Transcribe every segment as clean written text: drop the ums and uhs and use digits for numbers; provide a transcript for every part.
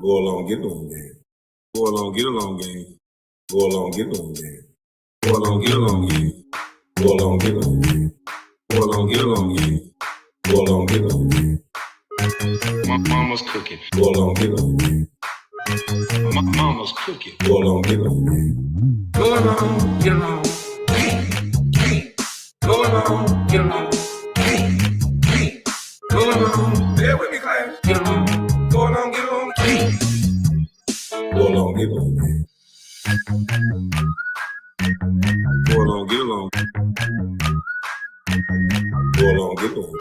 Go along, get along game. Go along, get along game. Go along, get along game. Go along, get along game. Go along, get along game. Go along, get along game. Go along, get along game. My mama's cooking. Go along, get along game. My mama's cooking. Go along, get along game. Go along, get along. Go along, get along. Go along, bear with me, class. Get along. Go along, get along. Go along, get along. Go along, get along. Go along, get along.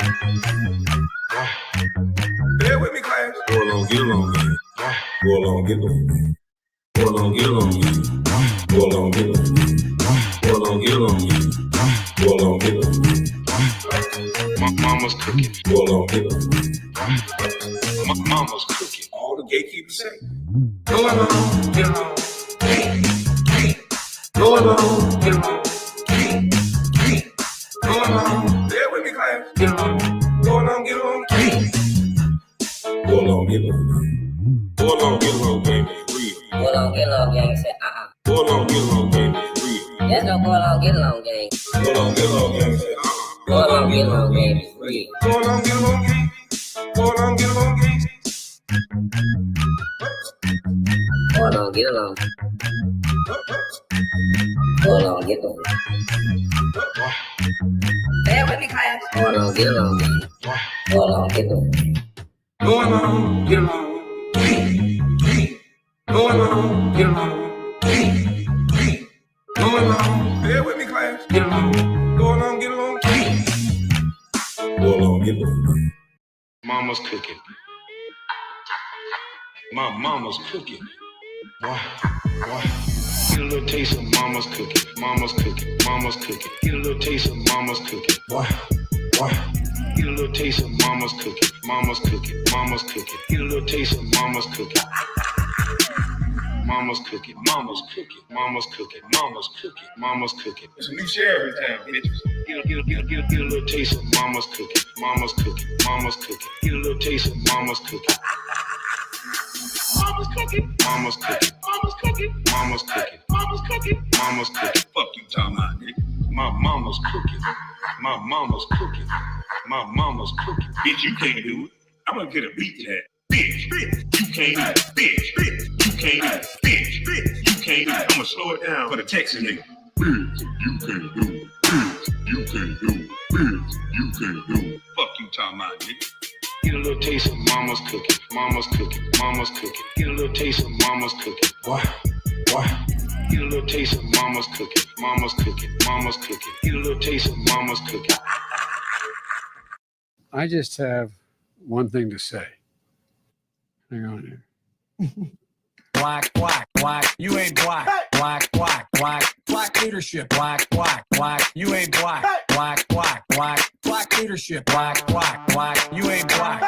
Bear with me, class. Go along, get along. Go along, get along. Go along, get along. Go along, get along. Go along, get along. Go along, get along. My mama's cooking. Go along, get along. My mama's cooking. All the gatekeepers say. Go along, get along. Go along, get along. Go along, bear with me, class. Get along. Go along, get along. Go along, get along. Go along, get along, game is real. Go along, get along, gang. Say, Go along, get along, game is real. There's no go along, get along, gang. Go along, get along, game. Say, Go along, get along, gang is real. Go along, get along, game. Go along, get along, game. Go along, get along. Go along, get along. Bear with me, class. Go along, get along, gang. Go along, get along. Go along, get along. Go along, get along. Go along, bear with me, class. Get along. Go along, get along. Go along, get along. Mama's cooking. My mama's cooking. Why? Get a little taste of mama's cooking. Mama's cooking. Mama's cooking. Get a little taste of mama's cooking. Why? Get a little taste of mama's cooking. Mama's cooking. Mama's cooking. Get a little taste of mama's cooking. Mama's cooking. Mama's cooking. Mama's cooking. Mama's cooking. Mama's cooking. There's a new sheriff in town, bitches. Get a little taste of mama's cooking. Mama's cooking. Mama's cooking. Get a little taste of mama's cooking. Mama's cooking. Mama's cooking. Mama's cooking. Mama's cooking. Mama's cooking. Mama's cooking. Fuck you talking about, nigga. My mama's cooking. My mama's cooking. My mama's cooking. Bitch, you can't do it. I'm gonna get a beat to that. Bitch, you can't do it. Bitch, you can't do it. Bitch, you can't do it. I'm gonna slow it down for the Texas nigga. Bitch, you can't do it. Bitch, you can't do it. Bitch, you can't do it. Fuck you talking about, nigga. Get a little taste of mama's cooking. Mama's cooking. Mama's cooking. Get a little taste of mama's cooking. Why? Get a little taste of mama's cooking. Mama's cooking. Mama's cooking. Get a little taste of mama's cooking. I just have one thing to say. Hang on here. Black, you ain't black. Black leadership. Black, you ain't black. Black leadership. Black, you ain't black.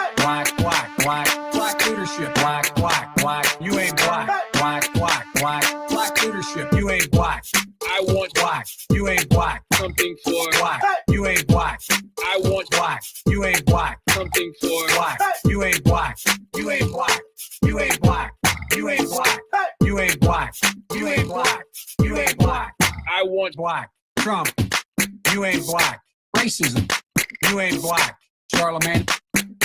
Black leadership. Black, you ain't black. Black leadership. You ain't black. I want black. You ain't black. Something for black. You ain't black. I want black. You ain't black. Something for black. You ain't black. You ain't black. You ain't black. You ain't black. You ain't black. You ain't black. You ain't black. I want black. Trump. You ain't black. Racism. You ain't black. Charlemagne.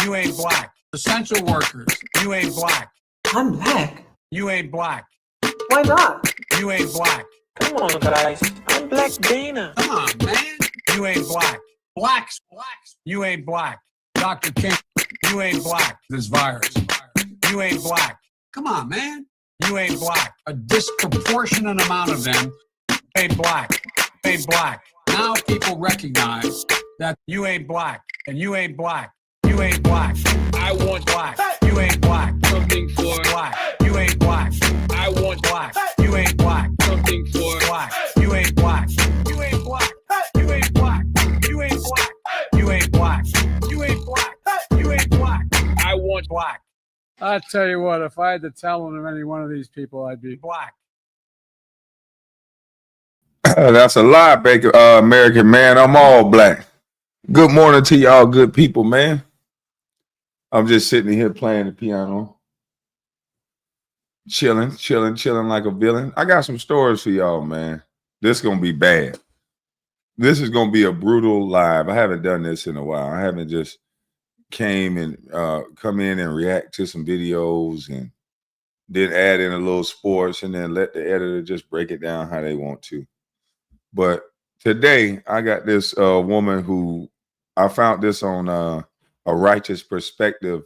You ain't black. Essential workers. You ain't black. I'm black. You ain't black. Why not? You ain't black. Come on, guys. I'm Black Dana. Come on, man. You ain't black. Blacks. You ain't black. Dr. King. You ain't black. This virus. You ain't black. Come on, man. You ain't black. A disproportionate amount of them ain't black. Ain't black. Now people recognize that you ain't black. And you ain't black. You ain't black. I want black. You ain't black. Something for black. You ain't black. I want black. You ain't black. Something for black. You ain't black. You ain't black. You ain't black. You ain't black. You ain't black. You ain't black. You ain't black. I want black. I'll tell you what, if I had to tell them of any one of these people, I'd be Black. That's a lie, Baker, American man. I'm all black. Good morning to y'all good people, man. I'm just sitting here playing the piano. chilling like a villain. I got some stories for y'all, man. This is gonna be bad. This is gonna be a brutal live. I haven't done this in a while. I haven't just came and come in and react to some videos and then add in a little sports and then let the editor just break it down how they want to. But today I got this woman who I found this on a Righteous Perspective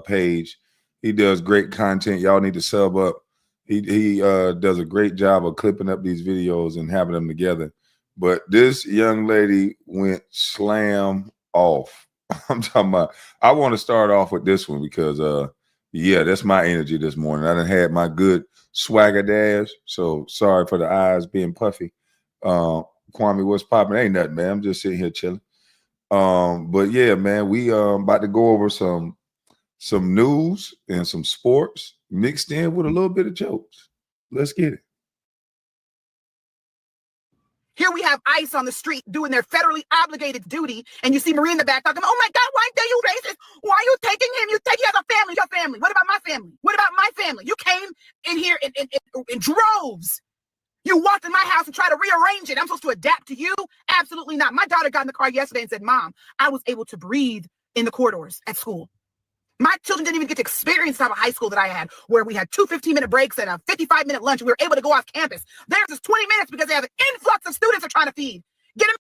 page. He does great content. Y'all need to sub up. He does a great job of clipping up these videos and having them together. But this young lady went slam off. I'm talking about, I want to start off with this one because yeah, that's my energy this morning. I done had my good swagger dash. So sorry for the eyes being puffy. Kwame, what's popping? Ain't nothing, man. I'm just sitting here chilling. But yeah, man, we about to go over some news and some sports mixed in with a little bit of jokes. Let's get it. Here we have ICE on the street doing their federally obligated duty, and you see Marie in the back talking, oh my God, why are you racist? Why are you taking him? You take, he has a family, your family. What about my family? What about my family? You came in here in droves. You walked in my house and tried to rearrange it. I'm supposed to adapt to you? Absolutely not. My daughter got in the car yesterday and said, Mom, I was able to breathe in the corridors at school. My children didn't even get to experience the type of high school that I had, where we had 2 15-minute breaks and a 55-minute lunch, and we were able to go off campus. Theirs is 20 minutes because they have an influx of students they're trying to feed. Get them.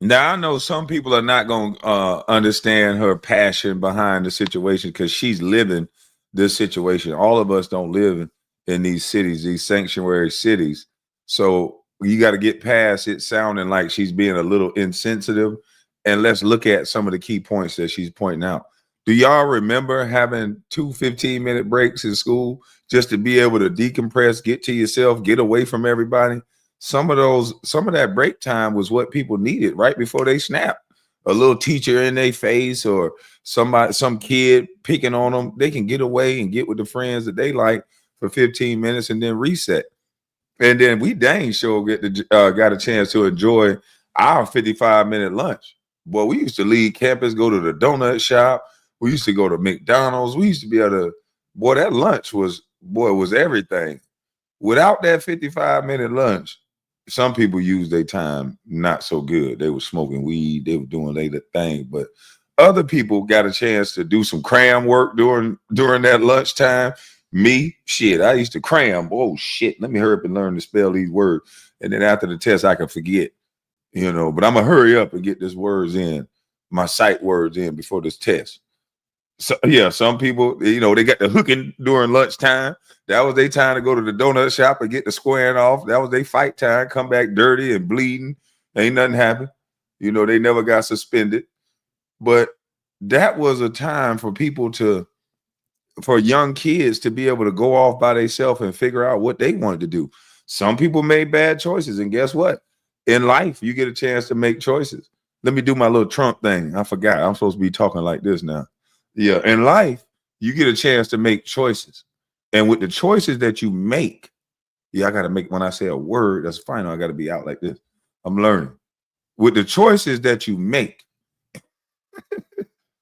Now, I know some people are not going to understand her passion behind the situation because she's living this situation. All of us don't live in these cities, these sanctuary cities. So you got to get past it sounding like she's being a little insensitive. And let's look at some of the key points that she's pointing out. Do y'all remember having 2 15-minute breaks in school just to be able to decompress, get to yourself, get away from everybody? Some of that break time was what people needed right before they snapped. A little teacher in their face or some kid picking on them. They can get away and get with the friends that they like for 15 minutes and then reset. And then we dang sure got a chance to enjoy our 55-minute lunch. Boy, we used to leave campus, go to the donut shop. We used to go to McDonald's. We used to be able to, boy, that lunch was everything. Without that 55-minute lunch, some people use their time not so good. They were smoking weed. They were doing their thing. But other people got a chance to do some cram work during that lunchtime. Me, shit, I used to cram. Oh, shit, let me hurry up and learn to spell these words. And then after the test, I can forget. You know, but I'm gonna hurry up and get this words in, my sight words in before this test. So yeah, some people, you know, they got the hooking during lunchtime. That was their time to go to the donut shop and get the squaring off. That was their fight time. Come back dirty and bleeding. Ain't nothing happened. You know, they never got suspended. But that was a time for for young kids to be able to go off by themselves and figure out what they wanted to do. Some people made bad choices, and guess what? In life, you get a chance to make choices. Let me do my little Trump thing. I forgot. I'm supposed to be talking like this now. Yeah, in life, you get a chance to make choices. And with the choices that you make, yeah, I got to make, when I say a word, that's final. I got to be out like this. I'm learning. With the choices that you make,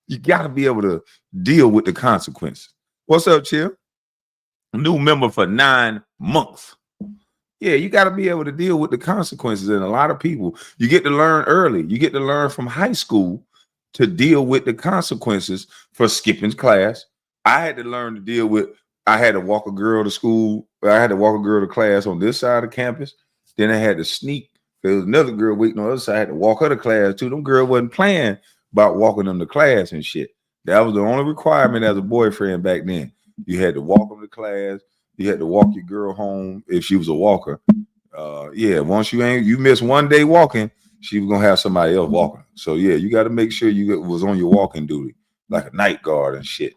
you got to be able to deal with the consequences. What's up, Chill? New member for 9 months. Yeah, you got to be able to deal with the consequences. And a lot of people, you get to learn early. You get to learn from high school to deal with the consequences for skipping class. I had to learn to deal with, I had to walk a girl to school. I had to walk a girl to class on this side of campus. Then I had to sneak. There was another girl waiting on the other side. I had to walk her to class too. Them girl wasn't playing about walking them to class and shit. That was the only requirement as a boyfriend back then. You had to walk them to class. You had to walk your girl home if she was a walker. Yeah, once you miss one day walking, she was gonna have somebody else walking. So yeah, you got to make sure you was on your walking duty, like a night guard and shit.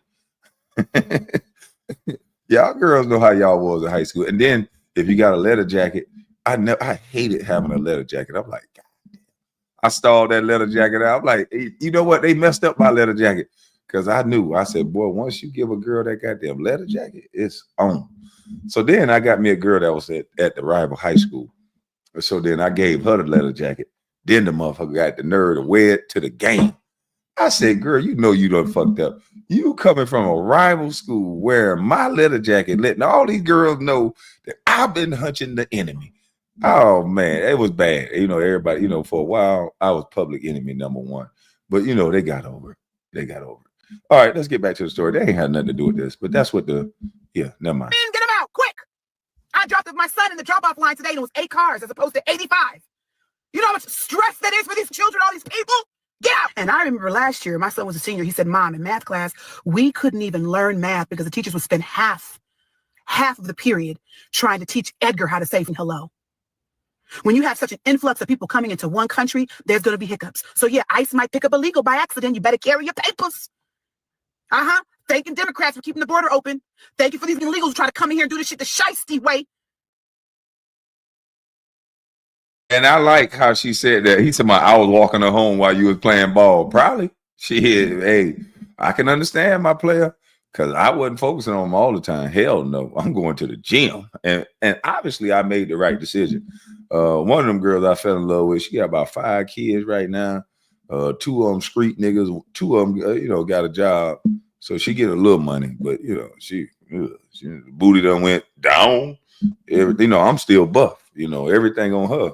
Y'all girls know how y'all was in high school. And then if you got a leather jacket, I hated having a leather jacket. I'm like, God damn. I stalled that leather jacket out. I'm like, hey, you know what? They messed up my leather jacket because I knew. I said, boy, once you give a girl that goddamn leather jacket, it's on. So then I got me a girl that was at the rival high school. So then I gave her the leather jacket. Then the motherfucker got the nerve to wear it to the game. I said, girl, you know you done fucked up. You coming from a rival school wearing my leather jacket, letting all these girls know that I've been hunting the enemy. Oh man, it was bad. You know, everybody, you know, for a while I was public enemy number one. But you know, they got over it. They got over it. All right, let's get back to the story. They ain't had nothing to do with this, but that's what never mind. Man, get him out, quick. I dropped off my son in the drop-off line today and it was 8 cars as opposed to 85. You know how much stress that is for these children, all these people? Get out! And I remember last year, my son was a senior. He said, Mom, in math class, we couldn't even learn math because the teachers would spend half of the period trying to teach Edgar how to say hello. When you have such an influx of people coming into one country, there's going to be hiccups. So yeah, ICE might pick up illegal by accident. You better carry your papers. Thanking Democrats for keeping the border open. Thank you for these illegals who try to come in here and do this shit the shiesty way. And I like how she said that. He said, I was walking her home while you was playing ball. Probably. Hey, I can understand my player because I wasn't focusing on him all the time. Hell no. I'm going to the gym. And obviously I made the right decision. One of them girls I fell in love with, she got about 5 kids right now. 2 of them street niggas. 2 of them, got a job. So she get a little money, but she booty done went down. I'm still buff. Everything on her.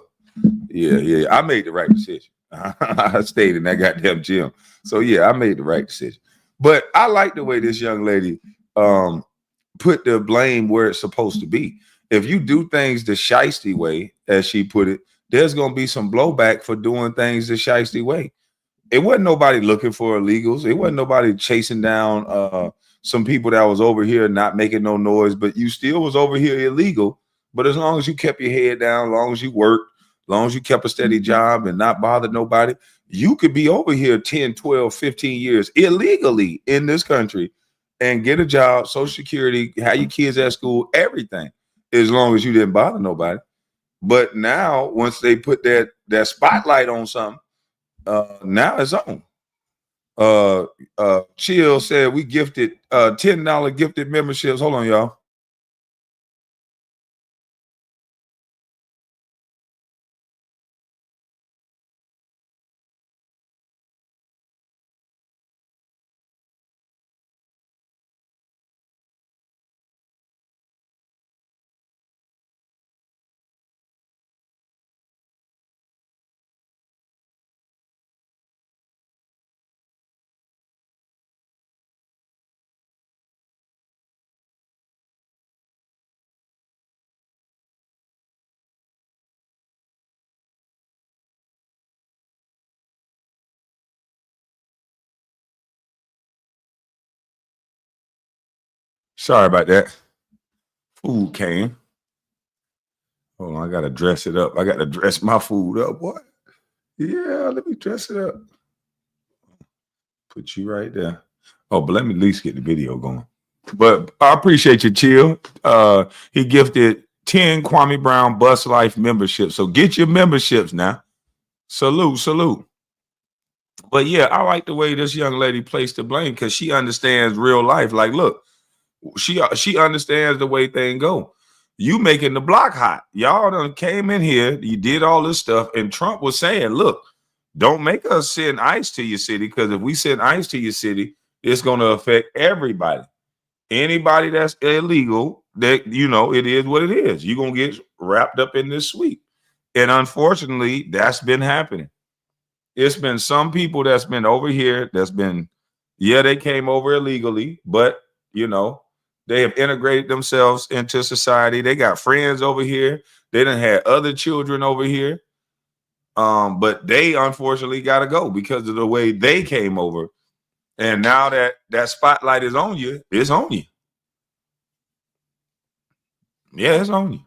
Yeah. I made the right decision. I stayed in that goddamn gym. So yeah, I made the right decision. But I like the way this young lady put the blame where it's supposed to be. If you do things the shiesty way, as she put it, there's gonna be some blowback for doing things the shiesty way. It wasn't nobody looking for illegals. It wasn't nobody chasing down some people that was over here not making no noise, but you still was over here illegal. But as long as you kept your head down, as long as you worked, as long as you kept a steady job and not bothered nobody, you could be over here 10, 12, 15 years illegally in this country and get a job, Social Security, have your kids at school, everything, as long as you didn't bother nobody. But now, once they put that spotlight on something, now it's on. Chill said we gifted $10 gifted memberships. Hold on, y'all. Sorry about that. Food came. Hold on, I gotta dress it up. I gotta dress my food up, boy. Yeah, let me dress it up. Put you right there. Oh, but let me at least get the video going. But I appreciate you, Chill. He gifted 10 Kwame Brown Bus Life memberships. So get your memberships now. Salute. But yeah, I like the way this young lady placed the blame because she understands real life. Like, look, she understands the way things go. You making the block hot. Y'all done came in here, you did all this stuff, and Trump was saying, look, don't make us send ICE to your city, because if we send ICE to your city, it's going to affect everybody. Anybody that's illegal, that it is what it is. You're going to get wrapped up in this sweep. And unfortunately, that's been happening. It's been some people that's been over here that's been, they came over illegally, but they have integrated themselves into society. They got friends over here. They done had other children over here. But they unfortunately got to go because of the way they came over. And now that spotlight is on you, it's on you. Yeah, it's on you.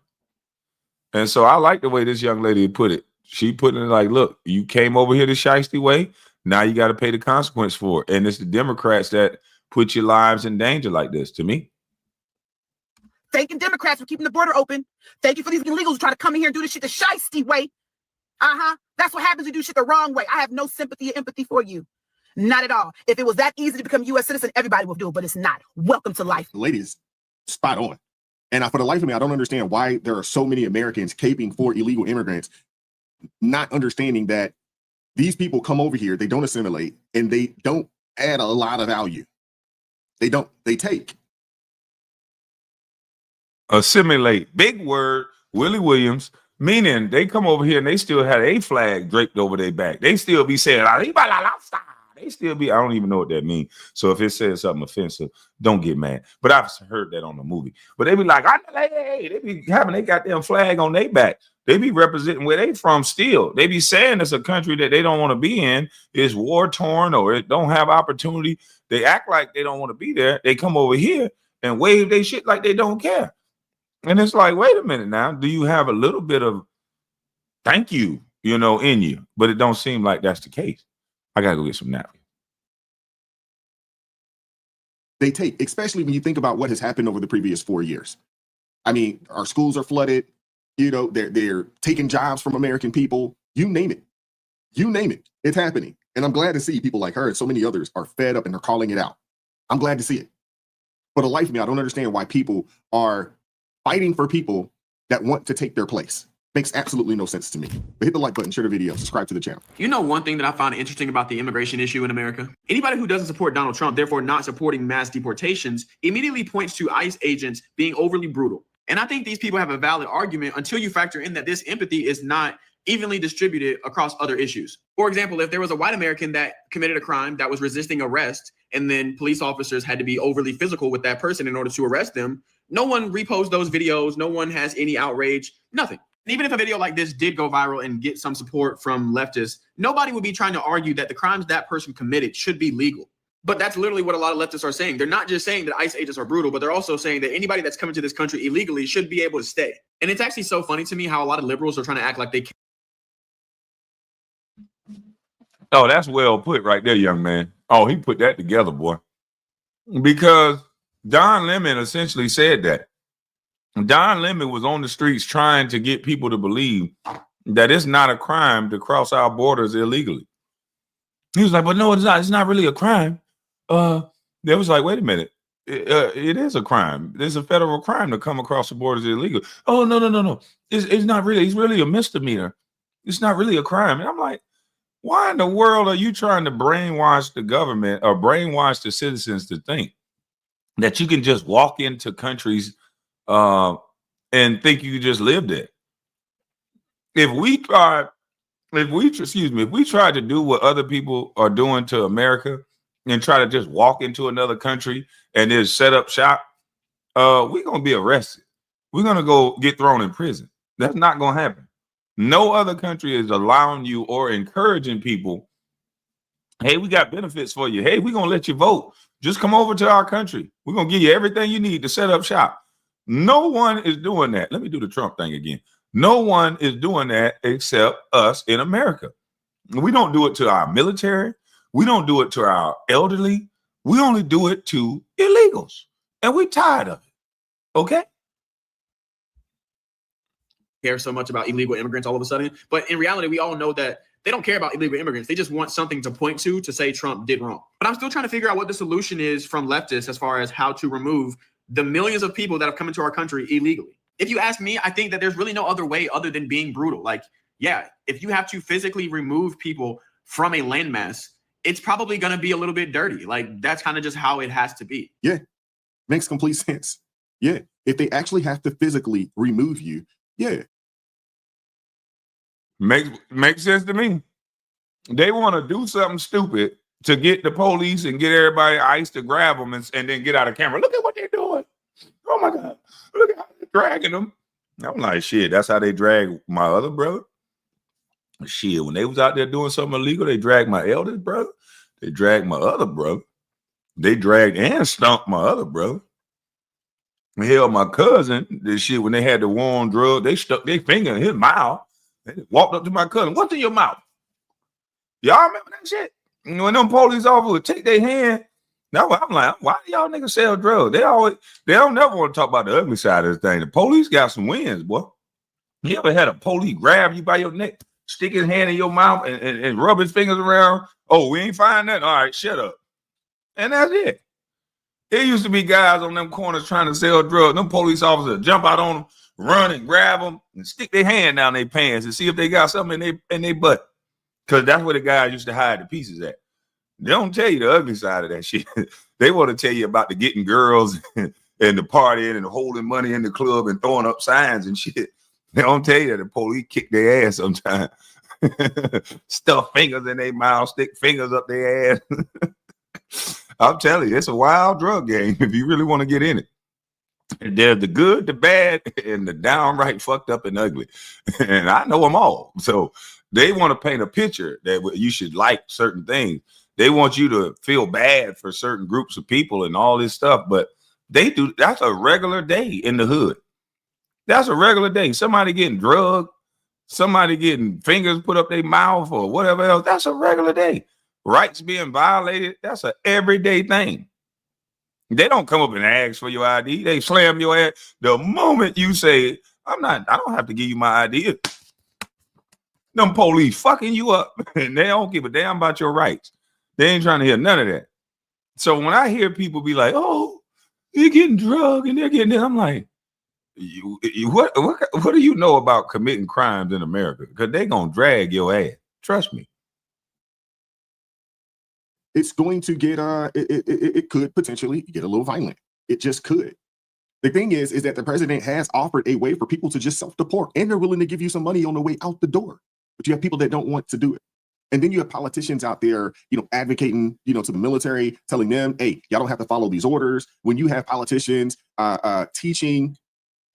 And so I like the way this young lady put it. She put it like, look, you came over here the shiesty way. Now you got to pay the consequence for it. And it's the Democrats that put your lives in danger like this, to me. Thanking Democrats for keeping the border open. Thank you for these illegals who try to come in here and do this shit the shiesty way. That's what happens when you do shit the wrong way. I have no sympathy or empathy for you. Not at all. If it was that easy to become a U.S. citizen, everybody would do it, but it's not. Welcome to life. The lady is spot on. And for the life of me, I don't understand why there are so many Americans caping for illegal immigrants, not understanding that These people come over here, they don't assimilate, and they don't add a lot of value. They don't, they take. Assimilate, big word, Willie Williams, meaning they come over here and they still had a flag draped over their back. They still be saying, they still be, I don't even know what that means. So if it says something offensive, don't get mad. But I've heard that on the movie. But they be like, hey, they be having their goddamn flag on their back. They be representing where they from still. They be saying it's a country that they don't want to be in, is war torn, or it don't have opportunity. They act like they don't want to be there. They come over here and wave their shit like they don't care. And it's like, wait a minute now. Do you have a little bit of thank you, in you? But it don't seem like that's the case. I got to go get some napkins. They take, especially when you think about what has happened over the previous 4 years. I mean, our schools are flooded. They're taking jobs from American people. You name it. You name it. It's happening. And I'm glad to see people like her and so many others are fed up and they're calling it out. I'm glad to see it. For the life of me, I don't understand why people are fighting for people that want to take their place. Makes absolutely no sense to me. But hit the like button, share the video, subscribe to the channel. You know, one thing that I find interesting about the immigration issue in America? Anybody who doesn't support Donald Trump, therefore not supporting mass deportations, immediately points to ICE agents being overly brutal. And I think these people have a valid argument until you factor in that this empathy is not evenly distributed across other issues. For example, if there was a white American that committed a crime that was resisting arrest, and then police officers had to be overly physical with that person in order to arrest them, no one reposts those videos. No one has any outrage, nothing. And even if a video like this did go viral and get some support from leftists, nobody would be trying to argue that the crimes that person committed should be legal. But that's literally what a lot of leftists are saying. They're not just saying that ICE agents are brutal, but they're also saying that anybody that's coming to this country illegally should be able to stay. And it's actually so funny to me how a lot of liberals are trying to act like they can't. Oh, that's well put right there, young man. Oh, he put that together, boy. Because Don Lemon essentially said that. Don Lemon was on the streets trying to get people to believe that it's not a crime to cross our borders illegally. He was like, but no, it's not. It's not really a crime. They was like, wait a minute. It is a crime. It's a federal crime to come across the borders illegally. Oh, no. It's not really. It's really a misdemeanor. It's not really a crime. And I'm like, why in the world are you trying to brainwash the government or brainwash the citizens to think that you can just walk into countries and think you just live there? If we tried to do what other people are doing to America and try to just walk into another country and just set up shop, we're going to be arrested. We're going to go get thrown in prison. That's not going to happen. No other country is allowing you or encouraging people, hey, we got benefits for you. Hey, we're going to let you vote. Just come over to our country. We're going to give you everything you need to set up shop. No one is doing that. Let me do the Trump thing again. No one is doing that except us in America. We don't do it to our military. We don't do it to our elderly. We only do it to illegals. And we're tired of it. Okay? Care so much about illegal immigrants all of a sudden. But in reality, we all know that they don't care about illegal immigrants. They just want something to point to say Trump did wrong. But I'm still trying to figure out what the solution is from leftists as far as how to remove the millions of people that have come into our country illegally. If you ask me, I think that there's really no other way other than being brutal. Like, yeah, if you have to physically remove people from a landmass, it's probably going to be a little bit dirty. Like, that's kind of just how it has to be. Yeah, makes complete sense. Yeah, if they actually have to physically remove you, yeah. Makes sense to me. They want to do something stupid to get the police and get everybody ICE to grab them and then get out of camera. Look at what they're doing. Oh my God. Look at how they're dragging them. I'm like, shit, that's how they drag my other brother. Shit, when they was out there doing something illegal, they dragged my eldest brother. They dragged my other brother. They dragged and stomped my other brother. They held my cousin. This shit, when they had the war on drugs, they stuck their finger in his mouth. They walked up to my cousin. What's in your mouth? Y'all remember that shit? When them police officers would take their hand. Now I'm like, why do y'all niggas sell drugs? They don't never want to talk about the ugly side of the thing. The police got some wins, boy. You ever had a police grab you by your neck, stick his hand in your mouth and rub his fingers around? Oh, we ain't find that? All right, shut up. And that's it. There used to be guys on them corners trying to sell drugs. Them police officers jump out on them, run and grab them and stick their hand down their pants and see if they got something in their butt. Because that's where the guys used to hide the pieces at. They don't tell you the ugly side of that shit. They want to tell you about the getting girls and the partying and holding money in the club and throwing up signs and shit. They don't tell you that the police kick their ass sometimes. Stuff fingers in their mouth, stick fingers up their ass. I'm telling you, it's a wild drug game if you really want to get in it. There's the good, the bad, and the downright fucked up and ugly. And I know them all. So they want to paint a picture that you should like certain things. They want you to feel bad for certain groups of people and all this stuff. But they do. That's a regular day in the hood. That's a regular day. Somebody getting drugged, somebody getting fingers put up their mouth or whatever else. That's a regular day. Rights being violated. That's an everyday thing. They don't come up and ask for your ID. They slam your ass. The moment you say, I don't have to give you my ID. Them police fucking you up and they don't give a damn about your rights. They ain't trying to hear none of that. So when I hear people be like, oh, they're getting drugged and they're getting this, I'm like, what do you know about committing crimes in America? Because they're going to drag your ass. Trust me. It's going to get it could potentially get a little violent. It just could. The thing is that the president has offered a way for people to just self-deport, and they're willing to give you some money on the way out the door. But you have people that don't want to do it. And then you have politicians out there, advocating, to the military, telling them, hey, y'all don't have to follow these orders. When you have politicians teaching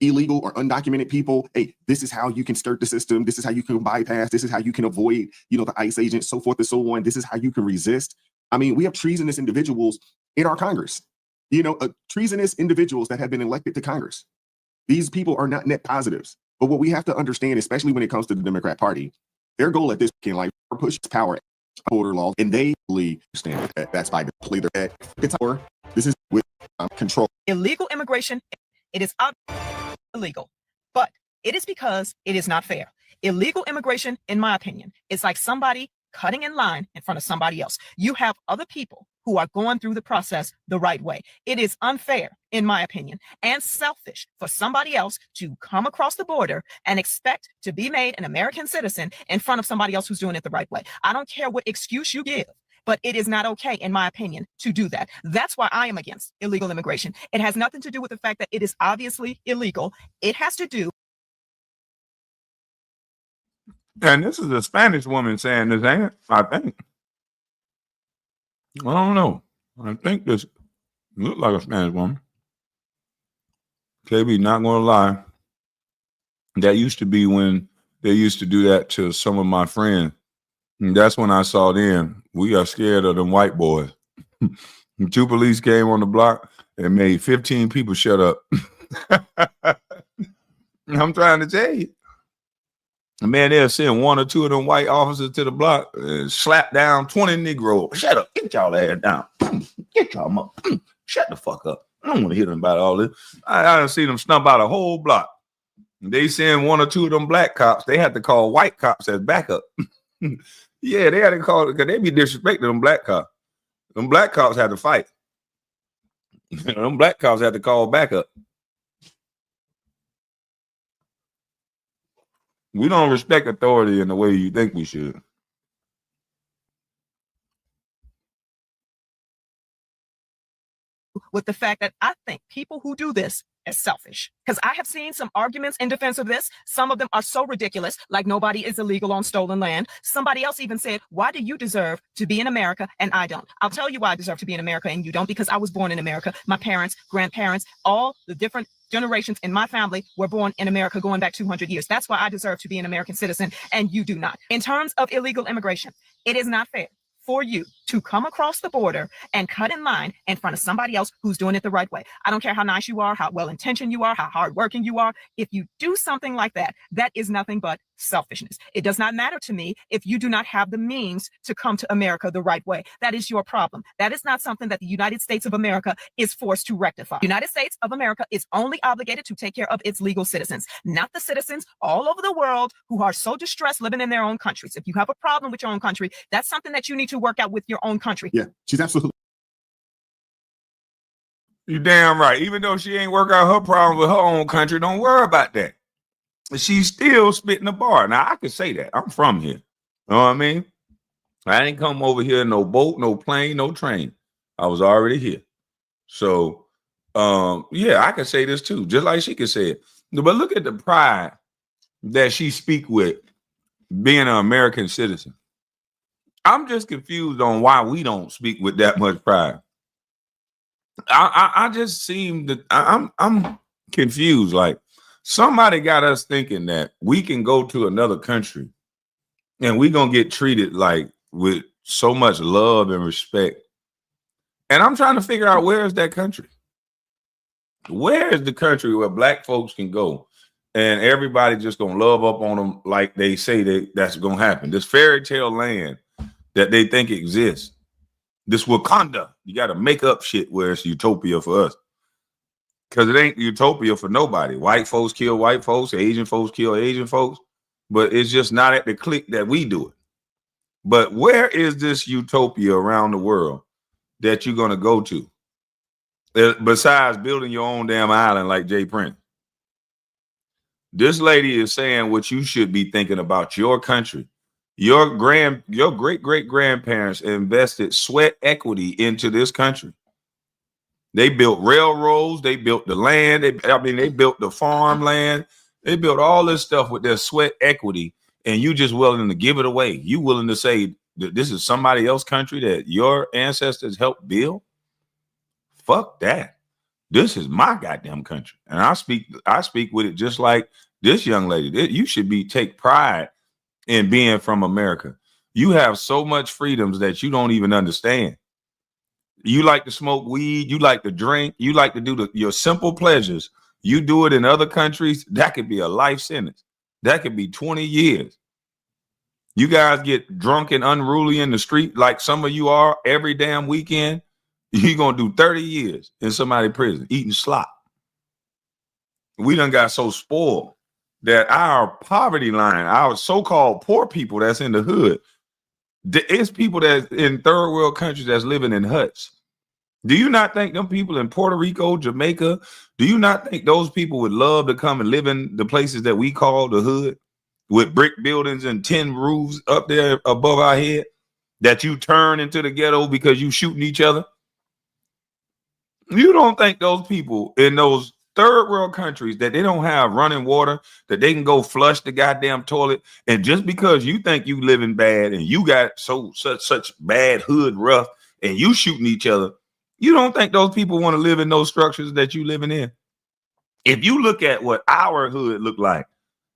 illegal or undocumented people, hey, this is how you can skirt the system. This is how you can bypass. This is how you can avoid, the ICE agents, so forth and so on. This is how you can resist. I mean, we have treasonous individuals in our Congress, treasonous individuals that have been elected to Congress. These people are not net positives. But what we have to understand, especially when it comes to the Democrat Party, their goal at this point, like, push power, border laws, and they really understand that that's by play their head. This is with control. Illegal immigration, it is illegal, but it is because it is not fair. Illegal immigration, in my opinion, is like somebody cutting in line in front of somebody else. You have other people who are going through the process the right way. It is unfair, in my opinion, and selfish for somebody else to come across the border and expect to be made an American citizen in front of somebody else who's doing it the right way. I don't care what excuse you give, but it is not okay, in my opinion, to do that. That's why I am against illegal immigration. It has nothing to do with the fact that it is obviously illegal. It has to do. And this is a Spanish woman saying this, ain't it? I think. I don't know. I think this looks like a Spanish woman. KB, not going to lie. That used to be when they used to do that to some of my friends. And that's when I saw them. We are scared of them white boys. 2 police came on the block and made 15 people shut up. I'm trying to tell you. Man, they'll send 1 or 2 of them white officers to the block and slap down 20 Negroes. Shut up. Get y'all ass down. Get y'all up. Shut the fuck up. I don't want to hear them about all this. I done seen them snub out a whole block. They send 1 or 2 of them black cops. They had to call white cops as backup. Yeah, they had to call it because they be disrespecting them black cops. Them black cops had to fight. Them black cops had to call backup. We don't respect authority in the way you think we should. With the fact that I think people who do this is selfish. Because I have seen some arguments in defense of this. Some of them are so ridiculous, like nobody is illegal on stolen land. Somebody else even said, why do you deserve to be in America and I don't? I'll tell you why I deserve to be in America and you don't, because I was born in America. My parents, grandparents, all the different generations in my family were born in America going back 200 years. That's why I deserve to be an American citizen and you do not. In terms of illegal immigration, it is not fair for you to come across the border and cut in line in front of somebody else who's doing it the right way. I don't care how nice you are, how well-intentioned you are, how hardworking you are. If you do something like that, that is nothing but selfishness. It does not matter to me if you do not have the means to come to America the right way. That is your problem. That is not something that the United States of America is forced to rectify. The United States of America is only obligated to take care of its legal citizens, not the citizens all over the world who are so distressed living in their own countries. If you have a problem with your own country, that's something that you need to work out with your own country. Yeah, she's absolutely. You damn right. Even though she ain't work out her problem with her own country, don't worry about that. She's still spitting the bar. Now, I can say that. I'm from here. You know what I mean? I ain't come over here no boat, no plane, no train. I was already here. So, yeah, I can say this too, just like she could say it. But look at the pride that she speak with being an American citizen. I'm just confused on why we don't speak with that much pride. I just seem that I'm confused. Like somebody got us thinking that we can go to another country and we gonna get treated like with so much love and respect. And I'm trying to figure out where is that country? Where is the country where black folks can go and everybody just gonna love up on them like they say that's gonna happen? This fairy tale land that they think exists. This Wakanda, you got to make up shit where it's utopia for us. Because it ain't utopia for nobody. White folks kill white folks, Asian folks kill Asian folks, but it's just not at the click that we do it. But where is this utopia around the world that you're going to go to? Besides building your own damn island like Jay Prince. This lady is saying what you should be thinking about your country. Your great-great-grandparents invested sweat equity into this country. They built railroads. They built the land. They built the farmland. They built all this stuff with their sweat equity, and you just willing to give it away. You willing to say that this is somebody else's country that your ancestors helped build? Fuck that. This is my goddamn country, and I speak with it just like this young lady. You should take pride in being from America. You have so much freedoms that you don't even understand. You like to smoke weed, you like to drink, you like to do your simple pleasures. You do it in other countries, that could be a life sentence. That could be 20 years. You guys get drunk and unruly in the street like some of you are every damn weekend. You're going to do 30 years in somebody's prison eating slop. We done got so spoiled that our poverty line, our so-called poor people that's in the hood, it's people that's in third world countries that's living in huts. Do you not think them people in Puerto Rico, Jamaica, do you not think those people would love to come and live in the places that we call the hood with brick buildings and tin roofs up there above our head that you turn into the ghetto because you shooting each other? You don't think those people in those third world countries that they don't have running water, that they can go flush the goddamn toilet, and just because you think you living bad and you got such bad hood rough and you shooting each other, you don't think those people want to live in those structures that you living in? If you look at what our hood look like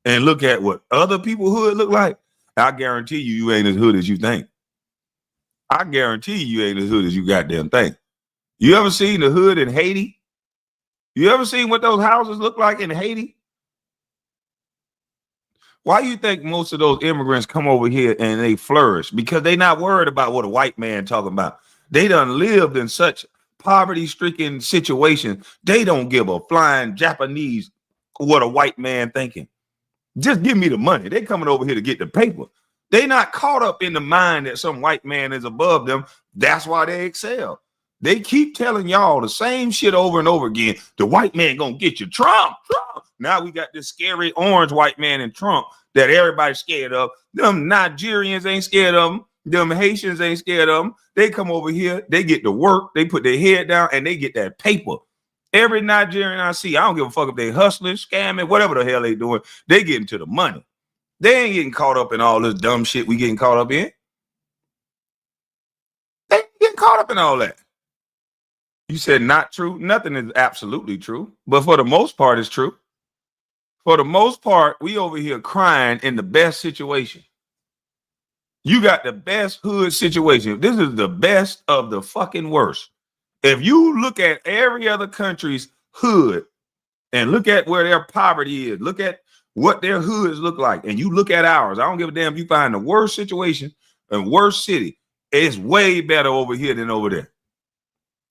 and look at what other people's hood look like, I guarantee you ain't as hood as you think. I guarantee you ain't as hood as you goddamn think. You ever seen the hood in Haiti? You ever seen what those houses look like in Haiti? Why do you think most of those immigrants come over here and they flourish? Because they not worried about what a white man talking about. They done lived in such poverty-stricken situations. They don't give a flying Japanese what a white man thinking. Just give me the money. They coming over here to get the paper. They not caught up in the mind that some white man is above them. That's why they excel. They keep telling y'all the same shit over and over again. The white man gonna get you. Trump. Now we got this scary orange white man in Trump that everybody's scared of. Them Nigerians ain't scared of them. Them Haitians ain't scared of them. They come over here, they get to work, they put their head down, and they get that paper. Every Nigerian I see, I don't give a fuck if they hustling, scamming, whatever the hell they doing, they getting to the money. They ain't getting caught up in all this dumb shit we getting caught up in. They ain't getting caught up in all that. You said not true. Nothing is absolutely true, but for the most part, it's true. For the most part, we over here crying in the best situation. You got the best hood situation. This is the best of the fucking worst. If you look at every other country's hood and look at where their poverty is, look at what their hoods look like, and you look at ours, I don't give a damn if you find the worst situation and worst city, it's way better over here than over there.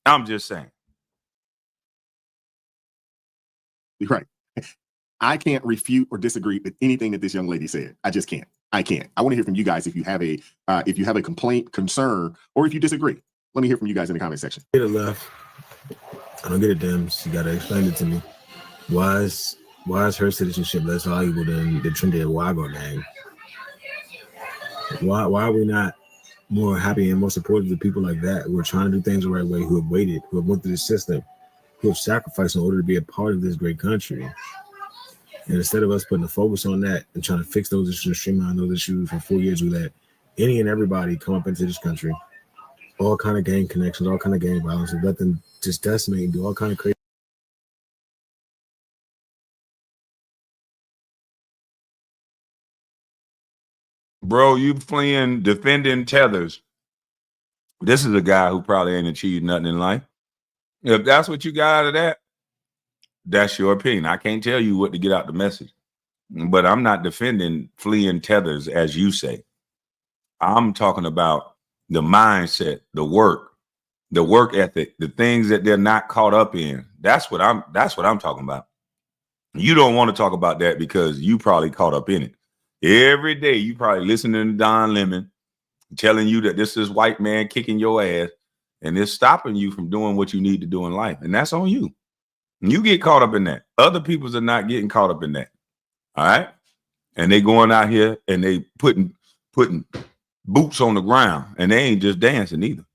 I'm just saying. You're right. I can't refute or disagree with anything that this young lady said. I just can't. I can't. I want to hear from you guys if you have a complaint, concern, or if you disagree. Let me hear from you guys in the comment section. Get it left. I don't get it, damn. She gotta explain it to me. Why is her citizenship less valuable than the Trinidad Wago name? Why are we not more happy and more supportive of people like that who are trying to do things the right way, who have waited, who have went through the system, who have sacrificed in order to be a part of this great country. And instead of us putting the focus on that and trying to fix those issues and streamline those issues for 4 years, we let any and everybody come up into this country, all kind of gang connections, all kind of gang violence, and let them just decimate and do all kind of crazy. Bro, you fleeing, defending tethers. This is a guy who probably ain't achieved nothing in life. If that's what you got out of that, that's your opinion. I can't tell you what to get out the message. But I'm not defending fleeing tethers, as you say. I'm talking about the mindset, the work ethic, the things that they're not caught up in. That's what I'm talking about. You don't want to talk about that because you probably caught up in it. Every day you probably listening to Don Lemon telling you that this is white man kicking your ass, and it's stopping you from doing what you need to do in life. And that's on you. You get caught up in that. Other people's are not getting caught up in that. All right. And they going out here and they putting boots on the ground, and they ain't just dancing either.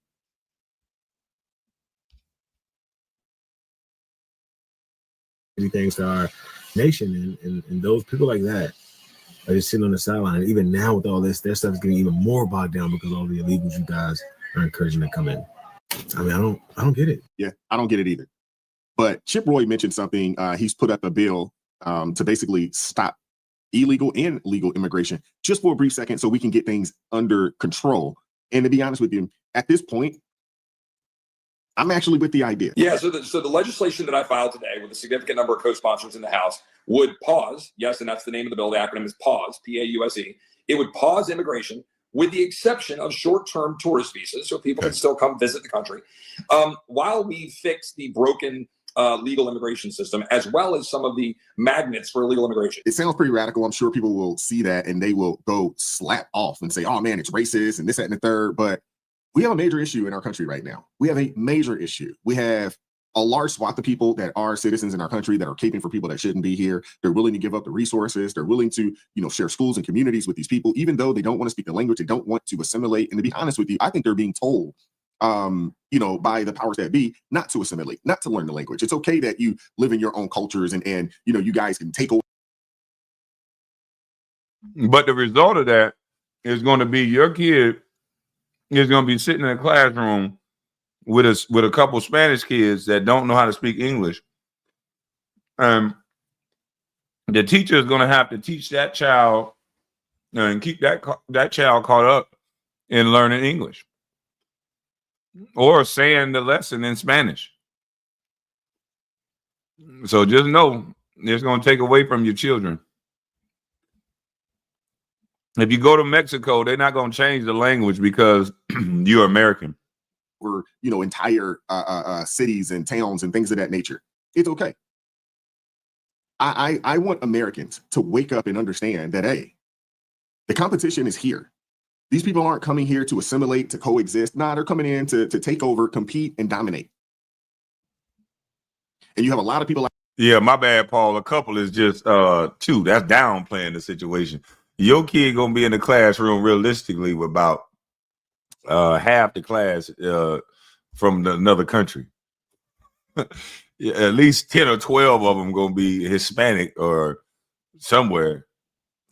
Things to our nation, and those people like that are just sitting on the sideline. And even now with all this, their stuff is getting even more bogged down because all the illegals you guys are encouraging to come in. I mean, I don't get it. Yeah, I don't get it either. But Chip Roy mentioned something. He's put up a bill to basically stop illegal and legal immigration just for a brief second so we can get things under control. And to be honest with you, at this point, I'm actually with the idea. Yeah, so the legislation that I filed today with a significant number of co-sponsors in the House would pause, yes, and that's the name of the bill, the acronym is PAUSE, P-A-U-S-E. It would pause immigration with the exception of short-term tourist visas, so people can still come visit the country, while we fix the broken legal immigration system, as well as some of the magnets for illegal immigration. It sounds pretty radical. I'm sure people will see that and they will go slap off and say, oh man, it's racist and this, that, and the third. But we have a major issue in our country right now. We have a major issue. We have a large swath of people that are citizens in our country that are caping for people that shouldn't be here. They're willing to give up the resources. They're willing to, share schools and communities with these people, even though they don't want to speak the language. They don't want to assimilate. And to be honest with you, I think they're being told, by the powers that be, not to assimilate, not to learn the language. It's okay that you live in your own cultures and you guys can take over. But the result of that is going to be your kid is going to be sitting in a classroom with a couple Spanish kids that don't know how to speak English. The teacher is going to have to teach that child and keep that child caught up in learning English or saying the lesson in Spanish. So just know it's going to take away from your children. If you go to Mexico, they're not going to change the language because you're American. Or, entire cities and towns and things of that nature. It's okay. I want Americans to wake up and understand that, hey, the competition is here. These people aren't coming here to assimilate, to coexist. Nah, they're coming in to take over, compete, and dominate. And you have a lot of people. Yeah, my bad, Paul. A couple is just two. That's downplaying the situation. Your kid gonna be in the classroom realistically with about half the class from another country. Yeah, at least 10 or 12 of them gonna be Hispanic or somewhere.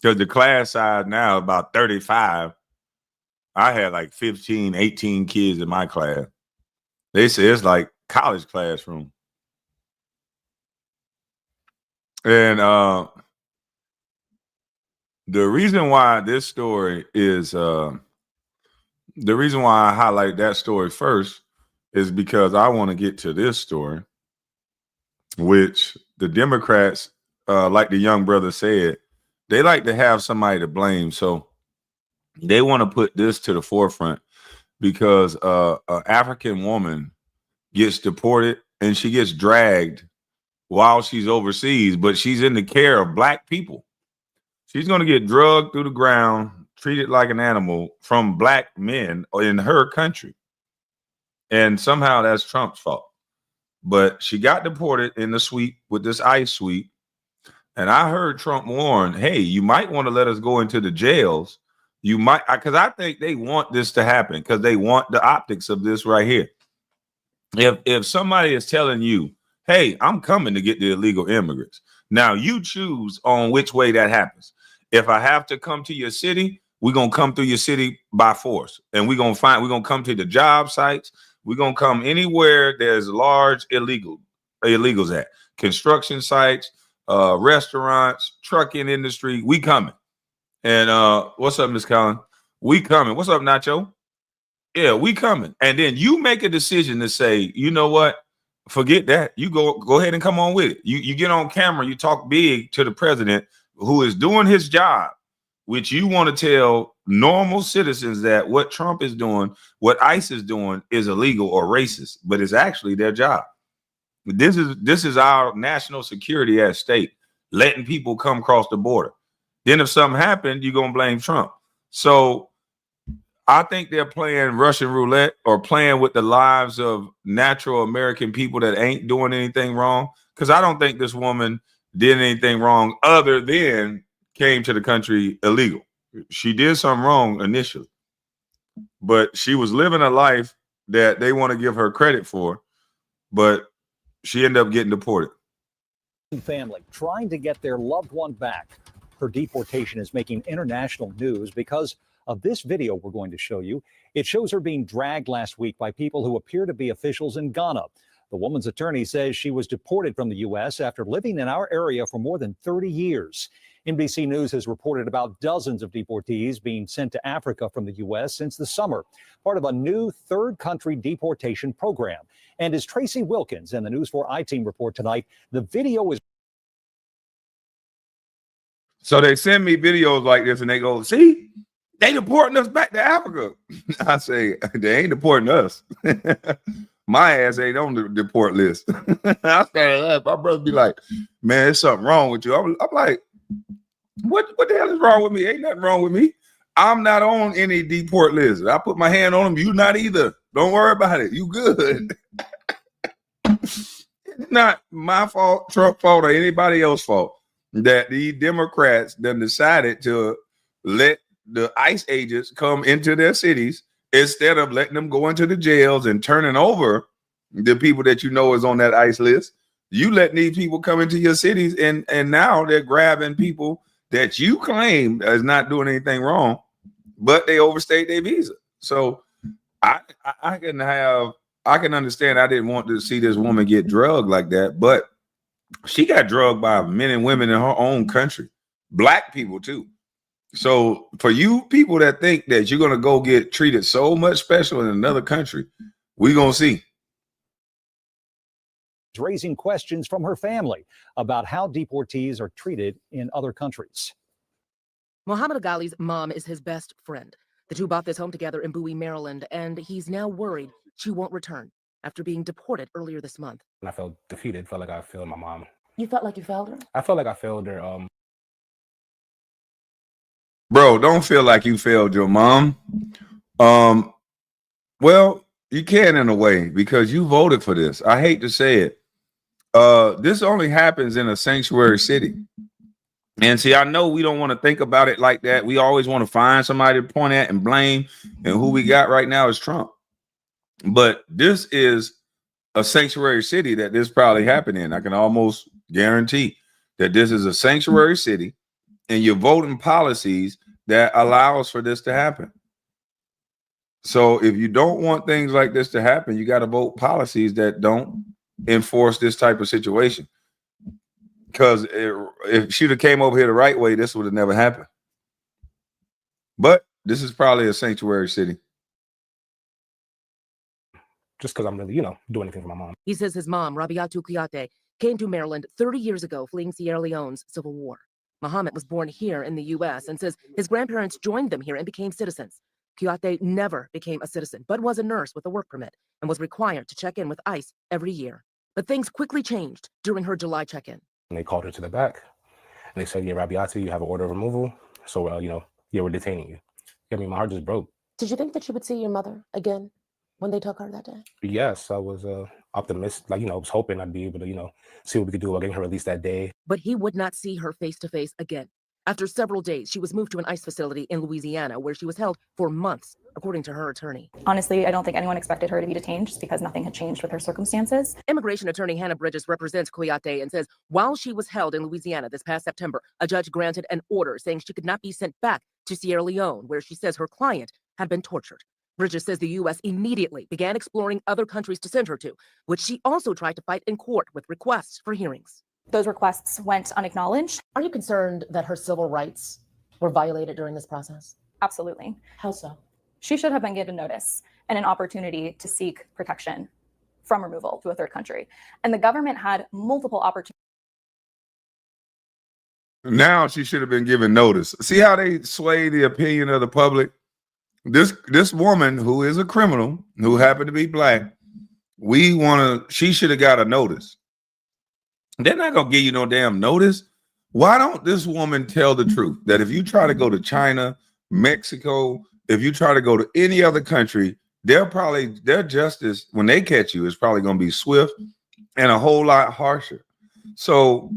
Because the class size now is about 35. I had like 15, 18 kids in my class. They say it's like college classroom. And the reason why this story is the reason why I highlight that story first is because I want to get to this story, which the Democrats, like the young brother said, they like to have somebody to blame. So they want to put this to the forefront because an African woman gets deported and she gets dragged while she's overseas, but she's in the care of black people. She's going to get drugged through the ground, treated like an animal from black men in her country. And somehow that's Trump's fault. But she got deported in the suite with this ICE suite. And I heard Trump warn, hey, you might want to let us go into the jails You might, because I think they want this to happen because they want the optics of this right here. If somebody is telling you, hey, I'm coming to get the illegal immigrants, now you choose on which way that happens. If I have to come to your city, we're gonna come through your city by force, and we're gonna come to the job sites. We're gonna come anywhere there's large illegals at construction sites, restaurants, trucking industry. We coming. And what's up, Miss Collins? We coming. What's up, Nacho? Yeah, we coming. And then you make a decision to say, you know what? Forget that. You go ahead and come on with it. You get on camera, you talk big to the president who is doing his job, which you want to tell normal citizens that what Trump is doing, what ICE is doing is illegal or racist, but it's actually their job. This is our national security at stake, letting people come across the border. Then if something happened, you're gonna blame Trump. So I think they're playing Russian roulette or playing with the lives of natural American people that ain't doing anything wrong. Because I don't think this woman did anything wrong other than came to the country illegal. She did something wrong initially, but she was living a life that they want to give her credit for, but she ended up getting deported. Family trying to get their loved one back. Her deportation is making international news because of this video we're going to show you. It shows her being dragged last week by people who appear to be officials in Ghana. The woman's attorney says she was deported from the U.S. after living in our area for more than 30 years. NBC News has reported about dozens of deportees being sent to Africa from the U.S. since the summer, part of a new third country deportation program. And as Tracy Wilkins and the News 4 I-Team report tonight, the video is. So they send me videos like this and they go, see, they deporting us back to Africa. I say, they ain't deporting us. My ass ain't on the deport list. I started up. My brother be like, man, there's something wrong with you. I'm like, what the hell is wrong with me? Ain't nothing wrong with me. I'm not on any deport list. I put my hand on them. You not either. Don't worry about it. You good. It's not my fault, Trump's fault, or anybody else's fault that these Democrats then decided to let the ICE agents come into their cities instead of letting them go into the jails and turning over the people that you know is on that ICE list. You letting these people come into your cities, and now they're grabbing people that you claim is not doing anything wrong, but they overstayed their visa. So I can understand. I didn't want to see this woman get drugged like that, but she got drugged by men and women in her own country, black people too. So for you people that think that you're going to go get treated so much special in another country, we're going to see. Raising questions from her family about how deportees are treated in other countries. Muhammad Ghali's mom is his best friend. The two bought this home together in Bowie, Maryland, and he's now worried she won't return after being deported earlier this month. I felt defeated, felt like I failed my mom. You felt like you failed her? I felt like I failed her. Bro, don't feel like you failed your mom. Well, you can in a way because you voted for this. I hate to say it. This only happens in a sanctuary city. And see, I know we don't want to think about it like that. We always want to find somebody to point at and blame. And who we got right now is Trump. But this is a sanctuary city that this probably happened in. I can almost guarantee that this is a sanctuary city and you're voting policies that allows for this to happen. So if you don't want things like this to happen, you got to vote policies that don't enforce this type of situation. Because if she'd have came over here the right way, this would have never happened. But this is probably a sanctuary city. Just because I'm really, doing anything for my mom. He says his mom, Rabiatu Kuyate, came to Maryland 30 years ago fleeing Sierra Leone's civil war. Muhammad was born here in the U.S. and says his grandparents joined them here and became citizens. Kuyate never became a citizen, but was a nurse with a work permit and was required to check in with ICE every year. But things quickly changed during her July check-in. And they called her to the back and they said, yeah, Rabiatu, you have an order of removal. So, yeah, we're detaining you. I mean, my heart just broke. Did you think that you would see your mother again when they took her that day? Yes, I was optimistic. I was hoping I'd be able to, see what we could do about getting her released that day. But he would not see her face to face again. After several days, she was moved to an ICE facility in Louisiana, where she was held for months, according to her attorney. Honestly, I don't think anyone expected her to be detained just because nothing had changed with her circumstances. Immigration attorney Hannah Bridges represents Kouyaté and says while she was held in Louisiana this past September, a judge granted an order saying she could not be sent back to Sierra Leone, where she says her client had been tortured. Bridges says the U.S. immediately began exploring other countries to send her to, which she also tried to fight in court with requests for hearings. Those requests went unacknowledged. Are you concerned that her civil rights were violated during this process? Absolutely. How so? She should have been given notice and an opportunity to seek protection from removal to a third country. And the government had multiple opportunities. Now she should have been given notice. See how they sway the opinion of the public? This woman who is a criminal, who happened to be black, she should have got a notice. They're not going to give you no damn notice. Why don't this woman tell the truth that if you try to go to China, Mexico, if you try to go to any other country, their justice when they catch you is probably going to be swift and a whole lot harsher. So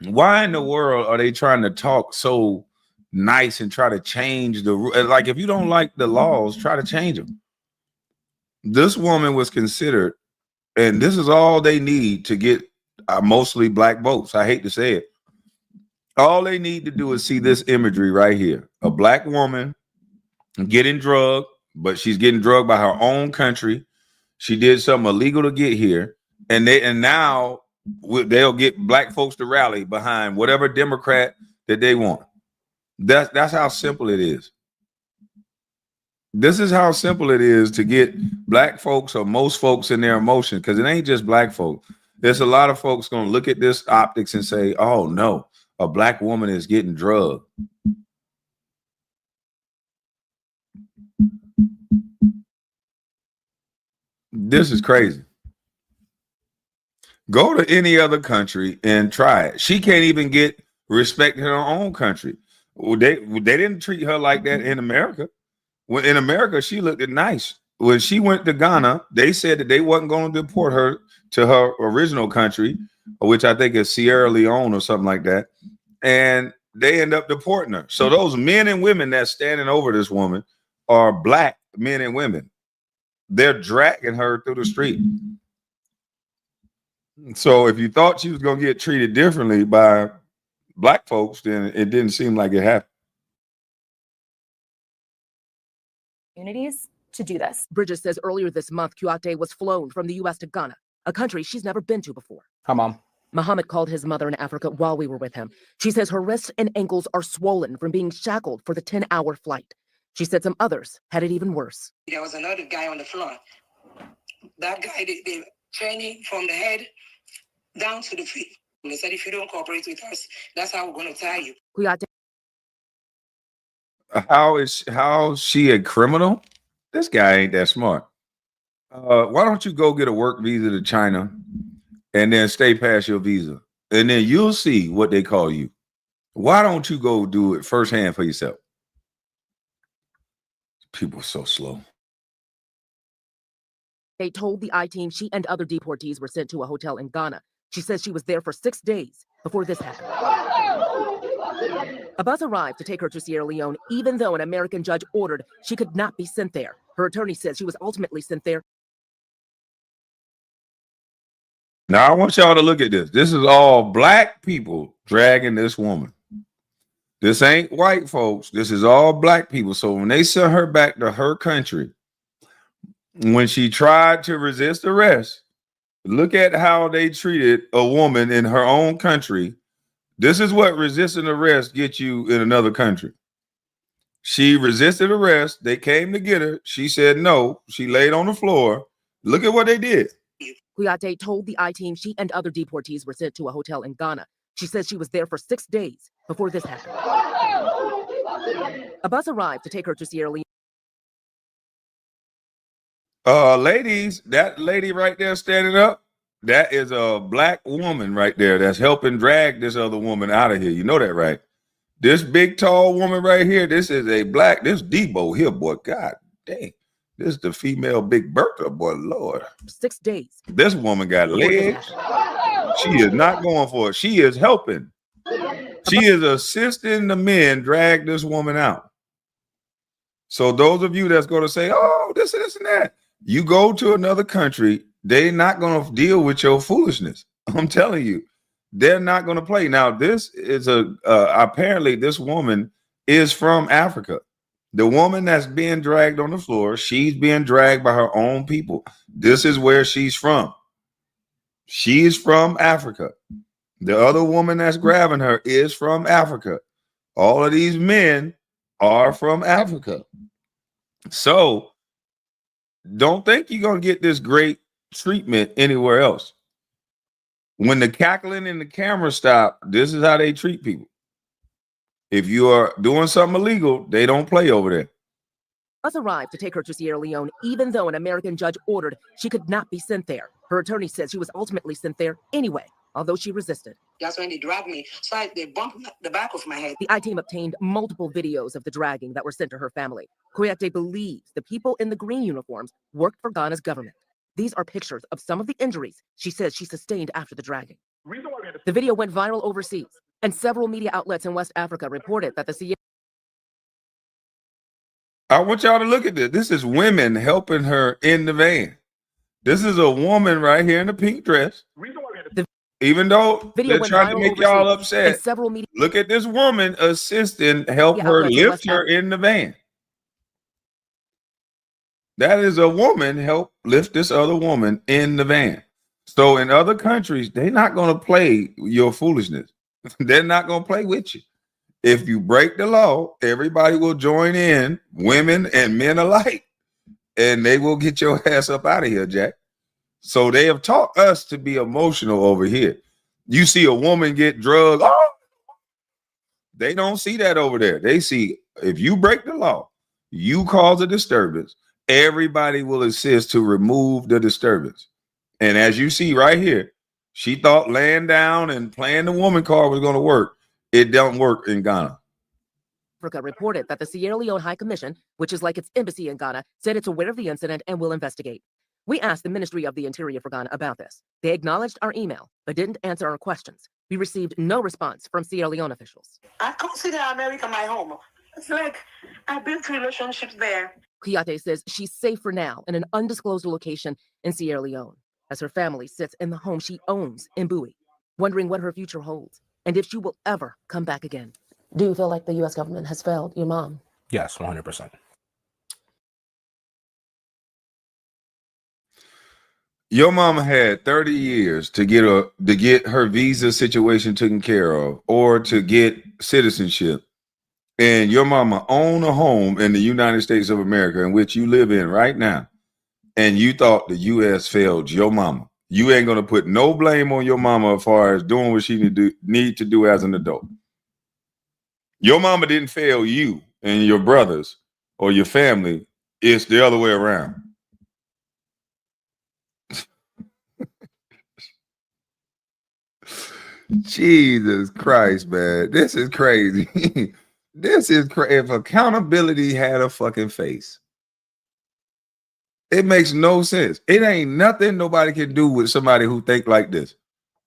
why in the world are they trying to talk so nice and try to change like, if you don't like the laws, try to change them. This woman was considered, and this is all they need to get mostly black votes. I hate to say it. All they need to do is see this imagery right here. A black woman getting drugged, but she's getting drugged by her own country. She did something illegal to get here. And now they'll get black folks to rally behind whatever Democrat that they want. That's how simple it is. This is how simple it is to get black folks or most folks in their emotion, because it ain't just black folks. There's a lot of folks going to look at this optics and say, oh, no, a black woman is getting drugged. This is crazy. Go to any other country and try it. She can't even get respect in her own country. They didn't treat her like that in America. When in America, she looked nice. When she went to Ghana, they said that they wasn't going to deport her to her original country, which I think is Sierra Leone or something like that. And they end up deporting her. So those men and women that's standing over this woman are black men and women. They're dragging her through the street. So if you thought she was going to get treated differently by black folks, then it didn't seem like it happened. Communities to do this. Bridges says earlier this month, Kouyaté was flown from the U.S. to Ghana, a country she's never been to before. Hi, Mom. Muhammad called his mother in Africa while we were with him. She says her wrists and ankles are swollen from being shackled for the 10-hour flight. She said some others had it even worse. There was another guy on the floor. That guy, they training from the head down to the feet. And they said, if you don't cooperate with us, that's how we're going to tie you. Kouyaté. How is she a criminal? This guy ain't that smart. Why don't you go get a work visa to China and then stay past your visa, and then you'll see what they call you. Why don't you go do it firsthand for yourself? People are so slow. They told the I-team she and other deportees were sent to a hotel in Ghana. She says she was there for 6 days before this happened. A bus arrived to take her to Sierra Leone, even though an American judge ordered she could not be sent there. Her attorney says she was ultimately sent there. Now, I want y'all to look at this. This is all black people dragging this woman. This ain't white folks. This is all black people. So when they sent her back to her country, when she tried to resist arrest, look at how they treated a woman in her own country. This is what resisting arrest gets you in another country. She resisted arrest. They came to get her. She said no. She laid on the floor. Look at what they did. Kouyaté told the I-team she and other deportees were sent to a hotel in Ghana. She says she was there for 6 days before this happened. A bus arrived to take her to Sierra Leone. Ladies, that lady right there standing up, that is a black woman right there that's helping drag this other woman out of here. You know that, right? This big, tall woman right here, this is a black, this Debo here, boy. God dang. This is the female Big Bertha, boy, Lord. 6 days. This woman got legs. She is not going for it. She is helping. She is assisting the men drag this woman out. So those of you that's going to say, oh, this and that, you go to another country, they're not going to deal with your foolishness. I'm telling you, they're not going to play. Now, this is apparently this woman is from Africa. The woman that's being dragged on the floor, she's being dragged by her own people. This is where she's from. She's from Africa. The other woman that's grabbing her is from Africa. All of these men are from Africa. So don't think you're going to get this great treatment anywhere else. When the cackling and the camera stop, this is how they treat people. If you are doing something illegal, they don't play over there. Bus arrived to take her to Sierra Leone, even though an American judge ordered she could not be sent there. Her attorney says she was ultimately sent there anyway, although she resisted. That's when they dragged me. So they bumped the back of my head. The I-team obtained multiple videos of the dragging that were sent to her family. Kouyaté believes the people in the green uniforms worked for Ghana's government. These are pictures of some of the injuries she says she sustained after the dragging. The video went viral overseas, and several media outlets in West Africa reported that the Sierra... I want y'all to look at this. This is women helping her in the van. This is a woman right here in the pink dress. Even though they're trying to make y'all upset, look at this woman assisting, help her lift her in the van. That is a woman help lift this other woman in the van. So in other countries, they're not going to play your foolishness. They're not going to play with you. If you break the law, everybody will join in, women and men alike, and they will get your ass up out of here, Jack. So they have taught us to be emotional over here. You see a woman get drugged, oh, they don't see that over there. They see if you break the law, you cause a disturbance, everybody will assist to remove the disturbance. And as you see right here, she thought laying down and playing the woman card was going to work. It don't work in Ghana. Africa reported that the Sierra Leone High Commission, which is like its embassy in Ghana, said it's aware of the incident and will investigate. We asked the Ministry of the Interior for Ghana about this. They acknowledged our email, but didn't answer our questions. We received no response from Sierra Leone officials. I consider America my home. It's like I built relationships there. Kouyaté says she's safe for now in an undisclosed location in Sierra Leone, as her family sits in the home she owns in Bowie, wondering what her future holds and if she will ever come back again. Do you feel like the U.S. government has failed your mom? Yes, 100%. Your mama had 30 years to get her visa situation taken care of or to get citizenship. And your mama own a home in the United States of America in which you live in right now. And you thought the U.S. failed your mama. You ain't going to put no blame on your mama as far as doing what she need to do as an adult. Your mama didn't fail you and your brothers or your family. It's the other way around. Jesus Christ, man. This is crazy. This is crazy. If accountability had a fucking face, it makes no sense. It ain't nothing nobody can do with somebody who think like this.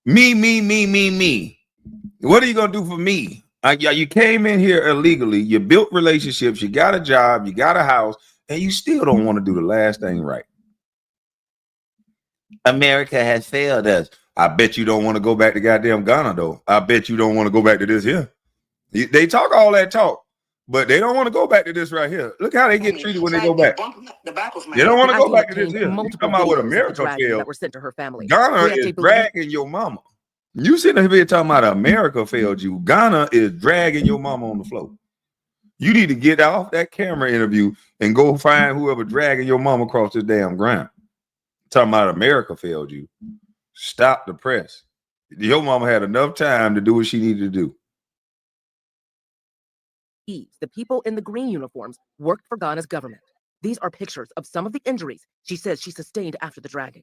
Me. What are you going to do for me? You came in here illegally. You built relationships. You got a job. You got a house. And you still don't want to do the last thing right. America has failed us. I bet you don't want to go back to goddamn Ghana, though. I bet you don't want to go back to this here. They talk all that talk, but they don't want to go back to this right here. Look how they get treated when they go back. They don't want to go back to this here. You come out with America failed. That were sent to her family. Ghana is dragging your mama. You sitting here talking about America failed you. Ghana is dragging your mama on the floor. You need to get off that camera interview and go find whoever dragging your mama across this damn ground. Talking about America failed you. Stop the press. Your mama had enough time to do what she needed to do. The people in the green uniforms worked for Ghana's government. These are pictures of some of the injuries she says she sustained after the dragging.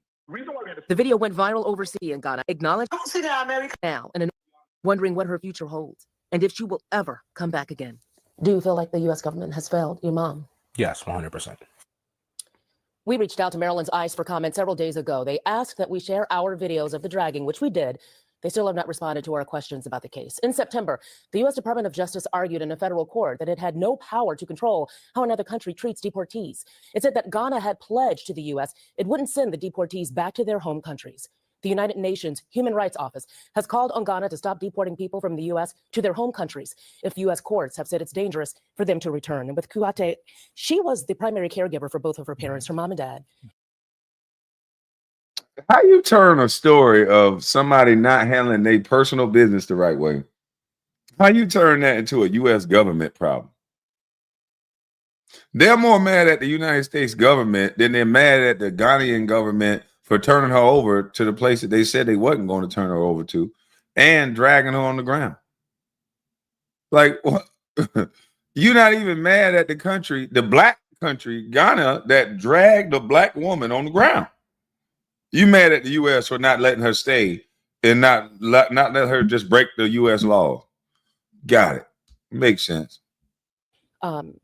The video went viral overseas in Ghana, acknowledged now and wondering what her future holds and if she will ever come back again. Do you feel like the U.S. government has failed your mom? Yes, 100%. We reached out to Maryland's ICE for comment several days ago. They asked that we share our videos of the dragging, which we did, They still have not responded to our questions about the case. In September, the U.S. Department of Justice argued in a federal court that it had no power to control how another country treats deportees. It said that Ghana had pledged to the U.S. it wouldn't send the deportees back to their home countries. The United Nations Human Rights Office has called on Ghana to stop deporting people from the U.S. to their home countries if U.S. courts have said it's dangerous for them to return. And with Kwame, she was the primary caregiver for both of her parents, her mom and dad. How you turn a story of somebody not handling their personal business the right way? How you turn that into a U.S. government problem? They're more mad at the United States government than they're mad at the Ghanaian government for turning her over to the place that they said they wasn't going to turn her over to and dragging her on the ground. Like, what? You're not even mad at the country, the black country, Ghana, that dragged a black woman on the ground. You mad at the U.S. for not letting her stay and not let her just break the U.S. law. Got it. Makes sense.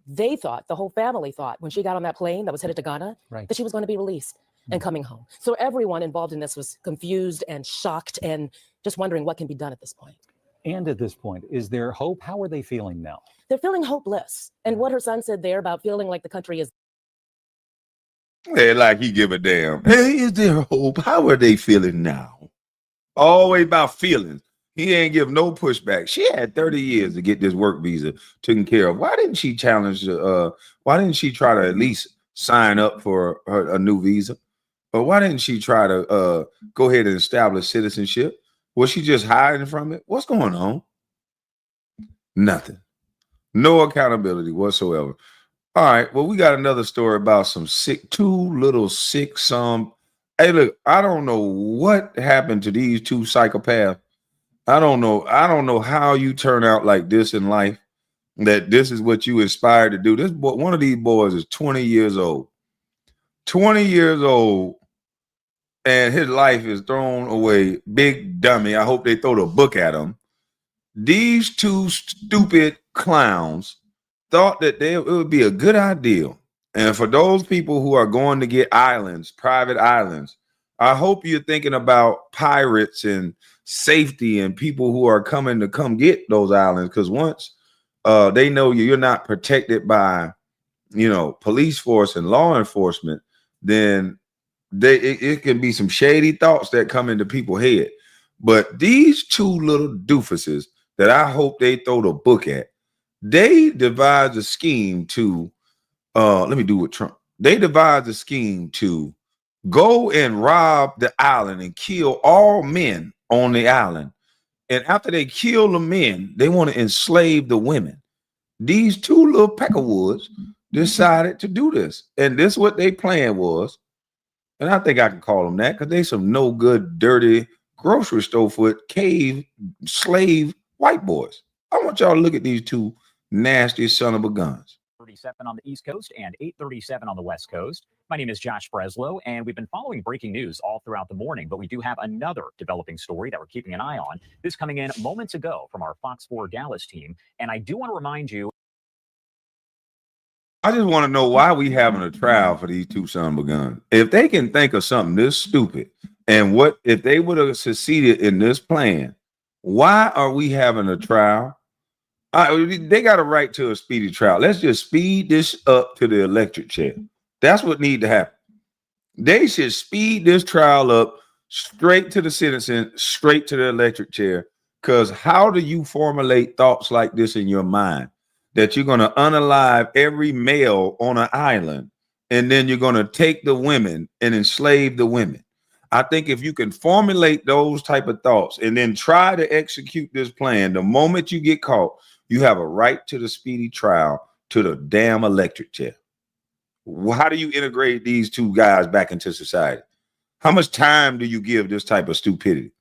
They thought, the whole family thought, when she got on that plane that was headed to Ghana, that she was going to be released and coming home. So everyone involved in this was confused and shocked and just wondering what can be done at this point. And at this point, is there hope? How are they feeling now? They're feeling hopeless. And what her son said there about feeling like the country is. Hey, like he give a damn. Hey, is there hope? How are they feeling now? Always about feelings. He ain't give no pushback. She had 30 years to get this work visa taken care of. Why didn't she challenge? Why didn't she try to at least sign up for a new visa? Or why didn't she try to go ahead and establish citizenship? Was she just hiding from it? What's going on? Nothing. No accountability whatsoever. All right. Well, we got another story about two little sick. Hey, look, I don't know what happened to these two psychopaths. I don't know how you turn out like this in life, that this is what you inspired to do. This boy, one of these boys is 20 years old. 20 years old, and his life is thrown away. Big dummy. I hope they throw the book at him. These two stupid clowns thought that it would be a good idea. And for those people who are going to get islands, private islands, I hope you're thinking about pirates and safety and people who are coming to come get those islands. Because once they know you're not protected by, police force and law enforcement, then it can be some shady thoughts that come into people's head. But these two little doofuses that I hope they throw the book at, they devised a scheme to, let me do with Trump. They devised a scheme to go and rob the island and kill all men on the island. And after they kill the men, they want to enslave the women. These two little peckerwoods decided to do this. And this is what their plan was. And I think I can call them that because they some no good, dirty, grocery store foot, cave, slave white boys. I want y'all to look at these two nasty son of a guns. 37 on the East Coast and 8:37 on the West Coast. My name is Josh Breslow, and we've been following breaking news all throughout the morning, but we do have another developing story that we're keeping an eye on. This coming in moments ago from our Fox 4 Dallas team, and I do want to remind you. I just want to know why we having a trial for these two son of a guns. If they can think of something this stupid, and what if they would have succeeded in this plan, why are we having a trial? They got a right to a speedy trial. Let's just speed this up to the electric chair. That's what need to happen. They should speed this trial up straight to the citizen, straight to the electric chair. Because how do you formulate thoughts like this in your mind? That you're going to unalive every male on an island, and then you're going to take the women and enslave the women. I think if you can formulate those type of thoughts and then try to execute this plan, the moment you get caught, you have a right to the speedy trial to the damn electric chair. How do you integrate these two guys back into society? How much time do you give this type of stupidity?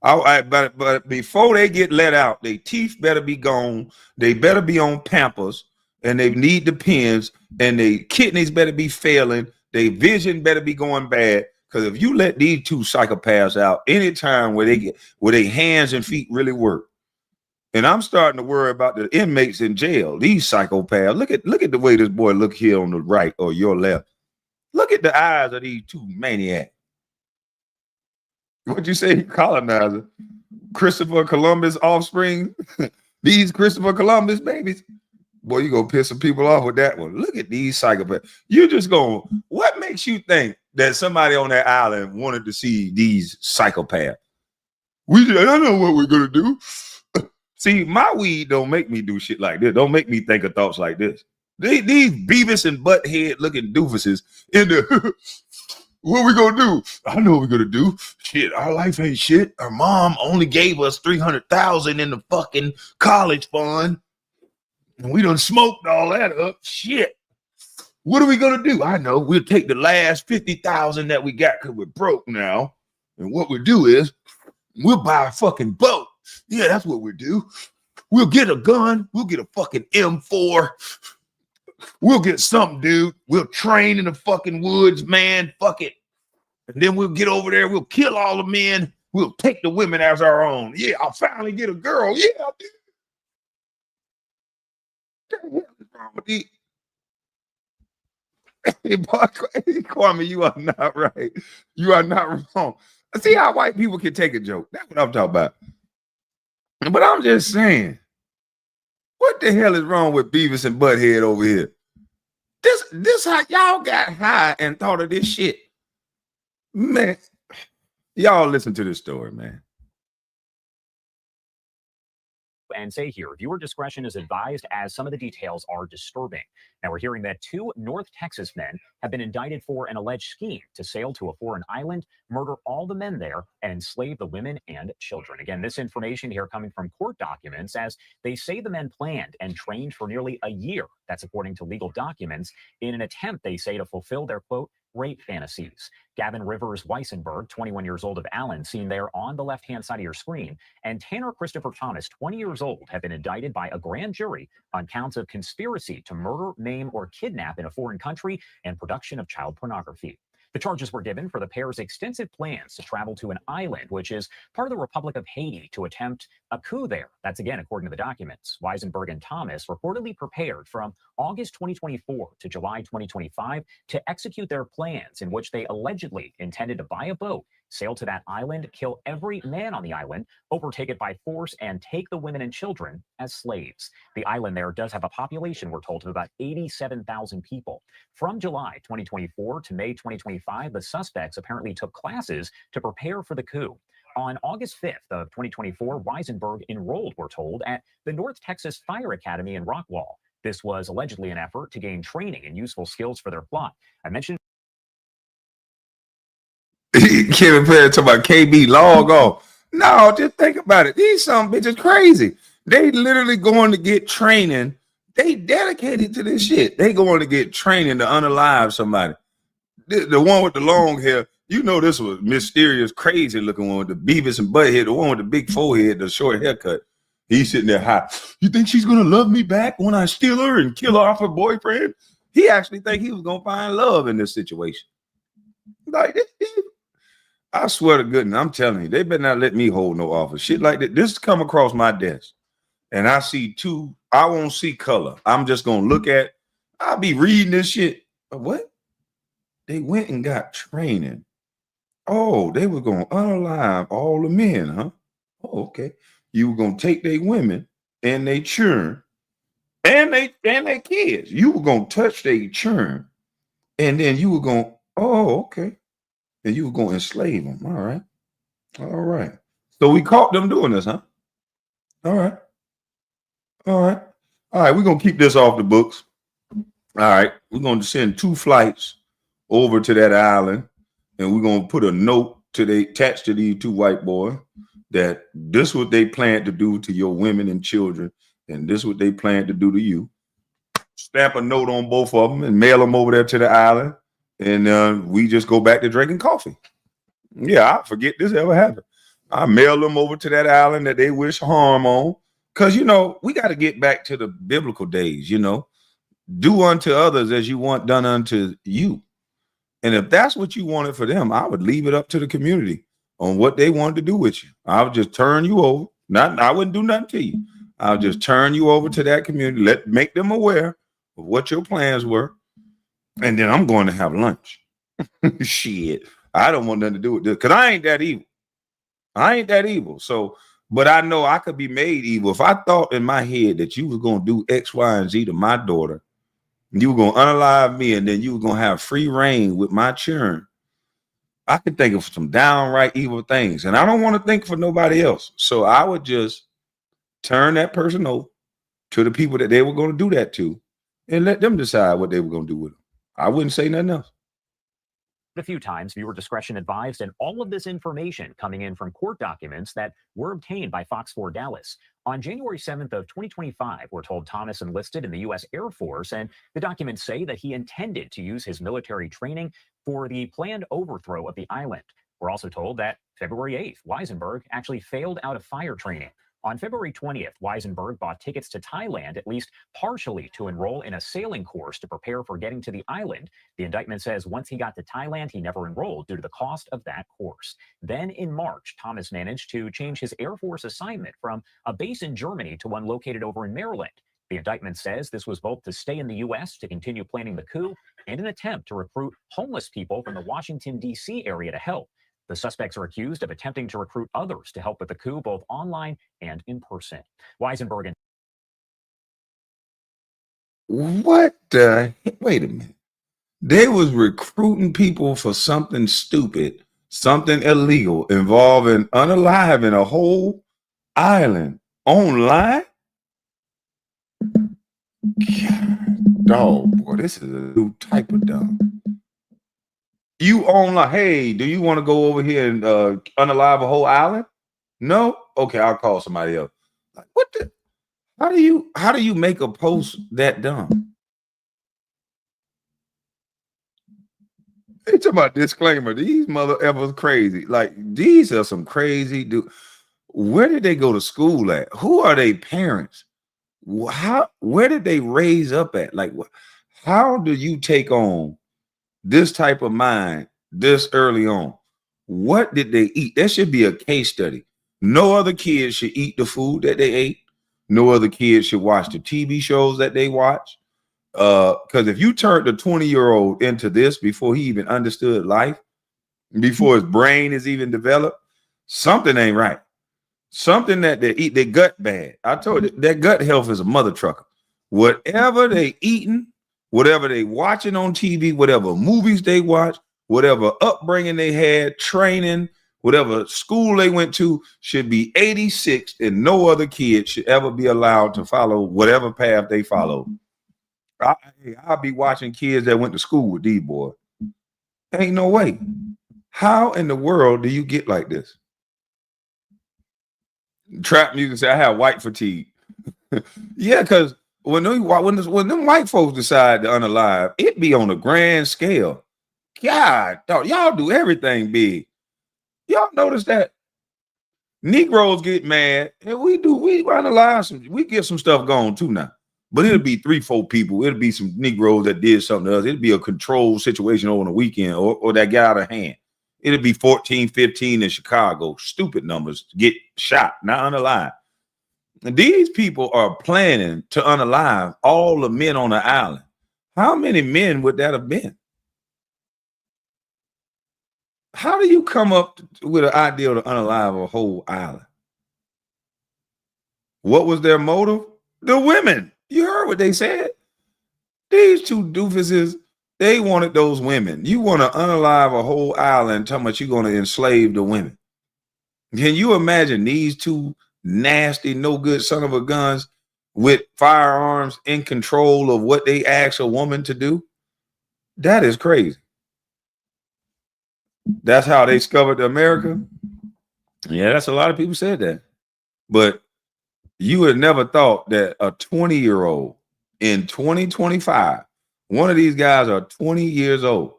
But before they get let out, their teeth better be gone. They better be on Pampers, and they need the pens, and their kidneys better be failing. Their vision better be going bad. Because if you let these two psychopaths out anytime where their hands and feet really work, and I'm starting to worry about the inmates in jail. These psychopaths. Look at the way this boy look here on the right or your left. Look at the eyes of these two maniacs. What'd you say? Colonizer. Christopher Columbus offspring. These Christopher Columbus babies. Boy, you gonna piss some people off with that one. Look at these psychopaths. You just gonna, what makes you think that somebody on that island wanted to see these psychopaths? I know what we're gonna do. See, my weed don't make me do shit like this. Don't make me think of thoughts like this. These Beavis and Butthead looking doofuses in the what we gonna do? I know what we're gonna do. Shit, our life ain't shit. Our mom only gave us $300,000 in the fucking college fund. And we done smoked all that up. Shit. What are we gonna do? I know. We'll take the last $50,000 that we got because we're broke now. And what we'll do is we'll buy a fucking boat. Yeah, that's what we'll do. We'll get a gun. We'll get a fucking M4. We'll get something, dude. We'll train in the fucking woods, man. Fuck it. And then we'll get over there. We'll kill all the men. We'll take the women as our own. Yeah, I'll finally get a girl. Yeah, I did. What the hell is wrong with these? Hey, boy, Kwame, you are not right. You are not wrong. See how white people can take a joke. That's what I'm talking about. But I'm just saying, what the hell is wrong with Beavis and Butthead over here? This how y'all got high and thought of this shit. Man, y'all listen to this story, man. And say here, viewer discretion is advised as some of the details are disturbing. Now, we're hearing that 2 North Texas men have been indicted for an alleged scheme to sail to a foreign island, murder all the men there, and enslave the women and children. Again, this information here coming from court documents, as they say the men planned and trained for nearly a year. That's according to legal documents, in an attempt, they say, to fulfill their, quote, rape fantasies. Gavin Rivers Weissenberg, 21 years old, of Allen, seen there on the left-hand side of your screen, and Tanner Christopher Thomas, 20 years old, have been indicted by a grand jury on counts of conspiracy to murder, maim, or kidnap in a foreign country and production of child pornography. The charges were given for the pair's extensive plans to travel to an island, which is part of the Republic of Haiti, to attempt a coup there. That's again, according to the documents. Weisenberg and Thomas reportedly prepared from August 2024 to July 2025 to execute their plans, in which they allegedly intended to buy a boat, sail to that island, kill every man on the island, overtake it by force, and take the women and children as slaves. The island there does have a population, we're told, of about 87,000 people. From July 2024 to May 2025, the suspects apparently took classes to prepare for the coup. On August 5th of 2024, Weisenberg enrolled, we're told, at the North Texas Fire Academy in Rockwall. This was allegedly an effort to gain training and useful skills for their plot. I mentioned Kevin Perry talking about KB log off. No, just think about it. These some bitches crazy. They literally going to get training. They dedicated to this shit. They going to get training to unalive somebody. The one with the long hair, you know, this was mysterious, crazy looking one with the Beavis and Butthead, the one with the big forehead, the short haircut. He's sitting there high. You think she's gonna love me back when I steal her and kill her off her boyfriend? He actually think he was gonna find love in this situation. Like this. I swear to goodness, I'm telling you, they better not let me hold no office. Shit like that. This come across my desk, and I see two. I won't see color. I'm just gonna look at. I'll be reading this shit. What? They went and got training. Oh, they were gonna unalive all the men, huh? Oh, okay. You were gonna take their women and they churn, and they kids. You were gonna touch their churn, and then you were gonna. Oh, okay. And you were going to enslave them. All right. All right. So we caught them doing this, huh? All right. All right. All right. We're going to keep this off the books. All right. We're going to send 2 flights over to that island, and we're going to put a note attached to these 2 white boys that this is what they plan to do to your women and children, and this is what they plan to do to you. Stamp a note on both of them and mail them over there to the island. And we just go back to drinking coffee. Yeah, I forget this ever happened. I mail them over to that island that they wish harm on. Because, you know, we got to get back to the biblical days, you know. Do unto others as you want done unto you. And if that's what you wanted for them, I would leave it up to the community on what they wanted to do with you. I would just turn you over. I wouldn't do nothing to you. I'll just turn you over to that community. Make them aware of what your plans were. And then I'm going to have lunch. Shit. I don't want nothing to do with this because I ain't that evil. I ain't that evil. So, but I know I could be made evil. If I thought in my head that you was going to do X, Y, and Z to my daughter, you were going to unalive me, and then you were going to have free reign with my children, I could think of some downright evil things. And I don't want to think for nobody else. So I would just turn that person over to the people that they were going to do that to and let them decide what they were going to do with them. I wouldn't say nothing else. A few times, viewer discretion advised, and all of this information coming in from court documents that were obtained by Fox 4 Dallas. On January 7th of 2025, we're told Thomas enlisted in the U.S. Air Force, and the documents say that he intended to use his military training for the planned overthrow of the island. We're also told that February 8th, Weisenberg actually failed out of fire training. On February 20th, Weisenberg bought tickets to Thailand, at least partially, to enroll in a sailing course to prepare for getting to the island. The indictment says once he got to Thailand, he never enrolled due to the cost of that course. Then in March, Thomas managed to change his Air Force assignment from a base in Germany to one located over in Maryland. The indictment says this was both to stay in the U.S. to continue planning the coup and an attempt to recruit homeless people from the Washington, D.C. area to help. The suspects are accused of attempting to recruit others to help with the coup, both online and in person. Weisenberg and What the heck? Wait a minute. They was recruiting people for something stupid, something illegal, involving unaliving a whole island online? God, dog, boy, this is a new type of dumb. You own like, hey, do you want to go over here and unalive a whole island? No? Okay, I'll call somebody else. Like, what the? How do you make a post that dumb? They talking about disclaimer. These mother effers crazy. Like, these are some crazy dude. Where did they go to school at? Who are they parents? Where did they raise up at? Like, how do you take on this type of mind this early on? What did they eat? That should be a case study. No other kids should eat the food that they ate. No other kids should watch the TV shows that they watch. Because if you turned a 20-year-old into this before he even understood life, before his brain is even developed, something ain't right. Something that they eat, their gut bad. I told you, their gut health is a mother trucker. Whatever they eating, whatever they watching on TV, whatever movies they watch, whatever upbringing they had, training, whatever school they went to, should be 86, and no other kid should ever be allowed to follow whatever path they follow. I'll be watching kids that went to school with these boys. Ain't no way. How in the world do you get like this? Trap music say I have white fatigue. Yeah, because when them white folks decide to unalive, it be on a grand scale. God, dog, y'all do everything big. Y'all notice that Negroes get mad, and we unalive we get some stuff going too now. But it'll be 3-4 people. It'll be some Negroes that did something else. It'll be a controlled situation over the weekend, or that got out of hand. It'll be 14, 15 in Chicago. Stupid numbers get shot, not unalive. And these people are planning to unalive all the men on the island. How many men would that have been? How do you come up with an idea to unalive a whole island? What was their motive? The women. You heard what they said. These two doofuses, they wanted those women. You want to unalive a whole island, talking about you're going to enslave the women. Can you imagine these two nasty, no good son of a guns with firearms in control of what they ask a woman to do? That is crazy. That's how they discovered America. Yeah, that's a lot of people said that. But you would never thought that a 20-year-old in 2025, one of these guys are 20 years old.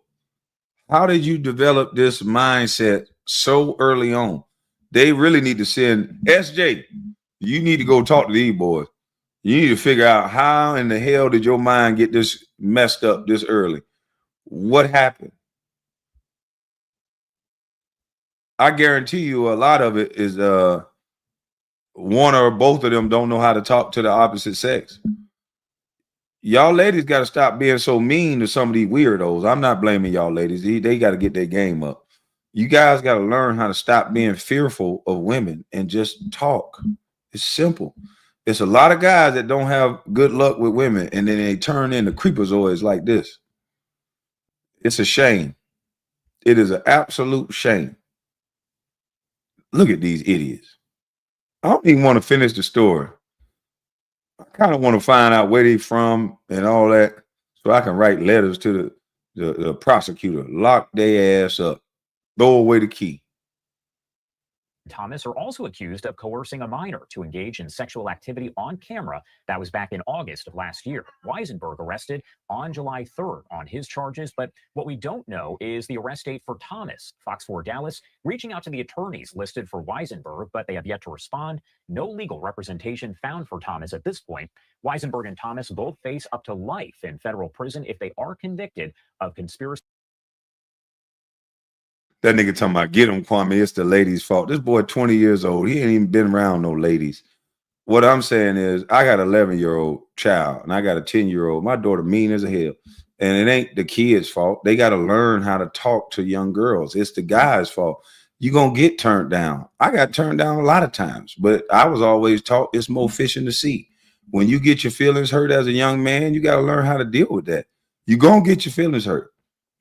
How did you develop this mindset so early on? They really need to send SJ. You need to go talk to these boys. You need to figure out how in the hell did your mind get this messed up this early? What happened? I guarantee you a lot of it is one or both of them don't know how to talk to the opposite sex. Y'all ladies got to stop being so mean to some of these weirdos. I'm not blaming y'all ladies. They got to get their game up. You guys got to learn how to stop being fearful of women and just talk. It's simple. It's a lot of guys that don't have good luck with women, and then they turn into creepazoids like this. It's a shame. It is an absolute shame. Look at these idiots. I don't even want to finish the story. I kind of want to find out where they from and all that, so I can write letters to the prosecutor. Lock their ass up. Throw away the key. Thomas are also accused of coercing a minor to engage in sexual activity on camera. That was back in August of last year. Weisenberg arrested on July 3rd on his charges. But what we don't know is the arrest date for Thomas. Fox 4 Dallas reaching out to the attorneys listed for Weisenberg, but they have yet to respond. No legal representation found for Thomas at this point. Weisenberg and Thomas both face up to life in federal prison if they are convicted of conspiracy. That nigga talking about get him, Kwame. It's the ladies' fault. This boy 20 years old. He ain't even been around no ladies. What I'm saying is I got an 11-year-old child and I got a 10-year-old. My daughter mean as a hell. And it ain't the kids' fault. They got to learn how to talk to young girls. It's the guy's fault. You're going to get turned down. I got turned down a lot of times, but I was always taught it's more fish in the sea. When you get your feelings hurt as a young man, you got to learn how to deal with that. You're going to get your feelings hurt.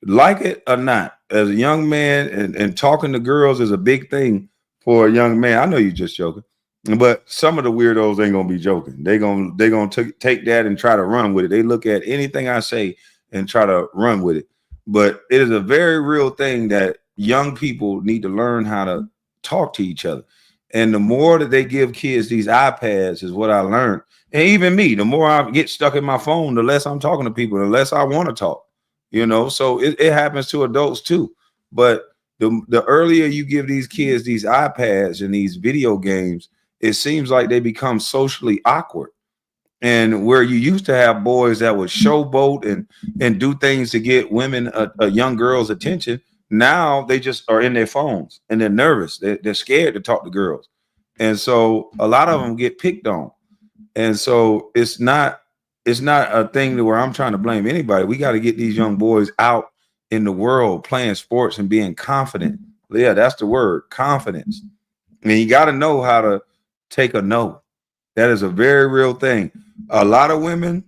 Like it or not, as a young man, and talking to girls is a big thing for a young man. I know you're just joking, but some of the weirdos ain't gonna be joking. They're gonna take that and try to run with it. They look at anything I say and try to run with it. But it is a very real thing that young people need to learn how to talk to each other. And the more that they give kids these iPads is what I learned. And even me, the more I get stuck in my phone, the less I'm talking to people, the less I want to talk. You know, so it happens to adults too. But the earlier you give these kids these iPads and these video games, it seems like they become socially awkward. And where you used to have boys that would showboat and do things to get women, young girls' attention, now they just are in their phones and they're nervous. They're scared to talk to girls. And so a lot of them get picked on. And so it's not a thing to where I'm trying to blame anybody. We got to get these young boys out in the world playing sports and being confident. Yeah, that's the word, confidence. And you got to know how to take a no. That is a very real thing. A lot of women,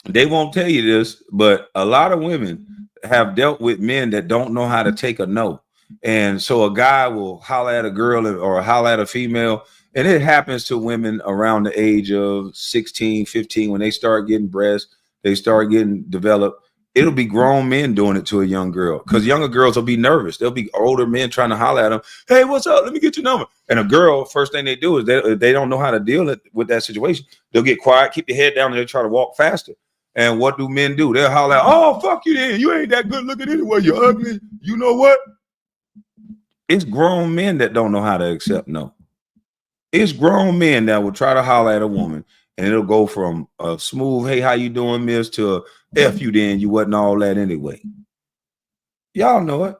they won't tell you this, but a lot of women have dealt with men that don't know how to take a no. And so a guy will holler at a girl or holler at a female. And it happens to women around the age of 16, 15, when they start getting breasts, they start getting developed. It'll be grown men doing it to a young girl because younger girls will be nervous. There'll be older men trying to holler at them. Hey, what's up? Let me get your number. And a girl, first thing they do is they don't know how to deal with that situation. They'll get quiet, keep your head down, and they'll try to walk faster. And what do men do? They'll holler out, oh, fuck you then. You ain't that good looking anyway. You're ugly. You know what? It's grown men that don't know how to accept no. It's grown men that will try to holler at a woman, and it'll go from a smooth, hey, how you doing, miss, to a F you then, you wasn't all that anyway. Y'all know it.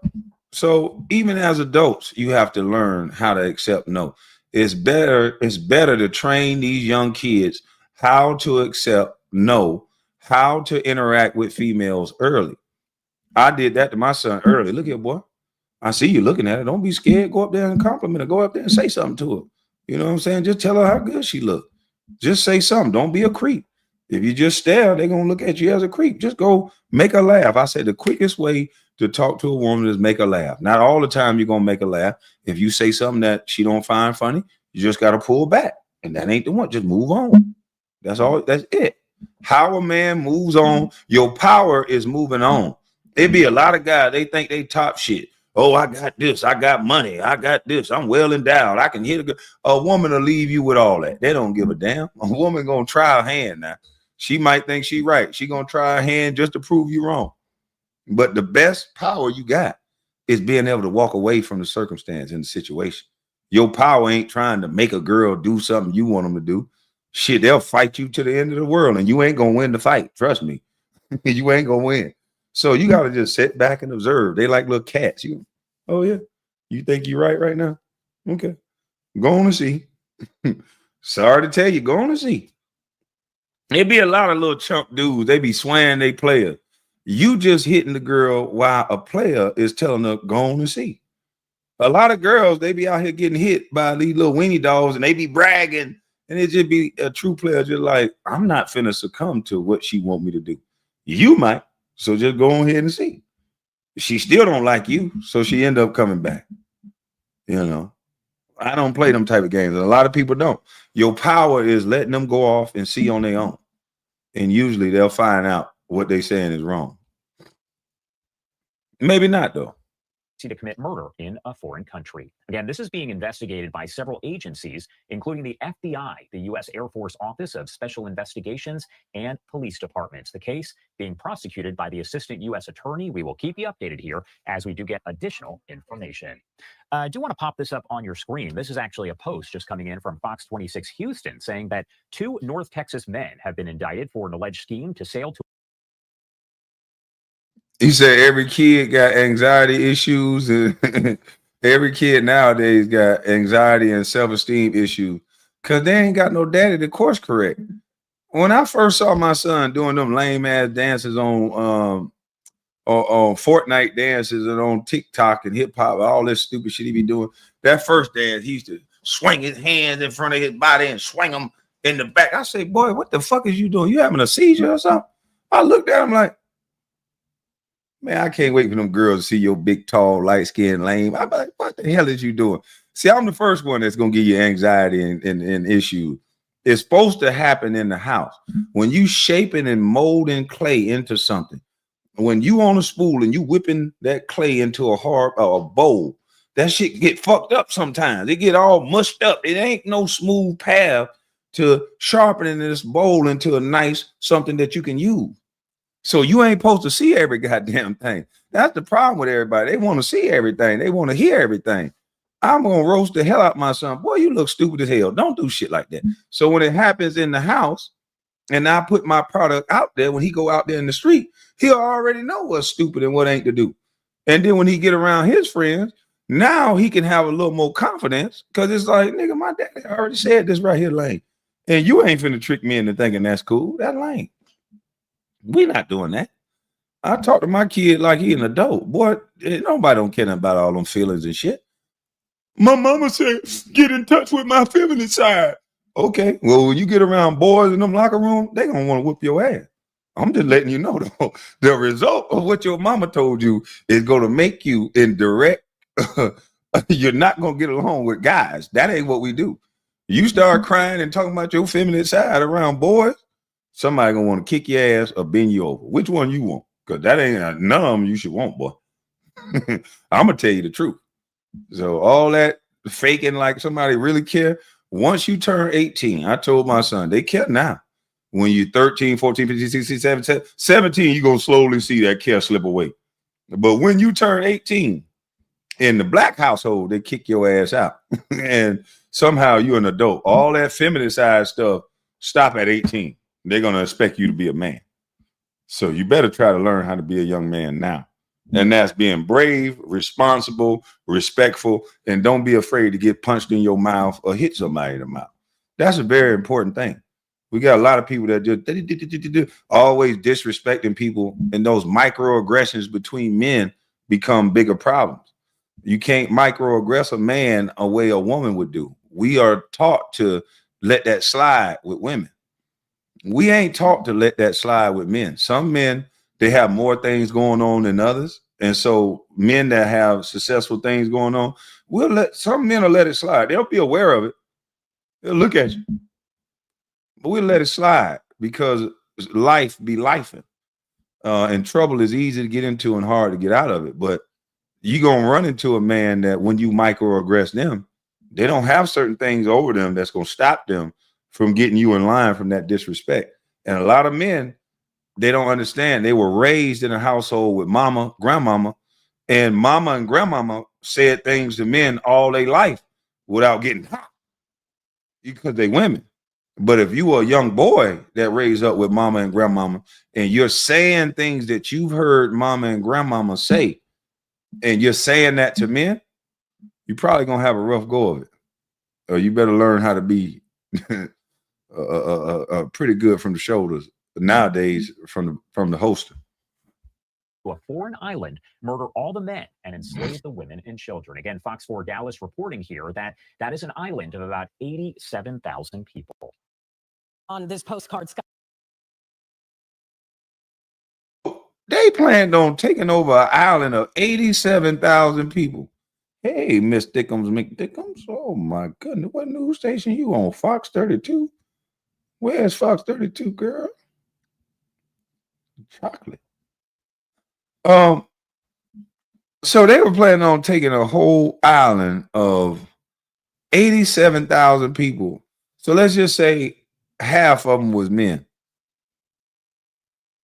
So even as adults, you have to learn how to accept no. It's better to train these young kids how to accept no, how to interact with females early. I did that to my son early. Look here, boy. I see you looking at her. Don't be scared. Go up there and compliment her. Go up there and say something to her. You know what I'm saying? Just tell her how good she look. Just say something. Don't be a creep. If you just stare, they're going to look at you as a creep. Just go make her laugh. I said the quickest way to talk to a woman is make her laugh. Not all the time you're going to make her laugh. If you say something that she don't find funny, you just got to pull back. And that ain't the one. Just move on. That's all. That's it. How a man moves on, your power is moving on. It'd be a lot of guys, they think they top shit. Oh, I got this. I got money. I got this. I'm well endowed. I can hit a woman will leave you with all that. They don't give a damn. A woman gonna try her hand now. She might think she right. She gonna try her hand just to prove you wrong. But the best power you got is being able to walk away from the circumstance and the situation. Your power ain't trying to make a girl do something you want them to do. Shit, they'll fight you to the end of the world, and you ain't gonna win the fight. Trust me, you ain't gonna win. So you got to just sit back and observe. They like little cats. Oh yeah, you think you're right now? Okay, go on and see. Sorry to tell you, go on and see. There be a lot of little chump dudes. They be swearing they player. You just hitting the girl while a player is telling her go on and see. A lot of girls, they be out here getting hit by these little weenie dogs and they be bragging. And it just be a true player just like, I'm not finna succumb to what she want me to do. You might. So just go on ahead and see. She still don't like you. So she end up coming back. You know, I don't play them type of games. And a lot of people don't. Your power is letting them go off and see on their own. And usually they'll find out what they saying is wrong. Maybe not though. To commit murder in a foreign country. Again, this is being investigated by several agencies, including the FBI, the U.S. Air Force Office of Special Investigations, and police departments. The case being prosecuted by the Assistant U.S. Attorney. We will keep you updated here as we do get additional information. I do want to pop this up on your screen. This is actually a post just coming in from Fox 26 Houston saying that 2 North Texas men have been indicted for an alleged scheme to sail to. He said every kid got anxiety issues, and every kid nowadays got anxiety and self-esteem issues because they ain't got no daddy to course correct. When I first saw my son doing them lame ass dances on Fortnite dances and on TikTok and hip hop, all this stupid shit he be doing, that first dance, he used to swing his hands in front of his body and swing them in the back. I say, boy, what the fuck is you doing? You having a seizure or something? I looked at him like, man, I can't wait for them girls to see your big, tall, light-skinned lame. I'm like, what the hell is you doing? See, I'm the first one that's going to give you anxiety and issues. It's supposed to happen in the house. When you shaping and molding clay into something, when you on a spool and you whipping that clay into a bowl, that shit get fucked up sometimes. It get all mushed up. It ain't no smooth path to sharpening this bowl into a nice something that you can use. So you ain't supposed to see every goddamn thing. That's the problem with everybody. They want to see everything. They want to hear everything. I'm going to roast the hell out of my son. Boy, you look stupid as hell. Don't do shit like that. So when it happens in the house and I put my product out there, when he go out there in the street, he'll already know what's stupid and what ain't to do. And then when he get around his friends, now he can have a little more confidence because it's like, nigga, my daddy already said this right here, lame. And you ain't finna trick me into thinking that's cool. That's lame. We're not doing that. I talk to my kid like he an adult. Boy, nobody don't care about all them feelings and shit. My mama said, get in touch with my feminine side. Okay, well, when you get around boys in them locker room, they gonna want to whoop your ass. I'm just letting you know, though, the result of what your mama told you is gonna make you indirect. You're not gonna get along with guys. That ain't what we do. You start crying and talking about your feminine side around boys, somebody gonna want to kick your ass or bend you over. Which one you want? Because that ain't none of them you should want, boy. I'm gonna tell you the truth. So all that faking like somebody really care. Once you turn 18, I told my son, they care now. When you're 13, 14, 15, 16, 17, you're gonna slowly see that care slip away. But when you turn 18, in the black household, they kick your ass out. And somehow you're an adult. All that feminine side stuff stop at 18. They're going to expect you to be a man. So you better try to learn how to be a young man now. And that's being brave, responsible, respectful, and don't be afraid to get punched in your mouth or hit somebody in the mouth. That's a very important thing. We got a lot of people that just always disrespecting people, and those microaggressions between men become bigger problems. You can't microaggress a man a way a woman would do. We are taught to let that slide with women. We ain't taught to let that slide with men. Some men, they have more things going on than others. And so men that have successful things going on, some men will let it slide. They'll be aware of it. They'll look at you. But we'll let it slide because life be lifing. And trouble is easy to get into and hard to get out of it. But you're going to run into a man that when you microaggress them, they don't have certain things over them that's going to stop them from getting you in line from that disrespect. And a lot of men, they don't understand. They were raised in a household with mama, grandmama, and mama and grandmama said things to men all their life without getting caught because they women. But if you are a young boy that raised up with mama and grandmama and you're saying things that you've heard mama and grandmama say, and you're saying that to men, you're probably going to have a rough go of it. Or you better learn how to be pretty good from the shoulders nowadays from the holster. a foreign island, murder all the men, and enslave the women and children. Again, Fox 4 Dallas reporting here that that is an island of about 87,000 people. On this postcard, Scott. They planned on taking over an island of 87,000 people. Hey, Miss Dickums McDickums. Oh my goodness. What news station you on? Fox 32? Where's Fox 32, girl? Chocolate. So they were planning on taking a whole island of 87,000 people. So let's just say half of them was men.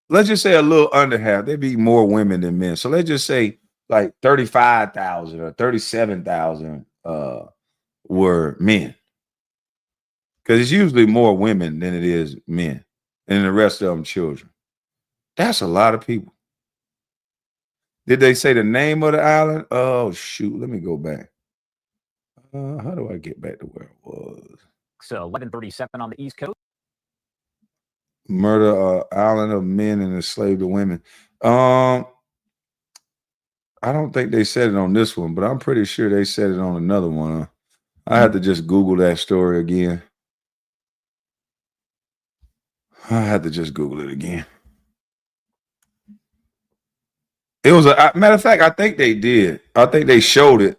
Let's just say a little under half. There'd be more women than men. So let's just say like 35,000 or 37,000 were men. Because it's usually more women than it is men. And the rest of them children. That's a lot of people. Did they say the name of the island? Oh, shoot. Let me go back. How do I get back to where it was? So 11:37 on the East Coast. Murder island of men and enslave the women. I don't think they said it on this one, but I'm pretty sure they said it on another one. I had to just Google that story again. I had to just Google it again. It was a matter of fact, I think they did. I think they showed it.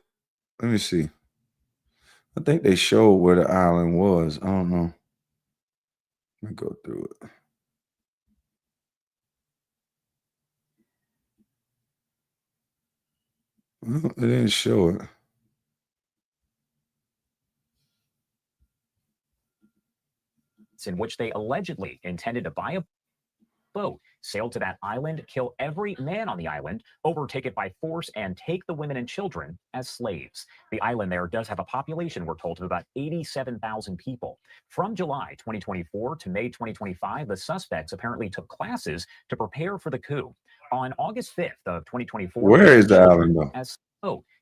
Let me see. I think they showed where the island was. I don't know. Let me go through it. Well, it didn't show it. In which they allegedly intended to buy a boat, sail to that island, kill every man on the island, overtake it by force, and take the women and children as slaves. The island there does have a population, we're told, of about 87,000 people. From July 2024 to May 2025, the suspects apparently took classes to prepare for the coup. On August 5th of 2024, Where is the island, though? as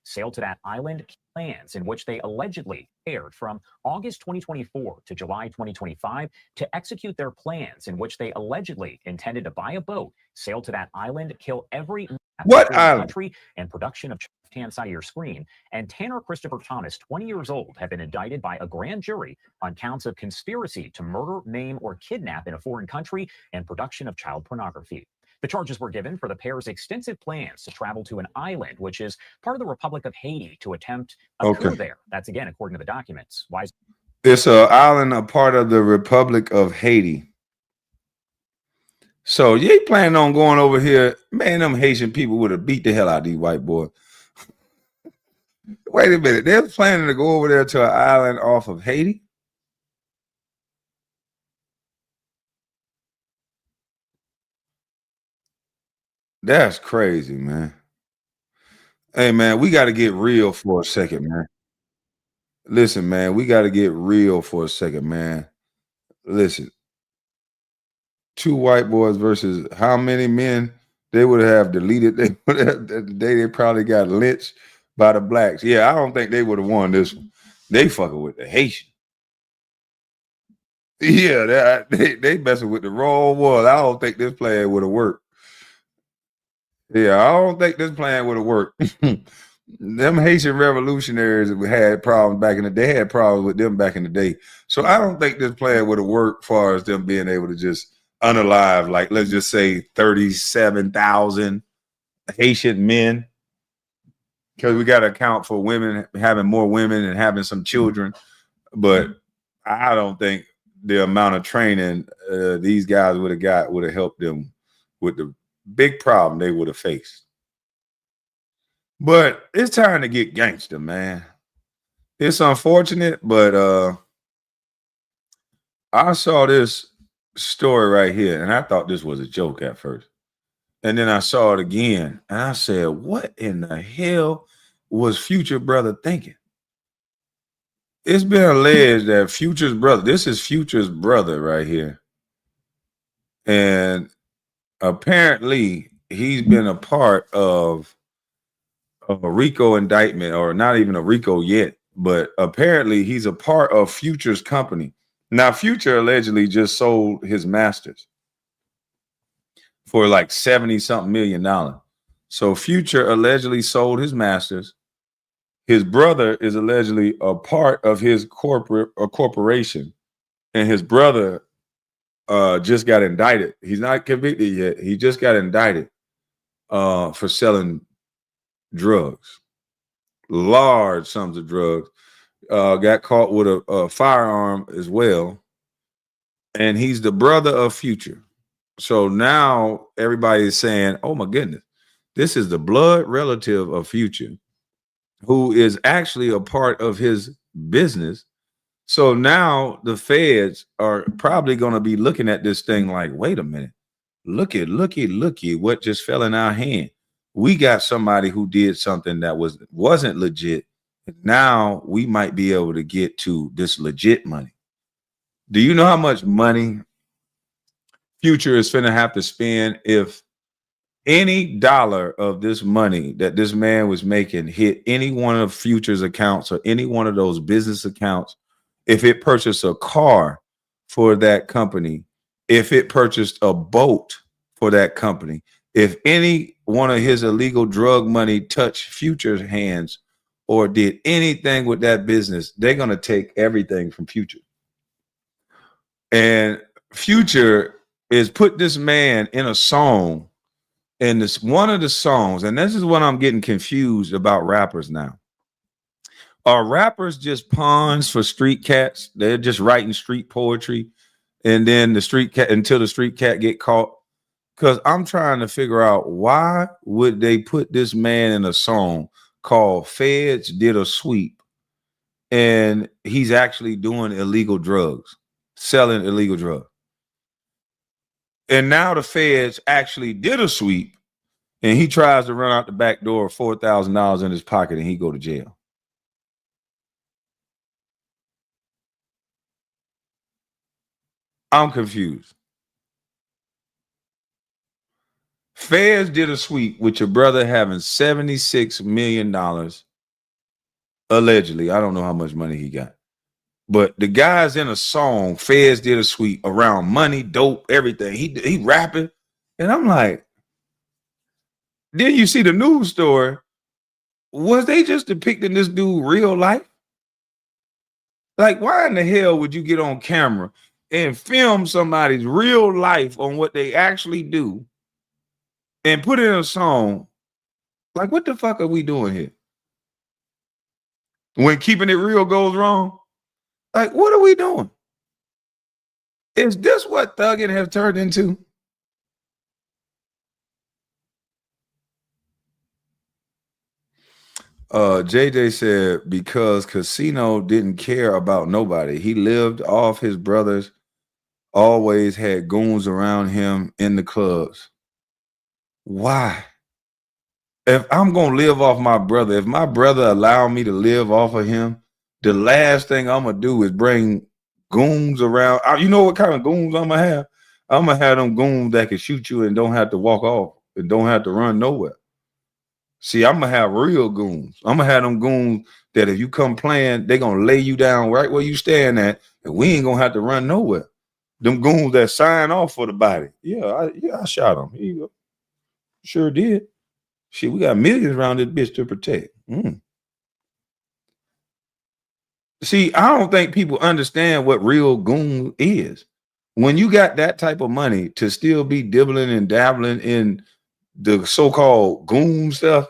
sailed to that island, plans in which they allegedly aired from August 2024 to July 2025 to execute their plans in which they allegedly intended to buy a boat, sail to that island, kill every country, and production of left-hand side of your screen. And Tanner Christopher Thomas, 20 years old, have been indicted by a grand jury on counts of conspiracy to murder, maim, or kidnap in a foreign country and production of child pornography. The charges were given for the pair's extensive plans to travel to an island, which is part of the Republic of Haiti, to attempt a coup there. That's, again, according to the documents. Why is It's an island, a part of the Republic of Haiti. So you ain't planning on going over here. Man, them Haitian people would have beat the hell out of these white boys. Wait a minute. They're planning to go over there to an island off of Haiti? That's crazy, man. Hey, man, we got to get real for a second, man. Listen, man, we got to get real for a second, man. Listen, two white boys versus how many men they would have deleted? They would have, the day they probably got lynched by the blacks. Yeah, I don't think they would have won this one. They fucking with the Haitian. Yeah, they messing with the wrong one. I don't think this plan would have worked. Yeah, I don't think this plan would have worked. Them Haitian revolutionaries had problems back in the day. They had problems with them back in the day. So I don't think this plan would have worked as far as them being able to just unalive, like, let's just say 37,000 Haitian men. Because we got to account for women, having more women and having some children. But I don't think the amount of training these guys would have got would have helped them with the big problem they would have faced. But it's time to get gangster, man. It's unfortunate, but I saw this story right here, and I thought this was a joke at first. And then I saw it again, and I said, what in the hell was Future brother thinking? It's been alleged that Future's brother, this is Future's brother right here. And apparently he's been a part of a RICO indictment, or not even a RICO yet, but apparently he's a part of Future's company. Now, Future allegedly just sold his masters for like $70-something million. So Future allegedly sold his masters. His brother is allegedly a part of his corporation, and his brother just got indicted. He's not convicted yet. He just got indicted for selling drugs, large sums of drugs. Got caught with a firearm as well, and he's the brother of Future. So now everybody is saying, "Oh my goodness, this is the blood relative of Future, who is actually a part of his business." So now the feds are probably going to be looking at this thing like, "Wait a minute, looky, what just fell in our hand? We got somebody who did something that wasn't legit. Now we might be able to get to this legit money." Do you know how much money Future is finna have to spend if any dollar of this money that this man was making hit any one of Future's accounts or any one of those business accounts? If it purchased a car for that company, if it purchased a boat for that company, if any one of his illegal drug money touched Future's hands or did anything with that business, they're going to take everything from Future. And Future is put this man in a song, and this one of the songs, and this is what I'm getting confused about rappers now. Are rappers just pawns for street cats? They're just writing street poetry, and then the street cat until the street cat get caught. Because I'm trying to figure out, why would they put this man in a song called "Feds Did a Sweep," and he's actually doing illegal drugs, selling illegal drugs. And now the feds actually did a sweep, and he tries to run out the back door with $4,000 in his pocket, and he go to jail. I'm confused. Feds did a sweep with your brother having $76 million, allegedly. I don't know how much money he got. But the guy's in a song, Feds did a sweep around money, dope, everything. He rapping. And I'm like, then you see the news story. Was they just depicting this dude real life? Like, why in the hell would you get on camera and film somebody's real life on what they actually do and put it in a song? Like, what the fuck are we doing here? When keeping it real goes wrong? Like, what are we doing? Is this what thugging has turned into? JJ said, because Casino didn't care about nobody. He lived off his brothers, always had goons around him in the clubs. Why? If I'm going to live off my brother, if my brother allowed me to live off of him, the last thing I'm going to do is bring goons around. You know what kind of goons I'm going to have? I'm going to have them goons that can shoot you and don't have to walk off and don't have to run nowhere. See, I'm going to have real goons. I'm going to have them goons that if you come playing, they're going to lay you down right where you stand at, and we ain't going to have to run nowhere. Them goons that sign off for the body. Yeah, I shot him. Here you go. Sure did. Shit, we got millions around this bitch to protect. See, I don't think people understand what real goon is. When you got that type of money to still be dibbling and dabbling in the so-called goon stuff,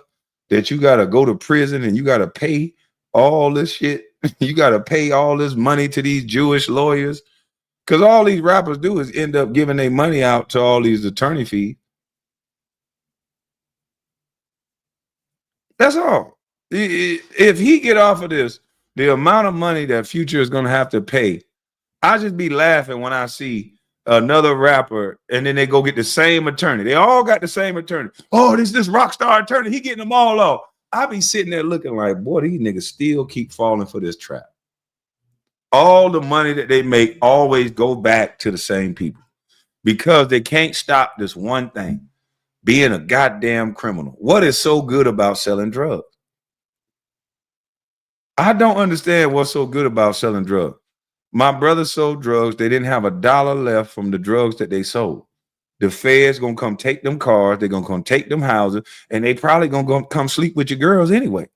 that you got to go to prison and you got to pay all this shit. You got to pay all this money to these Jewish lawyers, because all these rappers do is end up giving their money out to all these attorney fees. That's all. If he get off of this, the amount of money that Future is going to have to pay, I just be laughing when I see another rapper and then they go get the same attorney. They all got the same attorney. Oh, this rock star attorney, he getting them all off. I be sitting there looking like, boy, these niggas still keep falling for this trap. All the money that they make always go back to the same people because they can't stop this one thing, being a goddamn criminal. What is so good about selling drugs? I don't understand what's so good about selling drugs. My brother sold drugs. They didn't have $1 left from the drugs that they sold. The feds gonna come take them cars, they're gonna come take them houses, and they probably gonna come sleep with your girls anyway.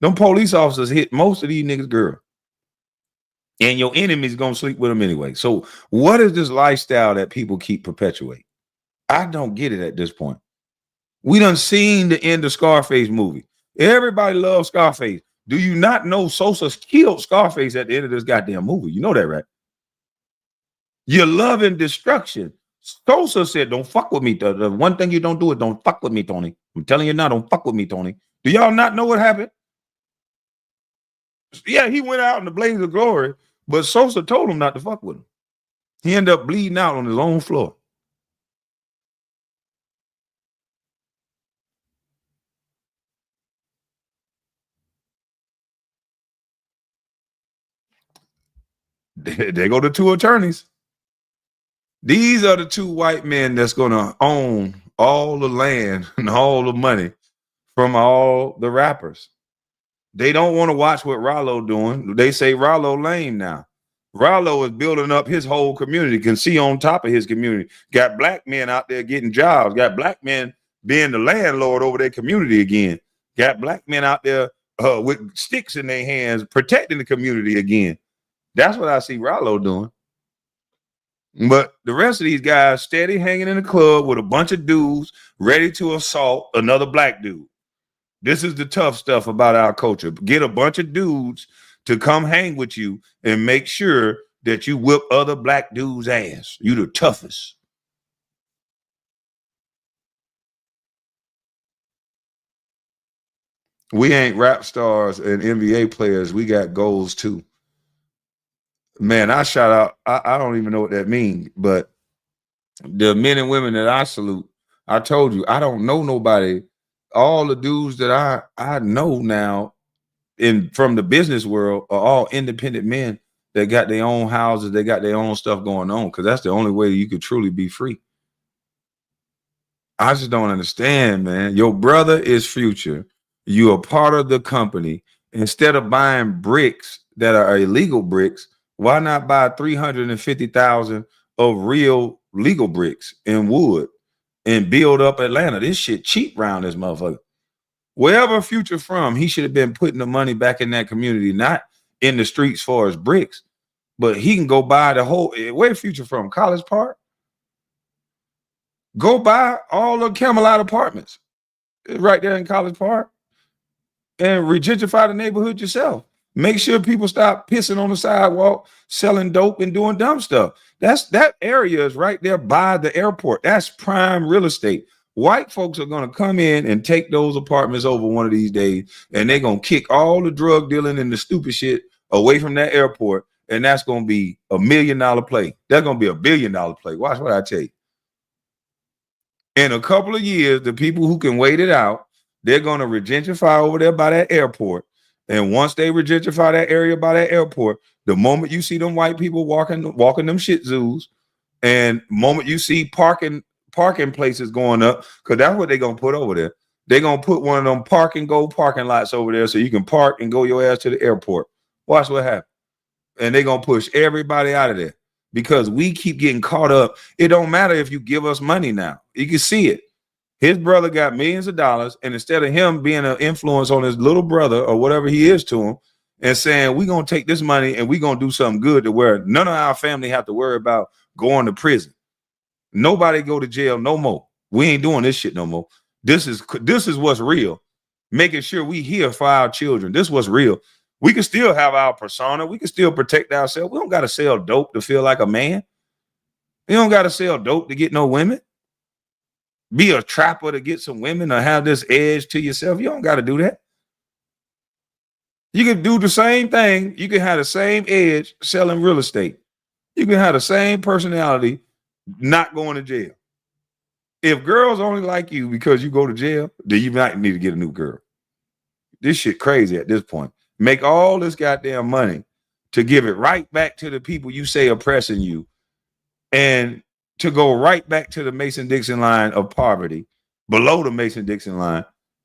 Them police officers hit most of these niggas' girls. And your enemy's gonna sleep with them anyway. So what is this lifestyle that people keep perpetuating? I don't get it at this point. We done seen the end of Scarface movie. Everybody loves Scarface. Do you not know Sosa killed Scarface at the end of this goddamn movie? You know that, right? You're loving destruction. Sosa said, don't fuck with me. The one thing you don't do is don't fuck with me, Tony. I'm telling you now, don't fuck with me, Tony. Do y'all not know what happened? Yeah, he went out in the blaze of glory, but Sosa told him not to fuck with him. He ended up bleeding out on his own floor. There go the two attorneys. These are the two white men that's going to own all the land and all the money from all the rappers. They don't want to watch what Rollo doing. They say Rollo lame now. Rollo is building up his whole community, can see on top of his community. Got black men out there getting jobs. Got black men being the landlord over their community again. Got black men out there with sticks in their hands protecting the community again. That's what I see Rollo doing. But the rest of these guys steady hanging in the club with a bunch of dudes ready to assault another black dude. This is the tough stuff about our culture. Get a bunch of dudes to come hang with you and make sure that you whip other black dudes' ass. You the toughest. We ain't rap stars and NBA players. We got goals too. Man, I shout out. I don't even know what that means, but the men and women that I salute, I told you, I don't know nobody. All the dudes that I know now from the business world are all independent men that got their own houses, they got their own stuff going on, because that's the only way you could truly be free. I just don't understand, man. Your brother is Future. You are part of the company. Instead of buying bricks that are illegal bricks, why not buy 350,000 of real legal bricks in wood and build up Atlanta? This shit cheap around this motherfucker. Wherever Future from, he should have been putting the money back in that community, not in the streets for his bricks, but he can go buy the whole. Where Future from? College Park? Go buy all the Camelot apartments right there in College Park and regentrify the neighborhood yourself. Make sure people stop pissing on the sidewalk, selling dope and doing dumb stuff. That area is right there by the airport. That's prime real estate. White folks are going to come in and take those apartments over one of these days, and they're going to kick all the drug dealing and the stupid shit away from that airport, and that's going to be $1 million play. That's going to be $1 billion play. Watch what I tell you. In a couple of years, the people who can wait it out, they're going to regentrify over there by that airport. And once they regentrify that area by that airport, the moment you see them white people walking them shih tzus, and moment you see parking places going up, because that's what they're going to put over there. They're going to put one of them park and go parking lots over there so you can park and go your ass to the airport. Watch what happens. And they're going to push everybody out of there because we keep getting caught up. It don't matter if you give us money now. You can see it. His brother got millions of dollars, and instead of him being an influence on his little brother or whatever he is to him and saying, we're going to take this money and we're going to do something good to where none of our family have to worry about going to prison. Nobody go to jail no more. We ain't doing this shit no more. This is what's real. Making sure we here for our children. This was real. We can still have our persona. We can still protect ourselves. We don't got to sell dope to feel like a man. You don't got to sell dope to get no women. Be a trapper to get some women or have this edge to yourself. You don't got to do that. You can do the same thing. You can have the same edge selling real estate. You can have the same personality not going to jail. If girls only like you because you go to jail, then you might need to get a new girl. This shit crazy at this point. Make all this goddamn money to give it right back to the people you say oppressing you, and to go right back to the Mason-Dixon line of poverty, below the Mason-Dixon line,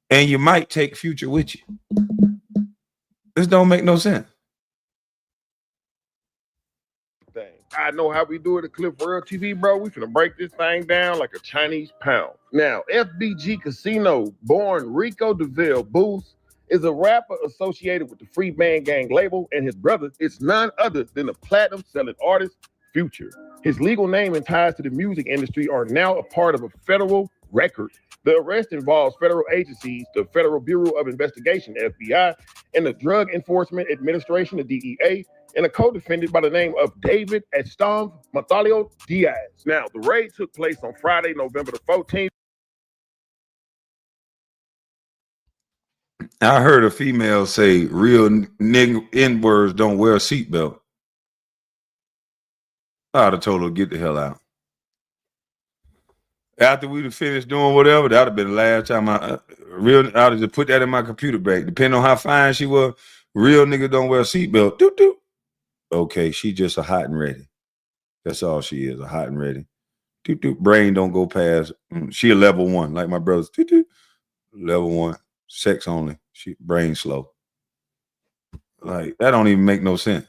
and you might take Future with you. This don't make no sense. I know how we do it at Cliff World TV, bro. We finna break this thing down like a Chinese pound. Now, FBG Casino, born Rico DeVille Booth, is a rapper associated with the Free Band Gang label, and his brother is none other than the platinum-selling artist Future. His legal name and ties to the music industry are now a part of a federal record. The arrest involves federal agencies, the Federal Bureau of Investigation, FBI, and the Drug Enforcement Administration, the DEA, and a co-defendant by the name of David Estom Mathalio Diaz. Now, the raid took place on Friday, November the 14th. I heard a female say real nigga N-words don't wear a seatbelt. I'd have told her to get the hell out. After we'd have finished doing whatever, that'd have been the last time I'd have just put that in my computer bag. Depending on how fine she was, real nigga don't wear a seatbelt. Doot, doot. Okay, she just a hot and ready. That's all she is, a hot and ready. Doot, doot. Brain don't go past. She a level 1, like my brother's. Doot, doot. Level 1, sex only. She brain slow. Like, that don't even make no sense.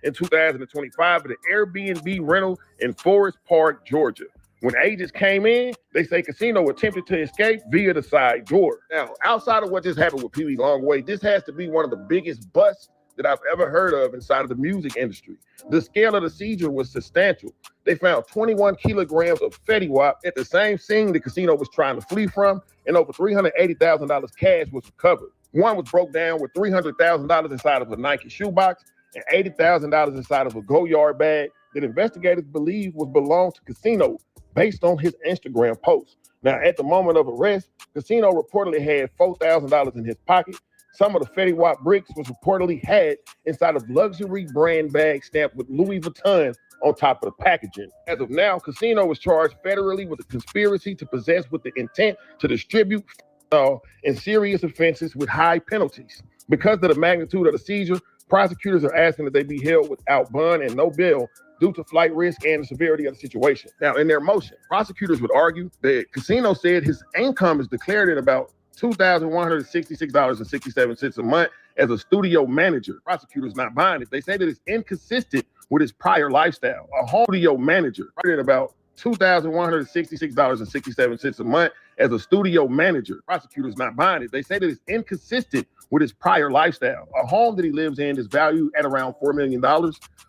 In 2025 at an Airbnb rental in Forest Park, Georgia. When agents came in, they say Casino attempted to escape via the side door. Now, outside of what just happened with Pee Wee Longway, this has to be one of the biggest busts that I've ever heard of inside of the music industry. The scale of the seizure was substantial. They found 21 kilograms of Fetty Wap at the same scene the Casino was trying to flee from, and over $380,000 cash was recovered. One was broke down with $300,000 inside of a Nike shoebox and $80,000 inside of a Go-Yard bag that investigators believe was belonged to Casino based on his Instagram post. Now, at the moment of arrest, Casino reportedly had $4,000 in his pocket. Some of the Fetty Wap bricks was reportedly had inside of luxury brand bags stamped with Louis Vuitton on top of the packaging. As of now, Casino was charged federally with a conspiracy to possess with the intent to distribute and serious offenses with high penalties. Because of the magnitude of the seizure, prosecutors are asking that they be held without bond and no bail due to flight risk and the severity of the situation. Now, in their motion, prosecutors would argue that Casino said his income is declared at about $2,166.67 a month as a studio manager. Prosecutors not buying it. They say that it's inconsistent with his prior lifestyle. A home studio manager at about $2,166.67 a month as a studio manager. Prosecutors not buying it. They say that it's inconsistent with his prior lifestyle. A home that he lives in is valued at around $4 million,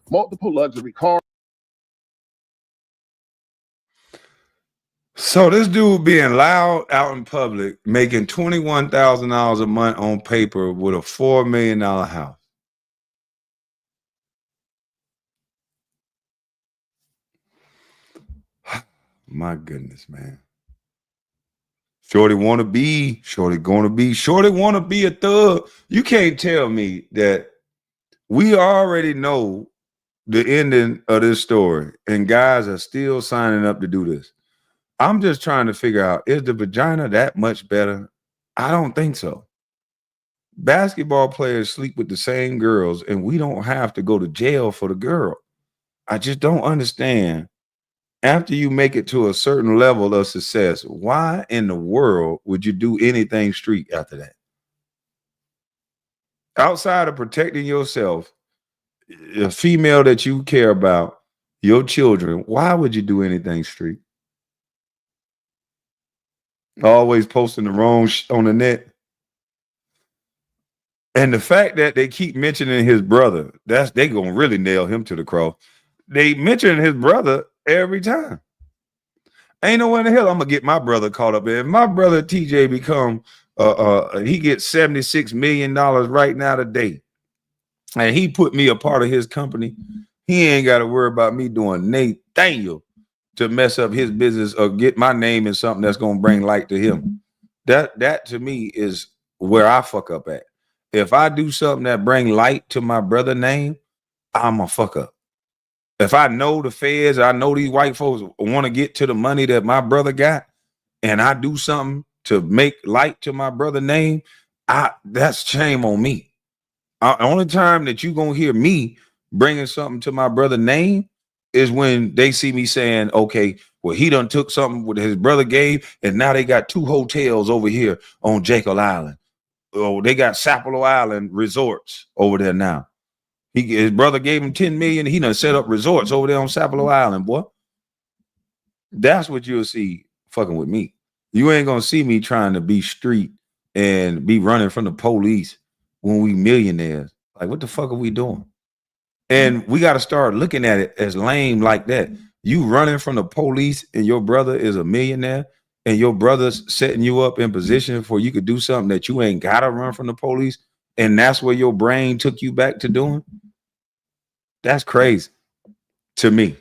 multiple luxury cars. So this dude being loud out in public, making $21,000 a month on paper with a $4 million house. My goodness, man. Shorty want to be a thug. You can't tell me that we already know the ending of this story and guys are still signing up to do this. I'm just trying to figure out, is the vagina that much better? I don't think so. Basketball players sleep with the same girls and we don't have to go to jail for the girl. I just don't understand. After you make it to a certain level of success, why in the world would you do anything street after that? Outside of protecting yourself, a female that you care about, your children, why would you do anything street? Always posting the wrong on the net. And the fact that they keep mentioning his brother, they gonna really nail him to the cross. They mention his brother every time. Ain't no way in the hell I'm gonna get my brother caught up in. My brother TJ become he gets $76 million right now today. And he put me a part of his company. He ain't got to worry about me doing Nathaniel to mess up his business or get my name in something that's gonna bring light to him. That to me is where I fuck up at. If I do something that bring light to my brother name, I'm a fuck up. If I know the feds, I know these white folks want to get to the money that my brother got, and I do something to make light to my brother name, that's shame on me. Only time that you gonna hear me bringing something to my brother name is when they see me saying, okay, well, he done took something what his brother gave, and now they got 2 hotels over here on Jekyll Island. Oh, they got Sapelo Island resorts over there now. His brother gave him 10 million. He done set up resorts over there on Sapelo Island, boy. That's what you'll see fucking with me. You ain't gonna see me trying to be street and be running from the police when we millionaires. Like, what the fuck are we doing? And we got to start looking at it as lame like that. You running from the police and your brother is a millionaire and your brother's setting you up in position for you could do something that you ain't got to run from the police. And that's where your brain took you back to doing. That's crazy to me.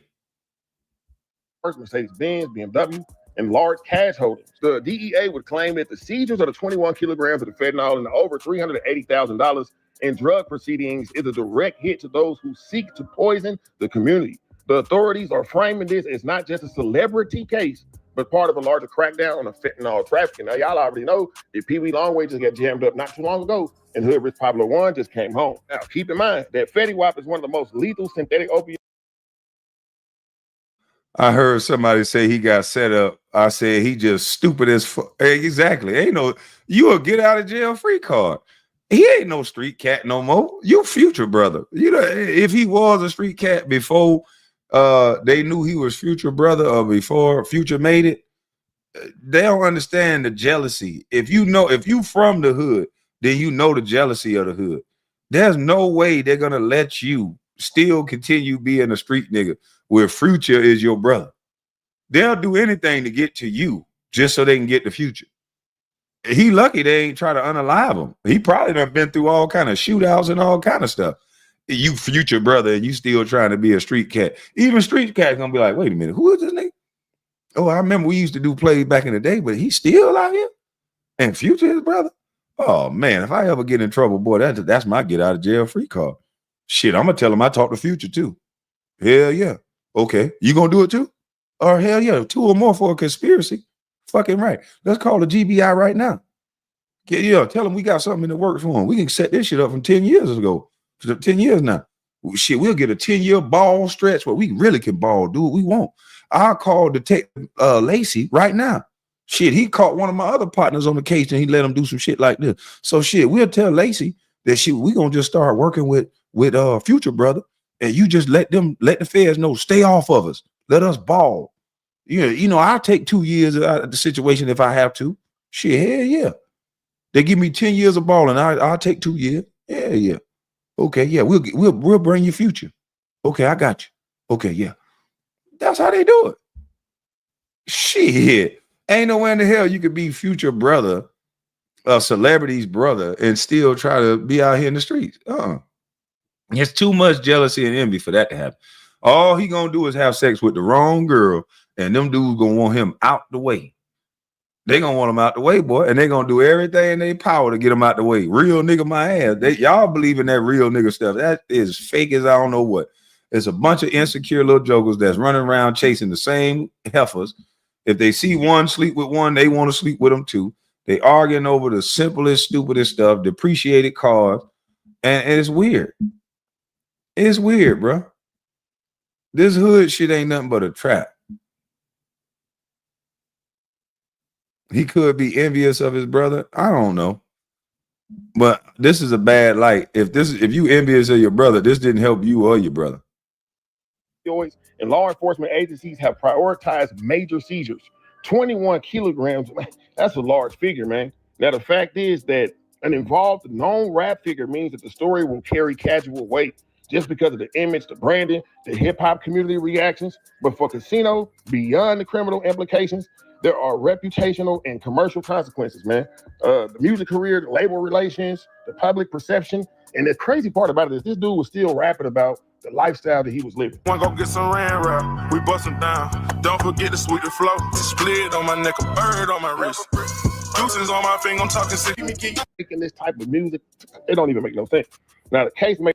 First, Mercedes-Benz, BMW, and large cash holdings. The DEA would claim that the seizures of the 21 kilograms of the fentanyl and the over $380,000 in drug proceedings is a direct hit to those who seek to poison the community. The authorities are framing this as not just a celebrity case, but part of a larger crackdown on the fentanyl trafficking. Now, y'all already know that Pee Wee Longway just got jammed up not too long ago, and Hood Rich Pablo 1 just came home. Now, keep in mind that Fetty Wap is one of the most lethal synthetic opioids. I heard somebody say he got set up. I said he just stupid as fuck. Exactly. Ain't no, you a get out of jail free card. He ain't no street cat no more. You Future brother. You know, if he was a street cat before they knew he was Future brother or before Future made it, they don't understand the jealousy. If you from the hood, then you know the jealousy of the hood. There's no way they're gonna let you still continue being a street nigga where Future is your brother. They'll do anything to get to you just so they can get the Future. He lucky they ain't try to unalive him. He probably done been through all kind of shootouts and all kind of stuff. You Future brother and you still trying to be a street cat. Even street cat gonna be like, wait a minute, who is this nigga? Oh, I remember we used to do plays back in the day, but he's still out here? And Future his brother? Oh man, if I ever get in trouble, boy, that's my get out of jail free card. Shit, I'm gonna tell him I talked to Future too. Hell yeah. Okay, you gonna do it too? Or hell yeah, 2 or more for a conspiracy. Fucking right. Let's call the GBI right now. Tell them we got something in the works for him. We can set this shit up from 10 years ago. 10 years now. Shit, we'll get a 10-year ball stretch where we really can ball, do what we want. I'll call Detective Lacey right now. Shit, he caught one of my other partners on the case and he let him do some shit like this. So shit, we'll tell Lacey that shit, we gonna just start working with Future brother, and you just let the feds know, stay off of us. Let us ball. I'll take 2 years out of the situation if I have to. Shit, hell yeah. They give me 10 years of balling. I'll take 2 years. Yeah. Okay, yeah, we'll bring you Future. Okay, I got you. Okay, yeah. That's how they do it. Shit. Ain't nowhere in the hell you could be Future brother, a celebrity's brother, and still try to be out here in the streets. There's too much jealousy and envy for that to happen. All he gonna do is have sex with the wrong girl, and them dudes gonna want him out the way. They gonna want him out the way, boy, and they gonna do everything in their power to get him out the way. Real nigga my ass. Y'all believe in that real nigga stuff. That is fake as I don't know what. It's a bunch of insecure little jokers that's running around chasing the same heifers. If they see one sleep with one, they want to sleep with them too. They arguing over the simplest, stupidest stuff, depreciated cars, and it's weird. It's weird, bro. This hood shit ain't nothing but a trap. He could be envious of his brother. I don't know. But this is a bad light. If you envious of your brother, this didn't help you or your brother. And law enforcement agencies have prioritized major seizures. 21 kilograms, man, that's a large figure, man. Now, the fact is that an involved known rap figure means that the story will carry casual weight just because of the image, the branding, the hip-hop community reactions. But for Casino, beyond the criminal implications, there are reputational and commercial consequences, man. The music career, the label relations, the public perception. And the crazy part about it is this dude was still rapping about the lifestyle that he was living. One go get some rain wrap, we bustin' down. Don't forget to sweep the flow. Split on my neck, a bird on my wrist. Deuces on my finger, I'm talking sick. Making this type of music, it don't even make no sense. Now the case may.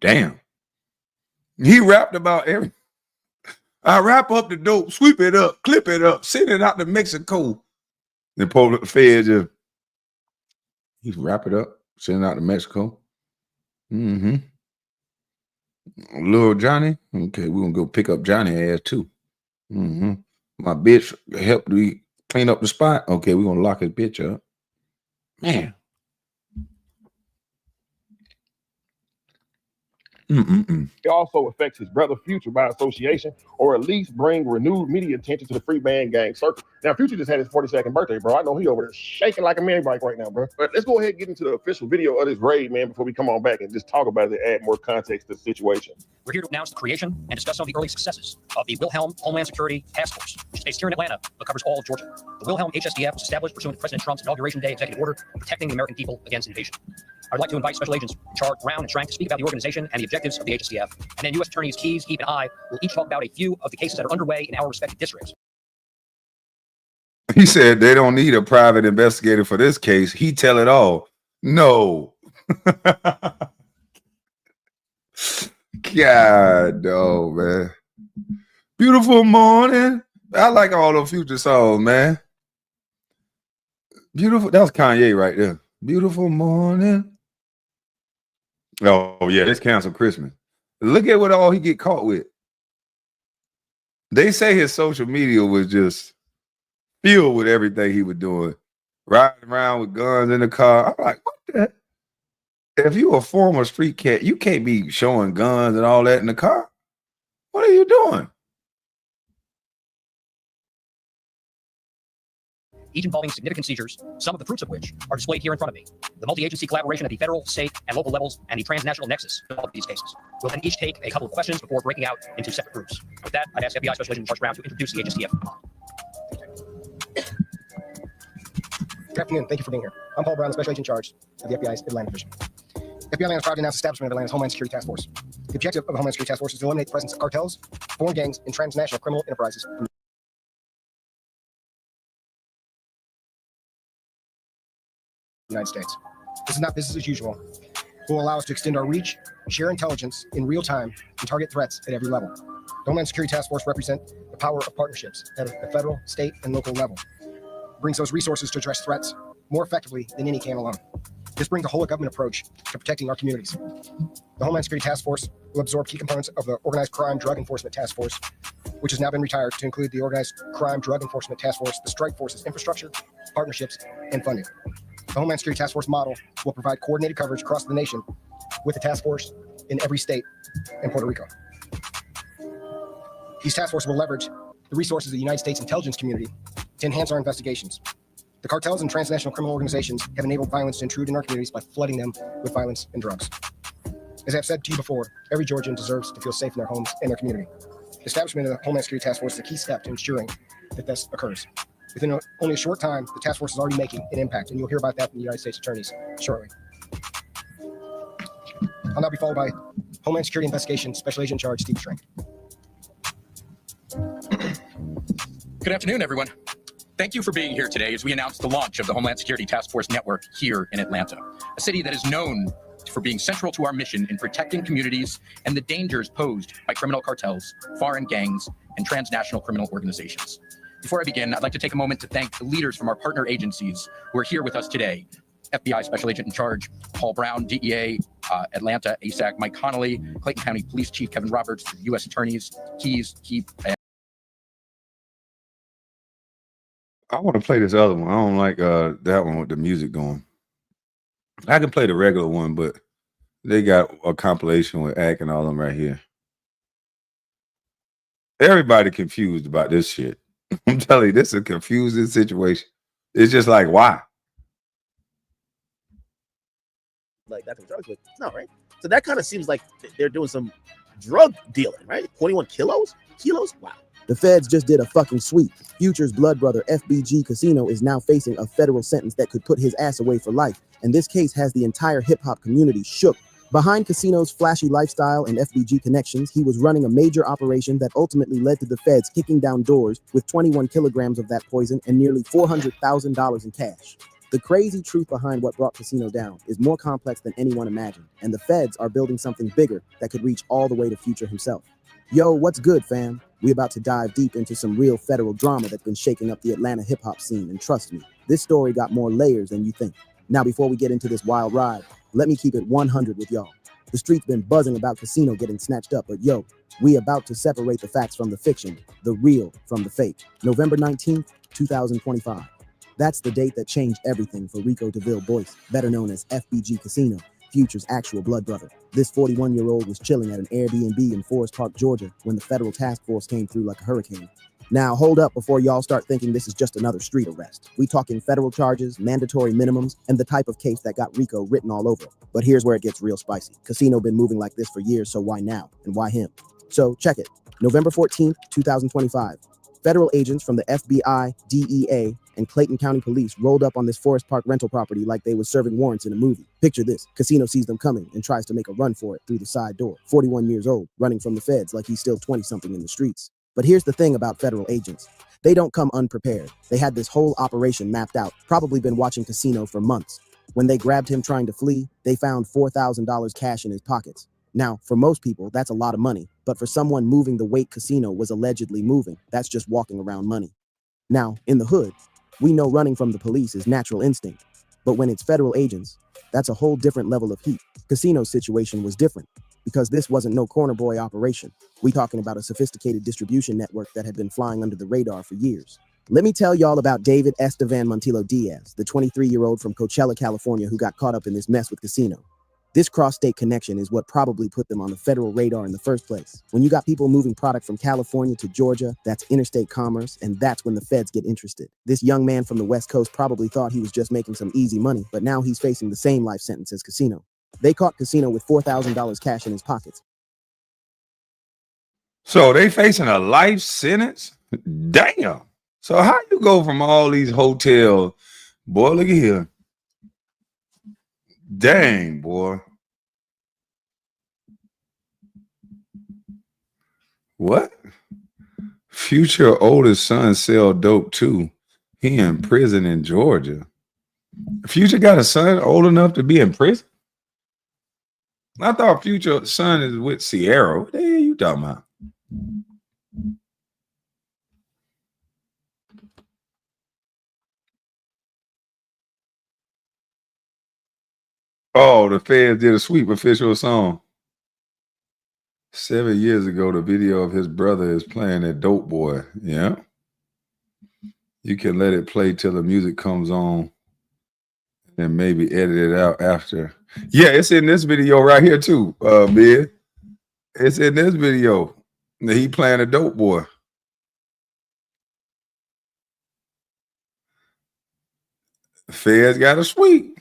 Damn. He rapped about everything. I wrap up the dope, sweep it up, clip it up, send it out to Mexico. Then pull the feds just, he wrap it up, send it out to Mexico. Mm-hmm. Little Johnny. Okay, we're gonna go pick up Johnny ass too. Mm-hmm. My bitch helped me Clean up the spot. Okay, we're gonna lock his bitch up. Man. It also affects his brother Future by association, or at least bring renewed media attention to the Free Band Gang circle. Now, Future just had his 42nd birthday, bro. I know he over there shaking like a mini bike right now, bro. But let's go ahead and get into the official video of this raid, man, before we come on back and just talk about it and add more context to the situation. We're here to announce the creation and discuss some of the early successes of the Wilhelm Homeland Security Task Force, which is based here in Atlanta, but covers all of Georgia. The Wilhelm HSDF was established pursuant to President Trump's Inauguration Day executive order protecting the American people against invasion. I'd like to invite Special Agents Charles Brown and Schrank to speak about the organization and the objectives of the HSDF, and then U.S. Attorneys Keyes, Heap, and I will each talk about a few of the cases that are underway in our respective districts. He said they don't need a private investigator for this case. He tell it all. No. God, no, man. Beautiful morning. I like all those Future songs, man. Beautiful. That was Kanye right there. Beautiful morning. Oh, yeah, let's cancel Christmas. Look at what all he get caught with. They say his social media was just filled with everything he was doing. Riding around with guns in the car. I'm like, what the? If you a former street cat, you can't be showing guns and all that in the car. What are you doing? Each involving significant seizures, some of the fruits of which are displayed here in front of me. The multi-agency collaboration at the federal, state, and local levels, and the transnational nexus of all of these cases. We'll then each take a couple of questions before breaking out into separate groups. With that, I'd ask FBI Special Agent Charles Brown to introduce the HSTF. Good afternoon. Thank you for being here. I'm Paul Brown, the Special Agent in charge of the FBI's Atlanta Division. FBI Atlanta is proud to announce the establishment of Atlanta's Homeland Security Task Force. The objective of the Homeland Security Task Force is to eliminate the presence of cartels, foreign gangs, and transnational criminal enterprises from the United States. This is not business as usual. It will allow us to extend our reach, share intelligence in real time, and target threats at every level. The Homeland Security Task Force represents the power of partnerships at the federal, state, and local level. It brings those resources to address threats more effectively than any can alone. This brings a whole of government approach to protecting our communities. The Homeland Security Task Force will absorb key components of the Organized Crime Drug Enforcement Task Force, which has now been retired, to include the Organized Crime Drug Enforcement Task Force, the Strike Force's infrastructure, partnerships, and funding. The Homeland Security Task Force model will provide coordinated coverage across the nation with the task force in every state and Puerto Rico. These task forces will leverage the resources of the United States intelligence community to enhance our investigations. The cartels and transnational criminal organizations have enabled violence to intrude in our communities by flooding them with violence and drugs. As I've said to you before, every Georgian deserves to feel safe in their homes and their community. The establishment of the Homeland Security Task Force is a key step to ensuring that this occurs. Within only a short time, the task force is already making an impact, and you'll hear about that from the United States attorneys shortly. I'll now be followed by Homeland Security Investigation Special Agent in Charge, Steve Schrank. Good afternoon, everyone. Thank you for being here today as we announce the launch of the Homeland Security Task Force Network here in Atlanta, a city that is known for being central to our mission in protecting communities and the dangers posed by criminal cartels, foreign gangs, and transnational criminal organizations. Before I begin, I'd like to take a moment to thank the leaders from our partner agencies who are here with us today. FBI Special Agent in Charge, Paul Brown, DEA, Atlanta, ASAC, Mike Connolly, Clayton County Police Chief Kevin Roberts, U.S. Attorneys, Keyes, Heap, and I want to play this other one. I don't like that one with the music going. I can play the regular one, but they got a compilation with Ack and all of them right here. Everybody confused about this shit. I'm telling you, this is a confusing situation. It's just like, why? Like that's what drugs with. No, right? So that kind of seems like they're doing some drug dealing, right? 21 kilos? Wow. The feds just did a fucking sweep. Future's blood brother, FBG Casino, is now facing a federal sentence that could put his ass away for life. And this case has the entire hip-hop community shook. Behind Casino's flashy lifestyle and FBG connections, he was running a major operation that ultimately led to the feds kicking down doors with 21 kilograms of that poison and nearly $400,000 in cash. The crazy truth behind what brought Casino down is more complex than anyone imagined, and the feds are building something bigger that could reach all the way to Future himself. Yo, what's good, fam? We about to dive deep into some real federal drama that's been shaking up the Atlanta hip-hop scene, and trust me, this story got more layers than you think. Now, before we get into this wild ride, let me keep it 100 with y'all. The street's been buzzing about Casino getting snatched up, but yo, We about to separate the facts from the fiction, the real from the fake. November 19th, 2025. That's the date that changed everything for Rico DeVille Boyce, better known as FBG Casino, Future's actual blood brother. This 41-year-old was chilling at an Airbnb in Forest Park, Georgia, when the federal task force came through like a hurricane. Now, hold up before y'all start thinking this is just another street arrest. We talking federal charges, mandatory minimums, and the type of case that got Rico written all over it. But here's where it gets real spicy. Casino been moving like this for years, so why now? And why him? So, check it. November 14th, 2025. Federal agents from the FBI, DEA, and Clayton County Police rolled up on this Forest Park rental property like they were serving warrants in a movie. Picture this. Casino sees them coming and tries to make a run for it through the side door. 41 years old, running from the feds like he's still 20-something in the streets. But here's the thing about federal agents. They don't come unprepared. They had this whole operation mapped out, probably been watching Casino for months. When they grabbed him trying to flee, they found $4,000 cash in his pockets. Now, for most people, that's a lot of money, but for someone moving the weight Casino was allegedly moving, that's just walking around money. Now, in the hood, we know running from the police is natural instinct, but when it's federal agents, that's a whole different level of heat. Casino's situation was different, because this wasn't no corner boy operation. We talking about a sophisticated distribution network that had been flying under the radar for years. Let me tell y'all about David Estevan Montillo Diaz, the 23-year-old from Coachella, California, who got caught up in this mess with Casino. This cross-state connection is what probably put them on the federal radar in the first place. When you got people moving product from California to Georgia, that's interstate commerce, and that's when the feds get interested. This young man from the West Coast probably thought he was just making some easy money, but now he's facing the same life sentence as Casino. They caught Casino with $4,000 cash in his pockets. So they facing a life sentence? Damn. So how you go from all these hotels? Boy, look at here. Dang, boy. What? Future oldest son sell dope too. He in prison in Georgia. Future got a son old enough to be in prison? I thought Future son is with Sierra. What the hell you talking about? Oh, the feds did a sweep official song. 7 years ago, the video of his brother is playing that Dope Boy. Yeah. You can let it play till the music comes on and maybe edit it out after. Yeah, it's in this video right here too, man. It's in this video. He playing a Dope Boy. Feds got a sweep.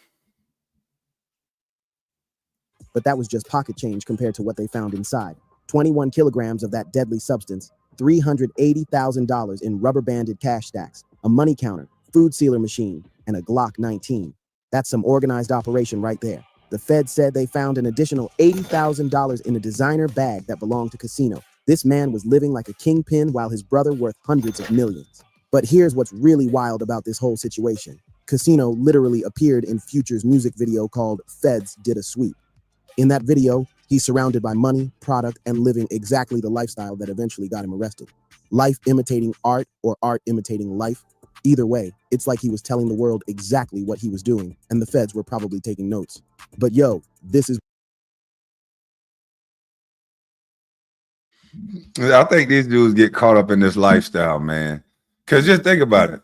But that was just pocket change compared to what they found inside. 21 kilograms of that deadly substance, $380,000 in rubber-banded cash stacks, a money counter, food sealer machine, and a Glock 19. That's some organized operation right there. The Fed said they found an additional $80,000 in a designer bag that belonged to Casino. This man was living like a kingpin while his brother worth hundreds of millions. But here's what's really wild about this whole situation. Casino literally appeared in Future's music video called Feds Did a Sweep. In that video, he's surrounded by money, product, and living exactly the lifestyle that eventually got him arrested. Life imitating art or art imitating life. Either way, it's like he was telling the world exactly what he was doing, and the feds were probably taking notes. But yo, this is... I think these dudes get caught up in this lifestyle, man. Because just think about it.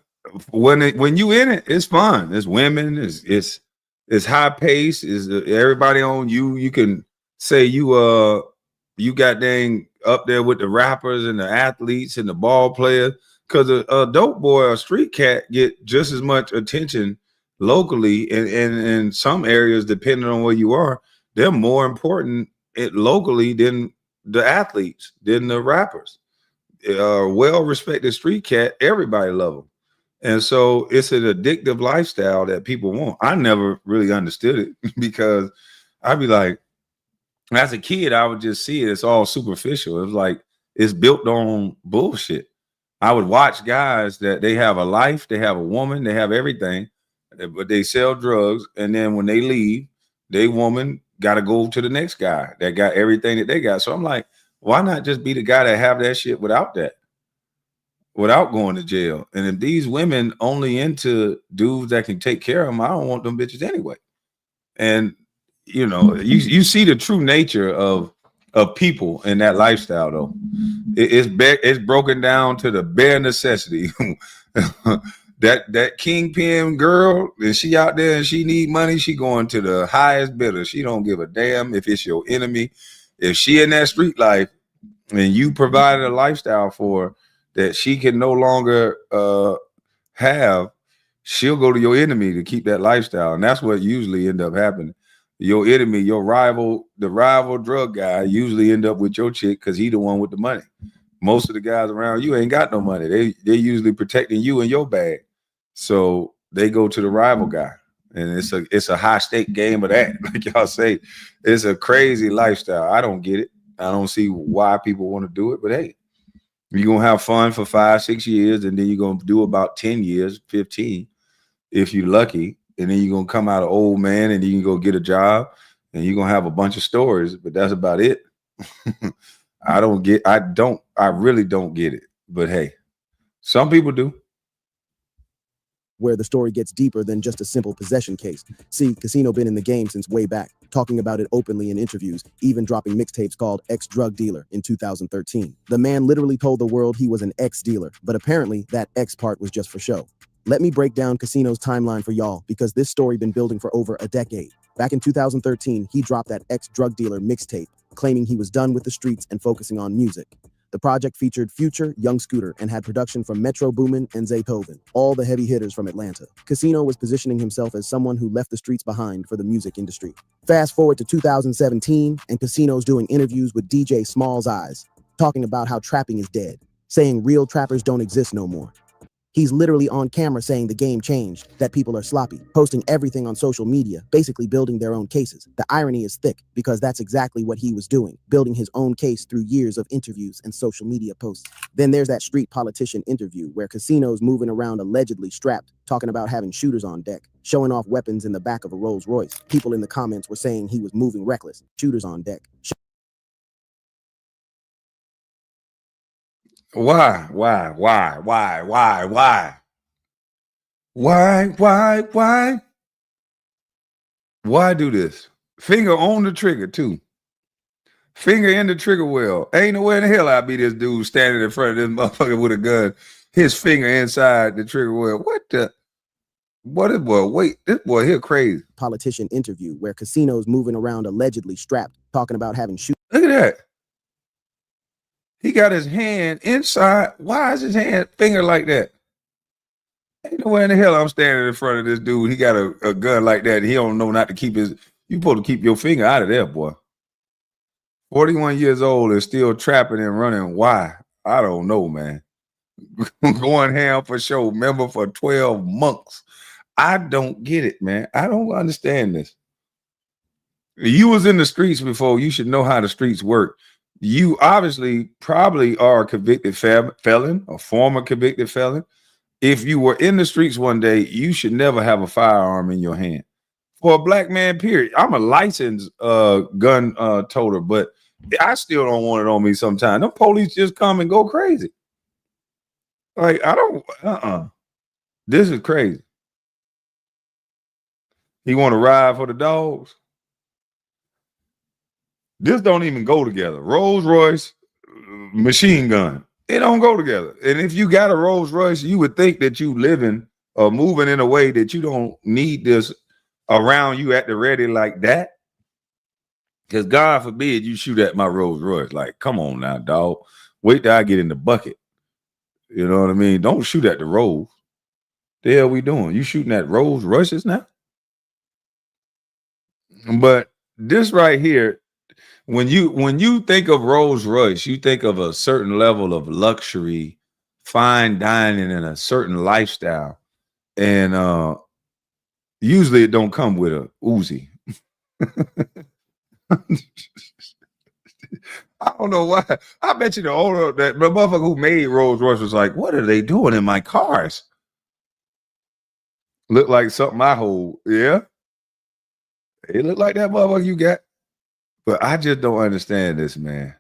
When you in it, it's fun. It's women. It's high pace. Is everybody on you? You can say you got dang up there with the rappers and the athletes and the ball players. Because a dope boy or street cat get just as much attention locally, and in some areas, depending on where you are, they're more important locally than the athletes, than the rappers. Well-respected street cat, everybody love them. And so it's an addictive lifestyle that people want. I never really understood it because I'd be like, as a kid, I would just see it. It's all superficial. It was like, it's built on bullshit. I would watch guys that they have a life, they have a woman, they have everything, but they sell drugs. And then when they leave, they woman got to go to the next guy that got everything that they got. So I'm like, why not just be the guy that have that shit without that? Without going to jail. And if these women only into dudes that can take care of them, I don't want them bitches anyway. And you know, you see the true nature of of people in that lifestyle, though. It's broken down to the bare necessity. that kingpin girl, and she out there and she need money, she going to the highest bidder. She don't give a damn if it's your enemy. If she in that street life and you provided a lifestyle for her that she can no longer have, she'll go to your enemy to keep that lifestyle. And that's what usually end up happening. Your enemy, your rival, the rival drug guy usually end up with your chick because he the one with the money. Most of the guys around you ain't got no money. They usually protecting you and your bag. So they go to the rival guy. And it's a high stake game of that. Like y'all say, it's a crazy lifestyle. I don't get it. I don't see why people want to do it, but hey, you're gonna have fun for 5-6 years, and then you're gonna do about 10 years, 15, if you're lucky, and then you're gonna come out an old man and you can go get a job and you're gonna have a bunch of stories, but that's about it. I really don't get it. But hey, some people do. Where the story gets deeper than just a simple possession case. See, Casino been in the game since way back, talking about it openly in interviews, even dropping mixtapes called Ex-Drug Dealer in 2013. The man literally told the world he was an ex-dealer, but apparently that X part was just for show. Let me break down Casino's timeline for y'all, because this story been building for over a decade. Back in 2013, he dropped that Ex-Drug Dealer mixtape, claiming he was done with the streets and focusing on music. The project featured Future, Young Scooter, and had production from Metro Boomin and Zaytoven, all the heavy hitters from Atlanta. Casino was positioning himself as someone who left the streets behind for the music industry. Fast forward to 2017, and Casino's doing interviews with DJ Small's Eyes, talking about how trapping is dead, saying real trappers don't exist no more. He's literally on camera saying the game changed, that people are sloppy, posting everything on social media, basically building their own cases. The irony is thick, because that's exactly what he was doing, building his own case through years of interviews and social media posts. Then there's that street politician interview where Casino's moving around allegedly strapped, talking about having shooters on deck, showing off weapons in the back of a Rolls Royce. People in the comments were saying he was moving reckless, shooters on deck. Why do this? Finger on the trigger too. Finger in the trigger well. Ain't nowhere in the hell I'd be this dude standing in front of this motherfucker with a gun, his finger inside the trigger well. This boy here crazy. Politician interview where Casino's moving around allegedly strapped, talking about having shooters. Look at that. He got his hand inside. Why is his finger like that? Ain't nowhere in the hell I'm standing in front of this dude. He got a gun like that. He don't know not to keep you supposed to keep your finger out of there, boy. 41 years old and still trapping and running. Why? I don't know, man. Going ham for show, member for 12 months. I don't get it, man. I don't understand this. You was in the streets before. You should know how the streets work. You obviously probably are a convicted felon, a former convicted felon. If you were in the streets one day, you should never have a firearm in your hand. For a black man, period. I'm a licensed gun toter, but I still don't want it on me sometimes. Them police just come and go crazy. Like, I don't, This is crazy. He want to ride for the dogs? This don't even go together. Rolls Royce, machine gun. It don't go together. And if you got a Rolls Royce, you would think that you living or moving in a way that you don't need this around you at the ready like that. Because God forbid you shoot at my Rolls Royce. Like, come on now, dog. Wait till I get in the bucket. You know what I mean? Don't shoot at the Rolls. The hell we doing? You shooting at Rolls Royces now? But this right here, when you think of Rolls Royce, you think of a certain level of luxury, fine dining, and a certain lifestyle. And usually it don't come with a Uzi. I don't know why. I bet you the owner, that the motherfucker who made Rolls Royce was like, what are they doing in my cars? Look like something I hold. Yeah. It look like that motherfucker you got. But I just don't understand this, man.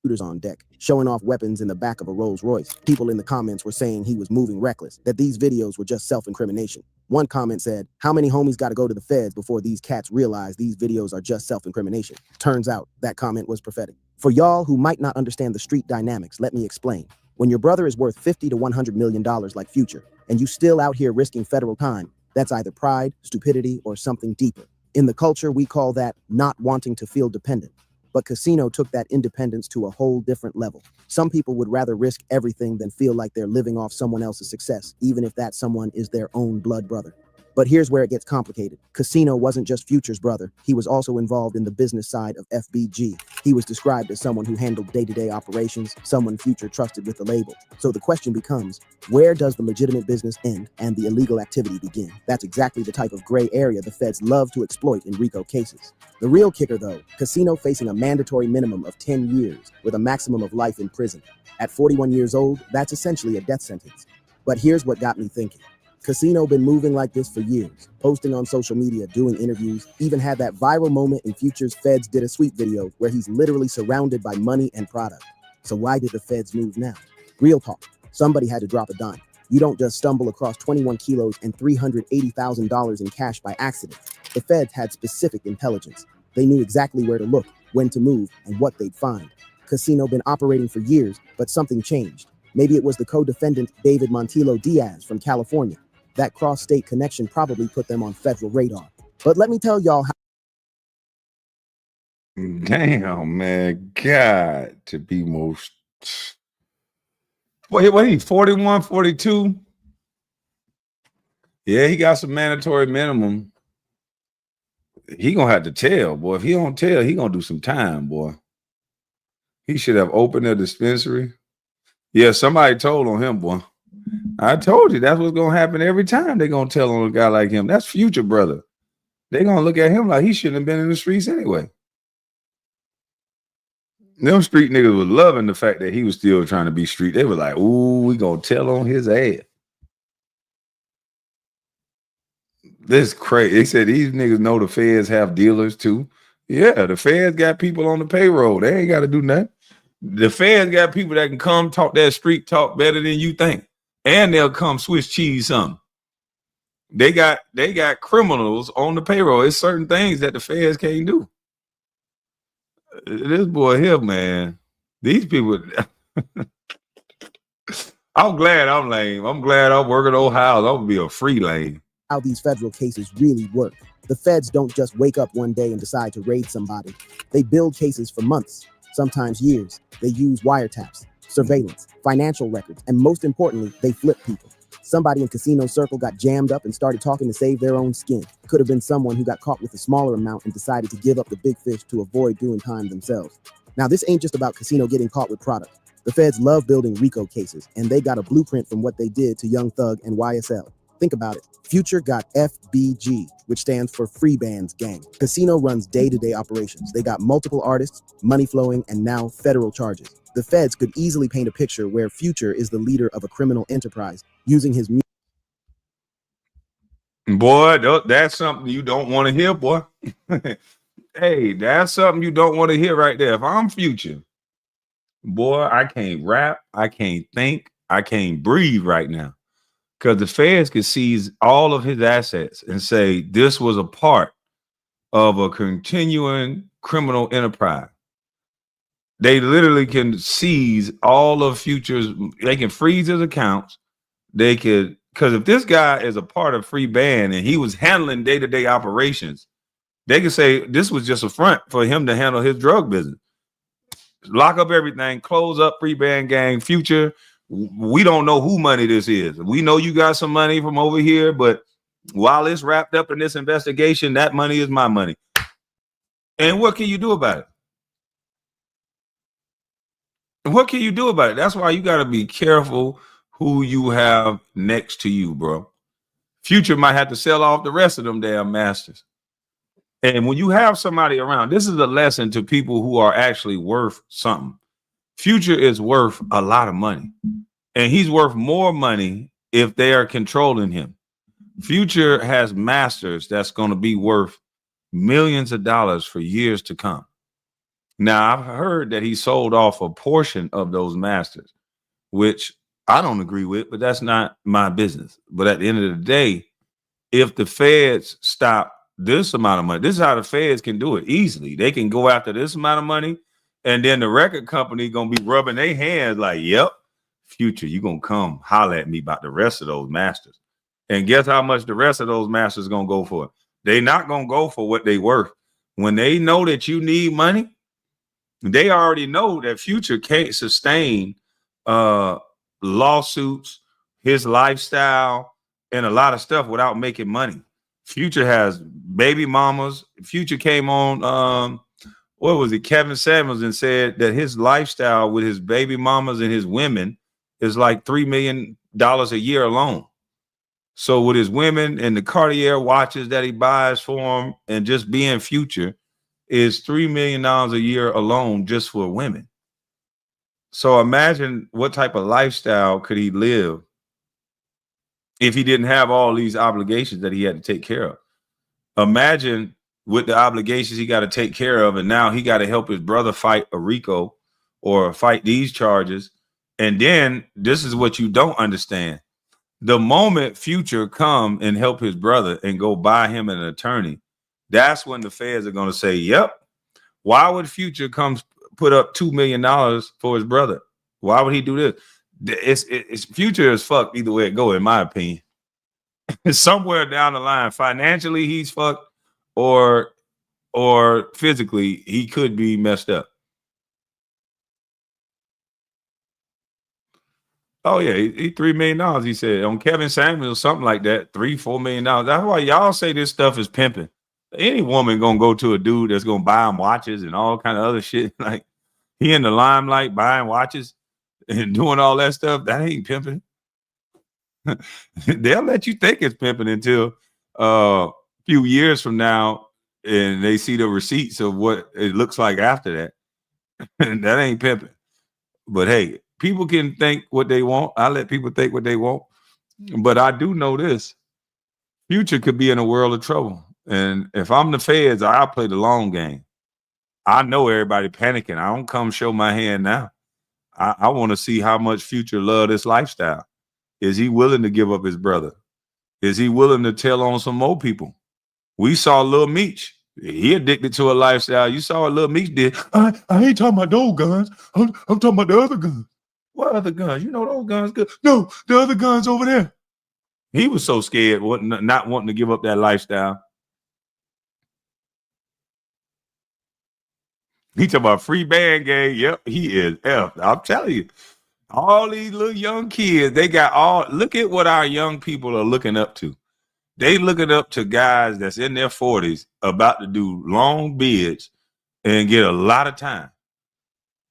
Shooters on deck, showing off weapons in the back of a Rolls Royce. People in the comments were saying he was moving reckless, that these videos were just self-incrimination. One comment said, "How many homies got to go to the feds before these cats realize these videos are just self-incrimination?" Turns out that comment was prophetic. For y'all who might not understand the street dynamics, let me explain. When your brother is worth $50 to $100 million like Future, and you still out here risking federal time, that's either pride, stupidity, or something deeper. In the culture, we call that not wanting to feel dependent. But Casino took that independence to a whole different level. Some people would rather risk everything than feel like they're living off someone else's success, even if that someone is their own blood brother. But here's where it gets complicated. Casino wasn't just Future's brother. He was also involved in the business side of FBG. He was described as someone who handled day-to-day operations, someone Future trusted with the label. So the question becomes, where does the legitimate business end and the illegal activity begin? That's exactly the type of gray area the feds love to exploit in RICO cases. The real kicker, though, Casino facing a mandatory minimum of 10 years with a maximum of life in prison. At 41 years old, that's essentially a death sentence. But here's what got me thinking. Casino been moving like this for years, posting on social media, doing interviews, even had that viral moment in Future's Feds Did a Sweet video where he's literally surrounded by money and product. So why did the feds move now? Real talk, somebody had to drop a dime. You don't just stumble across 21 kilos and $380,000 in cash by accident. The feds had specific intelligence. They knew exactly where to look, when to move, and what they'd find. Casino been operating for years, but something changed. Maybe it was the co-defendant David Montillo Diaz from California. That cross-state connection probably put them on federal radar. But let me tell y'all how. Damn, man. God, to be most. What he 41, 42? Yeah, he got some mandatory minimum. He gonna have to tell, boy. If he don't tell, he gonna do some time, boy. He should have opened a dispensary. Yeah, somebody told on him, boy. I told you that's what's gonna happen every time they're gonna tell on a guy like him. That's Future, brother. They're gonna look at him like he shouldn't have been in the streets anyway. Them street niggas was loving the fact that he was still trying to be street. They were like, ooh, we gonna tell on his ass. This is crazy. They said these niggas know the feds have dealers too. Yeah, the feds got people on the payroll. They ain't got to do nothing. The feds got people that can come talk that street talk better than you think. And they'll come Swiss cheese something. They got criminals on the payroll. It's certain things that the feds can't do. This boy here, man. These people. I'm glad I'm lame. I'm glad I'm working Ohio. I'm gonna be a free lame. How these federal cases really work. The feds don't just wake up one day and decide to raid somebody. They build cases for months, sometimes years. They use wiretaps, surveillance, financial records, and most importantly, they flip people. Somebody in Casino Circle got jammed up and started talking to save their own skin. Could have been someone who got caught with a smaller amount and decided to give up the big fish to avoid doing time themselves. Now, this ain't just about Casino getting caught with product. The feds love building RICO cases, and they got a blueprint from what they did to Young Thug and YSL. Think about it. Future got FBG, which stands for Free Bands Gang. Casino runs day-to-day operations. They got multiple artists, money flowing, and now federal charges. The feds could easily paint a picture where Future is the leader of a criminal enterprise, using his music. Boy, that's something you don't want to hear, boy. Hey, that's something you don't want to hear right there. If I'm Future, boy, I can't rap, I can't think, I can't breathe right now. Because the feds could seize all of his assets and say this was a part of a continuing criminal enterprise. They literally can seize all of Future's, they can freeze his accounts. They could, because if this guy is a part of Free Band and he was handling day-to-day operations, they could say this was just a front for him to handle his drug business. Lock up everything, close up Free Band Gang. Future, we don't know who money this is. We know you got some money from over here, but while it's wrapped up in this investigation, that money is my money. And what can you do about it? What can you do about it? That's why you got to be careful who you have next to you, bro. Future might have to sell off the rest of them damn masters. And when you have somebody around, this is a lesson to people who are actually worth something. Future is worth a lot of money. And he's worth more money if they are controlling him. Future has masters that's going to be worth millions of dollars for years to come. Now, I've heard that he sold off a portion of those masters, which I don't agree with, but that's not my business. But at the end of the day, if the feds stop this amount of money, this is how the feds can do it easily. They can go after this amount of money, and then the record company gonna be rubbing their hands like, yep, Future, you gonna come holler at me about the rest of those masters. And guess how much the rest of those masters gonna go for? They not gonna go for what they worth. When they know that you need money, they already know that Future can't sustain lawsuits, his lifestyle, and a lot of stuff without making money. Future has baby mamas. Future came on what was it, Kevin Samuels, and said that his lifestyle with his baby mamas and his women is like $3 million a year alone. So with his women and the Cartier watches that he buys for him and just being Future is $3 million a year alone just for women. So imagine what type of lifestyle could he live if he didn't have all these obligations that he had to take care of. Imagine with the obligations he got to take care of, and now he got to help his brother fight a RICO or fight these charges. And then this is what you don't understand. The moment Future come and help his brother and go buy him an attorney, that's when the feds are going to say, yep, why would Future come put up $2 million for his brother? Why would he do this? It's Future is fucked either way it go, in my opinion. Somewhere down the line, financially he's fucked, or physically he could be messed up. Oh yeah, he $3 million. He said on Kevin Samuels, something like that, $3-4 million. That's why y'all say this stuff is pimping. Any woman gonna go to a dude that's gonna buy him watches and all kind of other shit. Like he in the limelight buying watches and doing all that stuff. That ain't pimping. They'll let you think it's pimping until a few years from now, and they see the receipts of what it looks like after that. And that ain't pimping. But hey, people can think what they want. I let people think what they want. But I do know this. Future could be in a world of trouble. And if I'm the feds, I'll play the long game. I know everybody panicking. I don't come show my hand now. I want to see how much Future love this lifestyle. Is he willing to give up his brother? Is he willing to tell on some more people? We saw Lil Meech. He addicted to a lifestyle. You saw what Lil Meech did. I ain't talking about those guns. I'm talking about the other guns. What other guns? You know those guns good. No, the other guns over there. He was so scared, not wanting to give up that lifestyle. He talking about free band gang. Yep, he is F. I'm telling you. All these little young kids, they got all, look at what our young people are looking up to. They looking up to guys that's in their 40s about to do long bids and get a lot of time.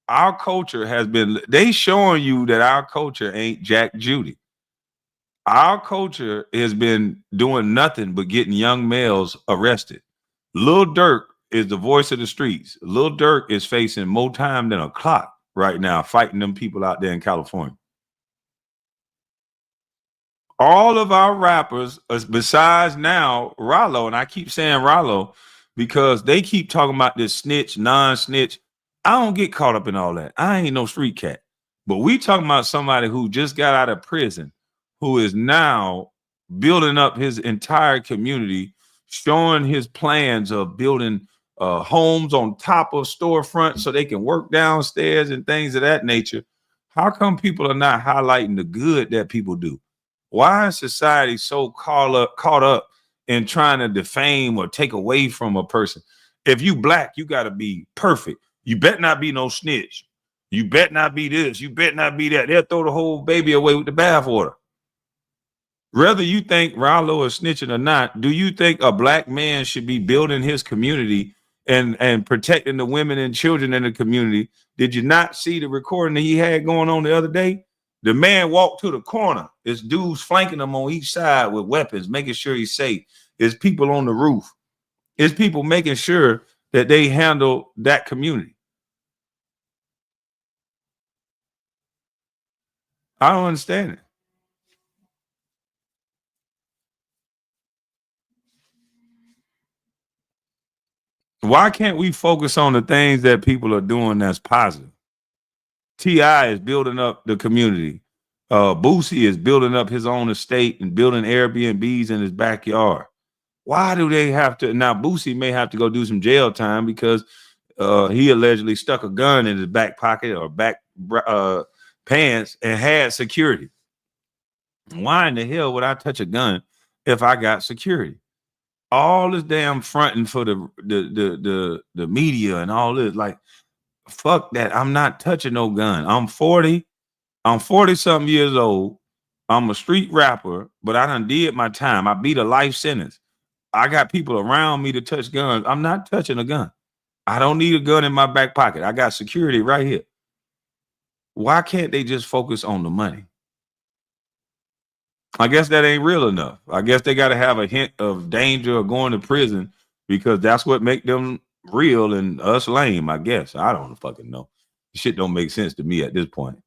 Our culture has been, they showing you that our culture ain't Jack Judy. Our culture has been doing nothing but getting young males arrested. Lil Durk is the voice of the streets. Lil Durk is facing more time than a clock right now, fighting them people out there in California. All of our rappers, besides now Rollo, and I keep saying Rollo because they keep talking about this snitch, non-snitch. I don't get caught up in all that. I ain't no street cat. But we talking about somebody who just got out of prison, who is now building up his entire community, showing his plans of building homes on top of storefronts so they can work downstairs and things of that nature. How come people are not highlighting the good that people do? Why is society so caught up in trying to defame or take away from a person? If you black, you got to be perfect. You bet not be no snitch. You bet not be this. You bet not be that. They'll throw the whole baby away with the bathwater. Whether you think Rollo is snitching or not, do you think a black man should be building his community and protecting the women and children in the community? Did you not see the recording that he had going on the other day? The man walked to the corner. There's dudes flanking him on each side with weapons, making sure he's safe. There's people on the roof. There's people making sure that they handle that community. I don't understand it. Why can't we focus on the things that people are doing that's positive? T.I. is building up the community. Boosie is building up his own estate and building Airbnbs in his backyard. Why do they have to? Now, Boosie may have to go do some jail time because he allegedly stuck a gun in his back pocket or back pants and had security. Why in the hell would I touch a gun if I got security? All this damn fronting for the media and all this, like, fuck that. I'm not touching no gun. I'm 40 something years old. I'm a street rapper, but I done did my time. I beat a life sentence. I got people around me to touch guns. I'm not touching a gun. I don't need a gun in my back pocket. I got security right here. Why can't they just focus on the money? I guess that ain't real enough. I guess they got to have a hint of danger of going to prison because that's what make them real and us lame, I guess. I don't fucking know. Shit don't make sense to me at this point.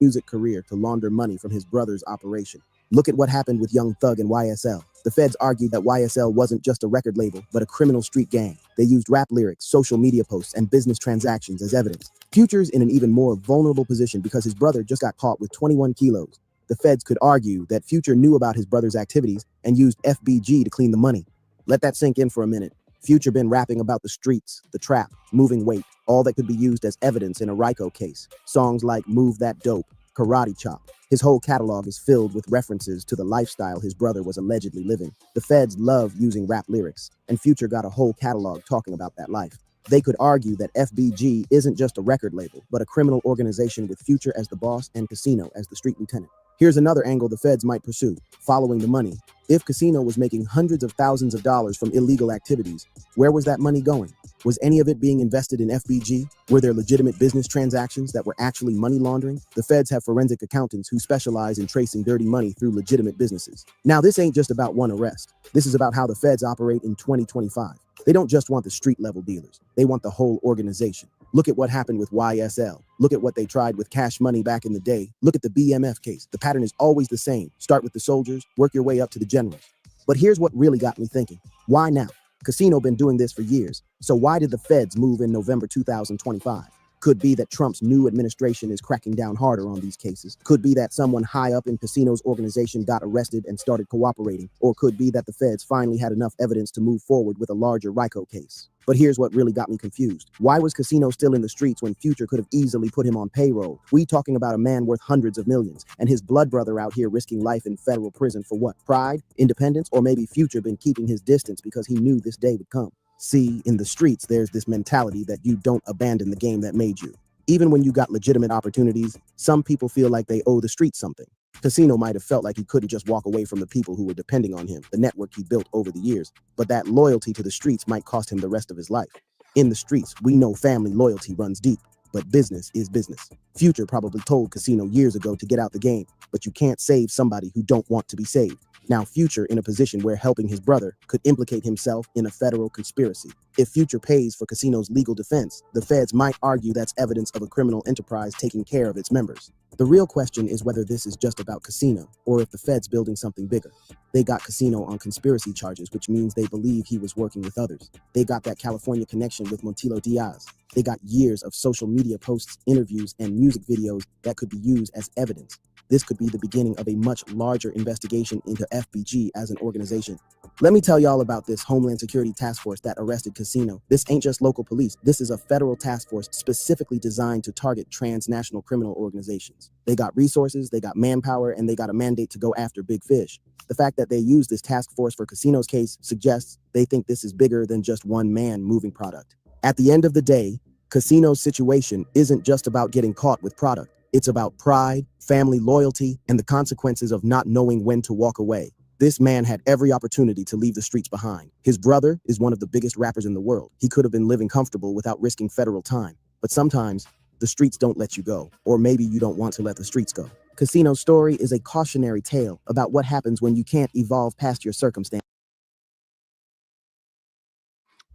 Music career to launder money from his brother's operation. Look at what happened with Young Thug and YSL. The feds argued that YSL wasn't just a record label, but a criminal street gang. They used rap lyrics, social media posts, and business transactions as evidence. Future's in an even more vulnerable position because his brother just got caught with 21 kilos. The feds could argue that Future knew about his brother's activities and used FBG to clean the money. Let that sink in for a minute. Future been rapping about the streets, the trap, moving weight, all that could be used as evidence in a RICO case. Songs like Move That Dope, Karate Chop. His whole catalog is filled with references to the lifestyle his brother was allegedly living. The feds love using rap lyrics, and Future got a whole catalog talking about that life. They could argue that FBG isn't just a record label, but a criminal organization with Future as the boss and Casino as the street lieutenant. Here's another angle the feds might pursue, following the money. If Casino was making hundreds of thousands of dollars from illegal activities, where was that money going? Was any of it being invested in FBG? Were there legitimate business transactions that were actually money laundering? The feds have forensic accountants who specialize in tracing dirty money through legitimate businesses. Now, this ain't just about one arrest. This is about how the feds operate in 2025. They don't just want the street level dealers. They want the whole organization. Look at what happened with YSL. Look at what they tried with Cash Money back in the day. Look at the BMF case. The pattern is always the same. Start with the soldiers, work your way up to the generals. But here's what really got me thinking. Why now? Casino been doing this for years. So why did the feds move in November 2025? Could be that Trump's new administration is cracking down harder on these cases. Could be that someone high up in Casino's organization got arrested and started cooperating. Or could be that the feds finally had enough evidence to move forward with a larger RICO case. But here's what really got me confused. Why was Casino still in the streets when Future could have easily put him on payroll? We talking about a man worth hundreds of millions, and his blood brother out here risking life in federal prison for what? Pride? Independence? Or maybe Future been keeping his distance because he knew this day would come? See, in the streets, there's this mentality that you don't abandon the game that made you. Even when you got legitimate opportunities, some people feel like they owe the streets something. Casino might have felt like he couldn't just walk away from the people who were depending on him, the network he built over the years, but that loyalty to the streets might cost him the rest of his life. In the streets, we know family loyalty runs deep, but business is business. Future probably told Casino years ago to get out the game, but you can't save somebody who don't want to be saved. Now Future in a position where helping his brother could implicate himself in a federal conspiracy. If Future pays for Casino's legal defense, the feds might argue that's evidence of a criminal enterprise taking care of its members. The real question is whether this is just about Casino, or if the feds building something bigger. They got Casino on conspiracy charges, which means they believe he was working with others. They got that California connection with Montilo Diaz. They got years of social media posts, interviews, and music videos that could be used as evidence. This could be the beginning of a much larger investigation into FBG as an organization. Let me tell y'all about this Homeland Security task force that arrested Casino. This ain't just local police. This is a federal task force specifically designed to target transnational criminal organizations. They got resources, they got manpower, and they got a mandate to go after big fish. The fact that they use this task force for Casino's case suggests they think this is bigger than just one man moving product. At the end of the day, Casino's situation isn't just about getting caught with product. It's about pride, family loyalty, and the consequences of not knowing when to walk away. This man had every opportunity to leave the streets behind. His brother is one of the biggest rappers in the world. He could have been living comfortable without risking federal time. But sometimes, the streets don't let you go. Or maybe you don't want to let the streets go. Casino's story is a cautionary tale about what happens when you can't evolve past your circumstance.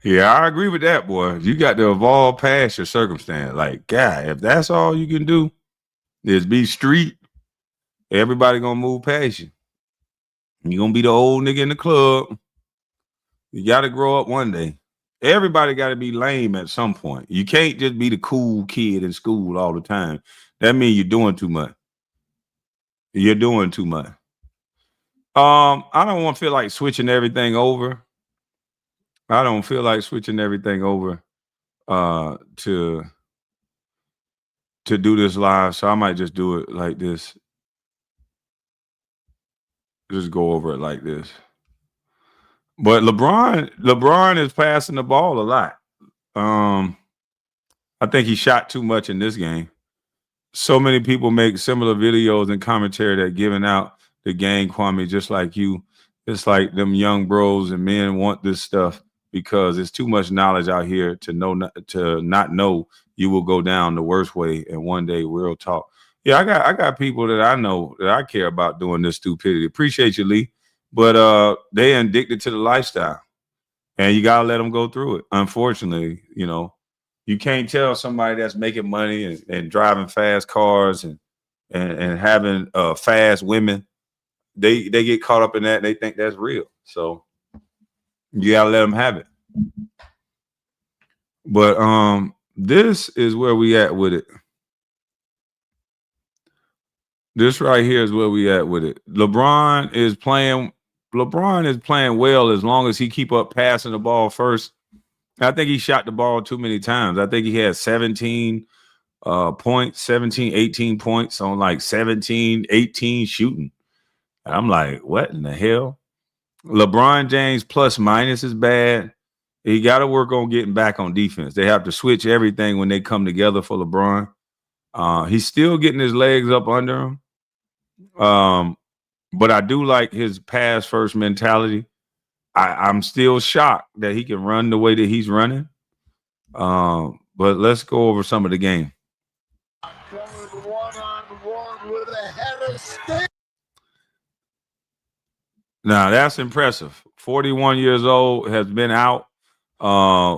Yeah, I agree with that, boy. You got to evolve past your circumstance. Like, God, if that's all you can do is be street, everybody gonna move past you. You're gonna be the old nigga in the club. You gotta grow up one day. Everybody got to be lame at some point. You can't just be the cool kid in school all the time. That means you're doing too much. You're doing too much. I don't want to feel like switching everything over. I don't feel like switching everything over to do this live. So I might just do it like this. Just go over it like this. But LeBron is passing the ball a lot. I think he shot too much in this game. So many people make similar videos and commentary that giving out the game, Kwame, just like you. It's like them young bros and men want this stuff because it's too much knowledge out here to not know you will go down the worst way. And one day we'll talk. Yeah, I got people that I know that I care about doing this stupidity. Appreciate you, Lee. But they addicted to the lifestyle. And you gotta let them go through it. Unfortunately, you can't tell somebody that's making money and driving fast cars and having fast women. They get caught up in that and they think that's real. So you gotta let them have it. But this is where we at with it. This right here is where we at with it. LeBron is playing well as long as he keep up passing the ball first. I think he shot the ball too many times. I think he had 17 points, 17, 18 points on like 17, 18 shooting. And I'm like, what in the hell? LeBron James plus minus is bad. He got to work on getting back on defense. They have to switch everything when they come together for LeBron. He's still getting his legs up under him. But I do like his pass first mentality. I'm still shocked that he can run the way that he's running. But let's go over some of the game. Now that's impressive. 41 years old, has been out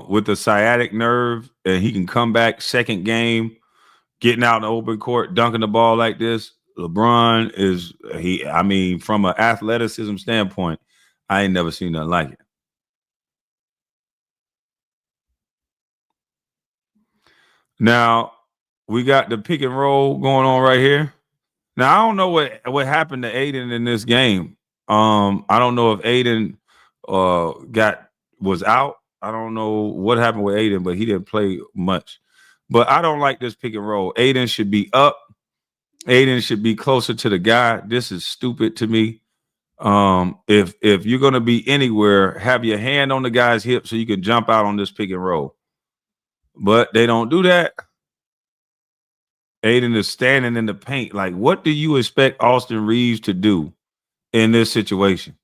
with the sciatic nerve, and he can come back second game, getting out in the open court, dunking the ball like this. LeBron is from an athleticism standpoint, I ain't never seen nothing like it. Now we got the pick and roll going on right here. Now I don't know what happened to Aiden in this game. I don't know if Aiden was out. I don't know what happened with Aiden, but he didn't play much. But I don't like this pick and roll. Aiden should be up. Aiden should be closer to the guy. This is stupid to me. If you're gonna be anywhere, have your hand on the guy's hip so you can jump out on this pick and roll. But they don't do that. Aiden is standing in the paint. Like, what do you expect Austin Reeves to do in this situation?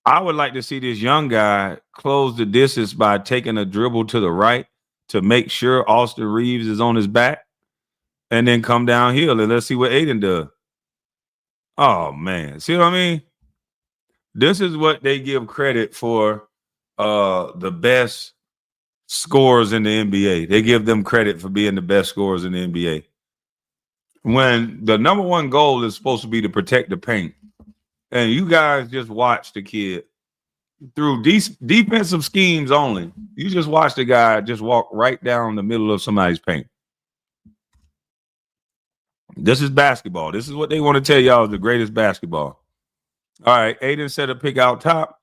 I would like to see this young guy close the distance by taking a dribble to the right to make sure Austin Reeves is on his back and then come downhill and let's see what Aiden does. Oh, man. See what I mean? This is what they give credit for the best scorers in the NBA. They give them credit for being the best scorers in the NBA. When the number one goal is supposed to be to protect the paint. And you guys just watch the kid through defensive schemes only. You just watch the guy just walk right down the middle of somebody's paint. This is basketball. This is what they want to tell y'all is the greatest basketball. All right, Aiden set a pick out top.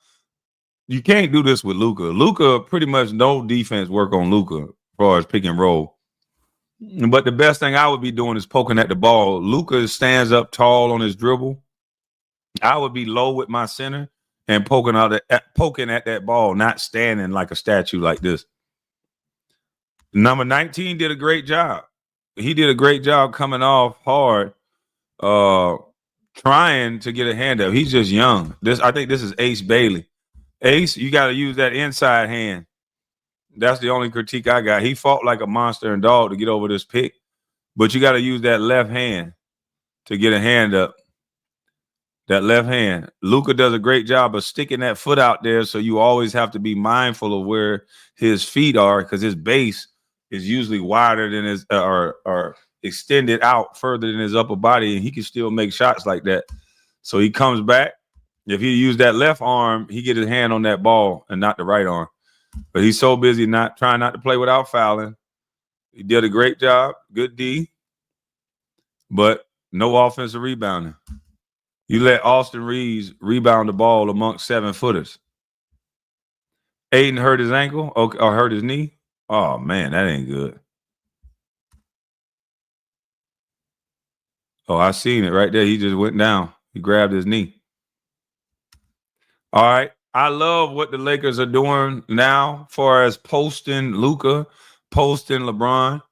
You can't do this with Luka. Luka, pretty much no defense work on Luka as far as pick and roll. But the best thing I would be doing is poking at the ball. Luka stands up tall on his dribble. I would be low with my center and poking at that ball, not standing like a statue like this. Number 19 did a great job. He did a great job coming off hard, trying to get a hand up. He's just young. I think this is Ace Bailey. Ace, you got to use that inside hand. That's the only critique I got. He fought like a monster and dog to get over this pick, but you got to use that left hand to get a hand up. That left hand. Luka does a great job of sticking that foot out there, so you always have to be mindful of where his feet are because his base is usually wider than his or extended out further than his upper body, and he can still make shots like that. So he comes back. If he use that left arm, he get his hand on that ball and not the right arm. But he's so busy trying not to play without fouling. He did a great job. Good D. But no offensive rebounding. You let Austin Reeves rebound the ball amongst 7-footers. Aiden hurt his ankle or hurt his knee. Oh, man, that ain't good. Oh, I seen it right there. He just went down. He grabbed his knee. All right. I love what the Lakers are doing now as far as posting Luka, posting LeBron.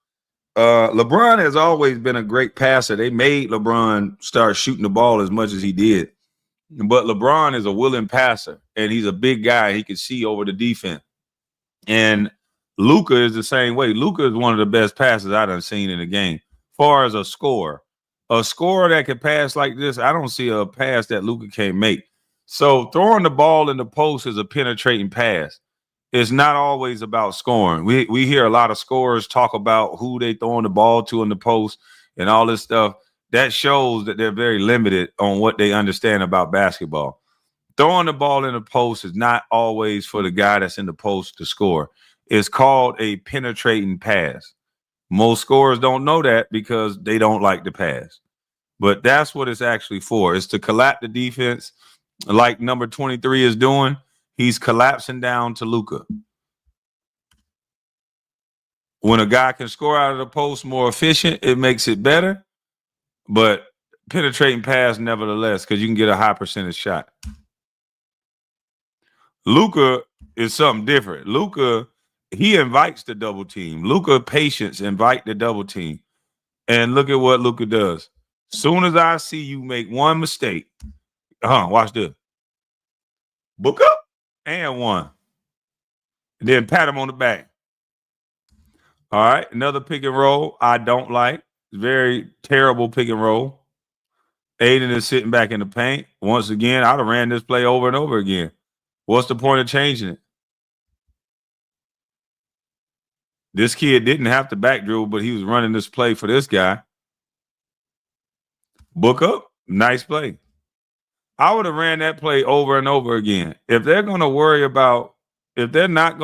LeBron has always been a great passer. They made LeBron start shooting the ball as much as he did. But LeBron is a willing passer, and he's a big guy. He can see over the defense. And Luka is the same way. Luka is one of the best passers I done seen in the game. As far as a scorer that can pass like this, I don't see a pass that Luka can't make. So throwing the ball in the post is a penetrating pass. It's not always about scoring. We hear a lot of scorers talk about who they throwing the ball to in the post and all this stuff. That shows that they're very limited on what they understand about basketball. Throwing the ball in the post is not always for the guy that's in the post to score. It's called a penetrating pass. Most scorers don't know that because they don't like to pass. But that's what it's actually for. It's to collapse the defense like number 23 is doing. He's collapsing down to Luka. When a guy can score out of the post more efficient, it makes it better. But penetrating pass nevertheless, because you can get a high percentage shot. Luka is something different. Luka, he invites the double team. Luka patience invite the double team. And look at what Luka does. Soon as I see you make one mistake, watch this. Book up and one. And then pat him on the back. All right, another pick and roll I don't like. Very terrible pick and roll. Aiden is sitting back in the paint. Once again, I'd have ran this play over and over again. What's the point of changing it? This kid didn't have to back dribble, but he was running this play for this guy. Book up, nice play. I would have ran that play over and over again. If they're not going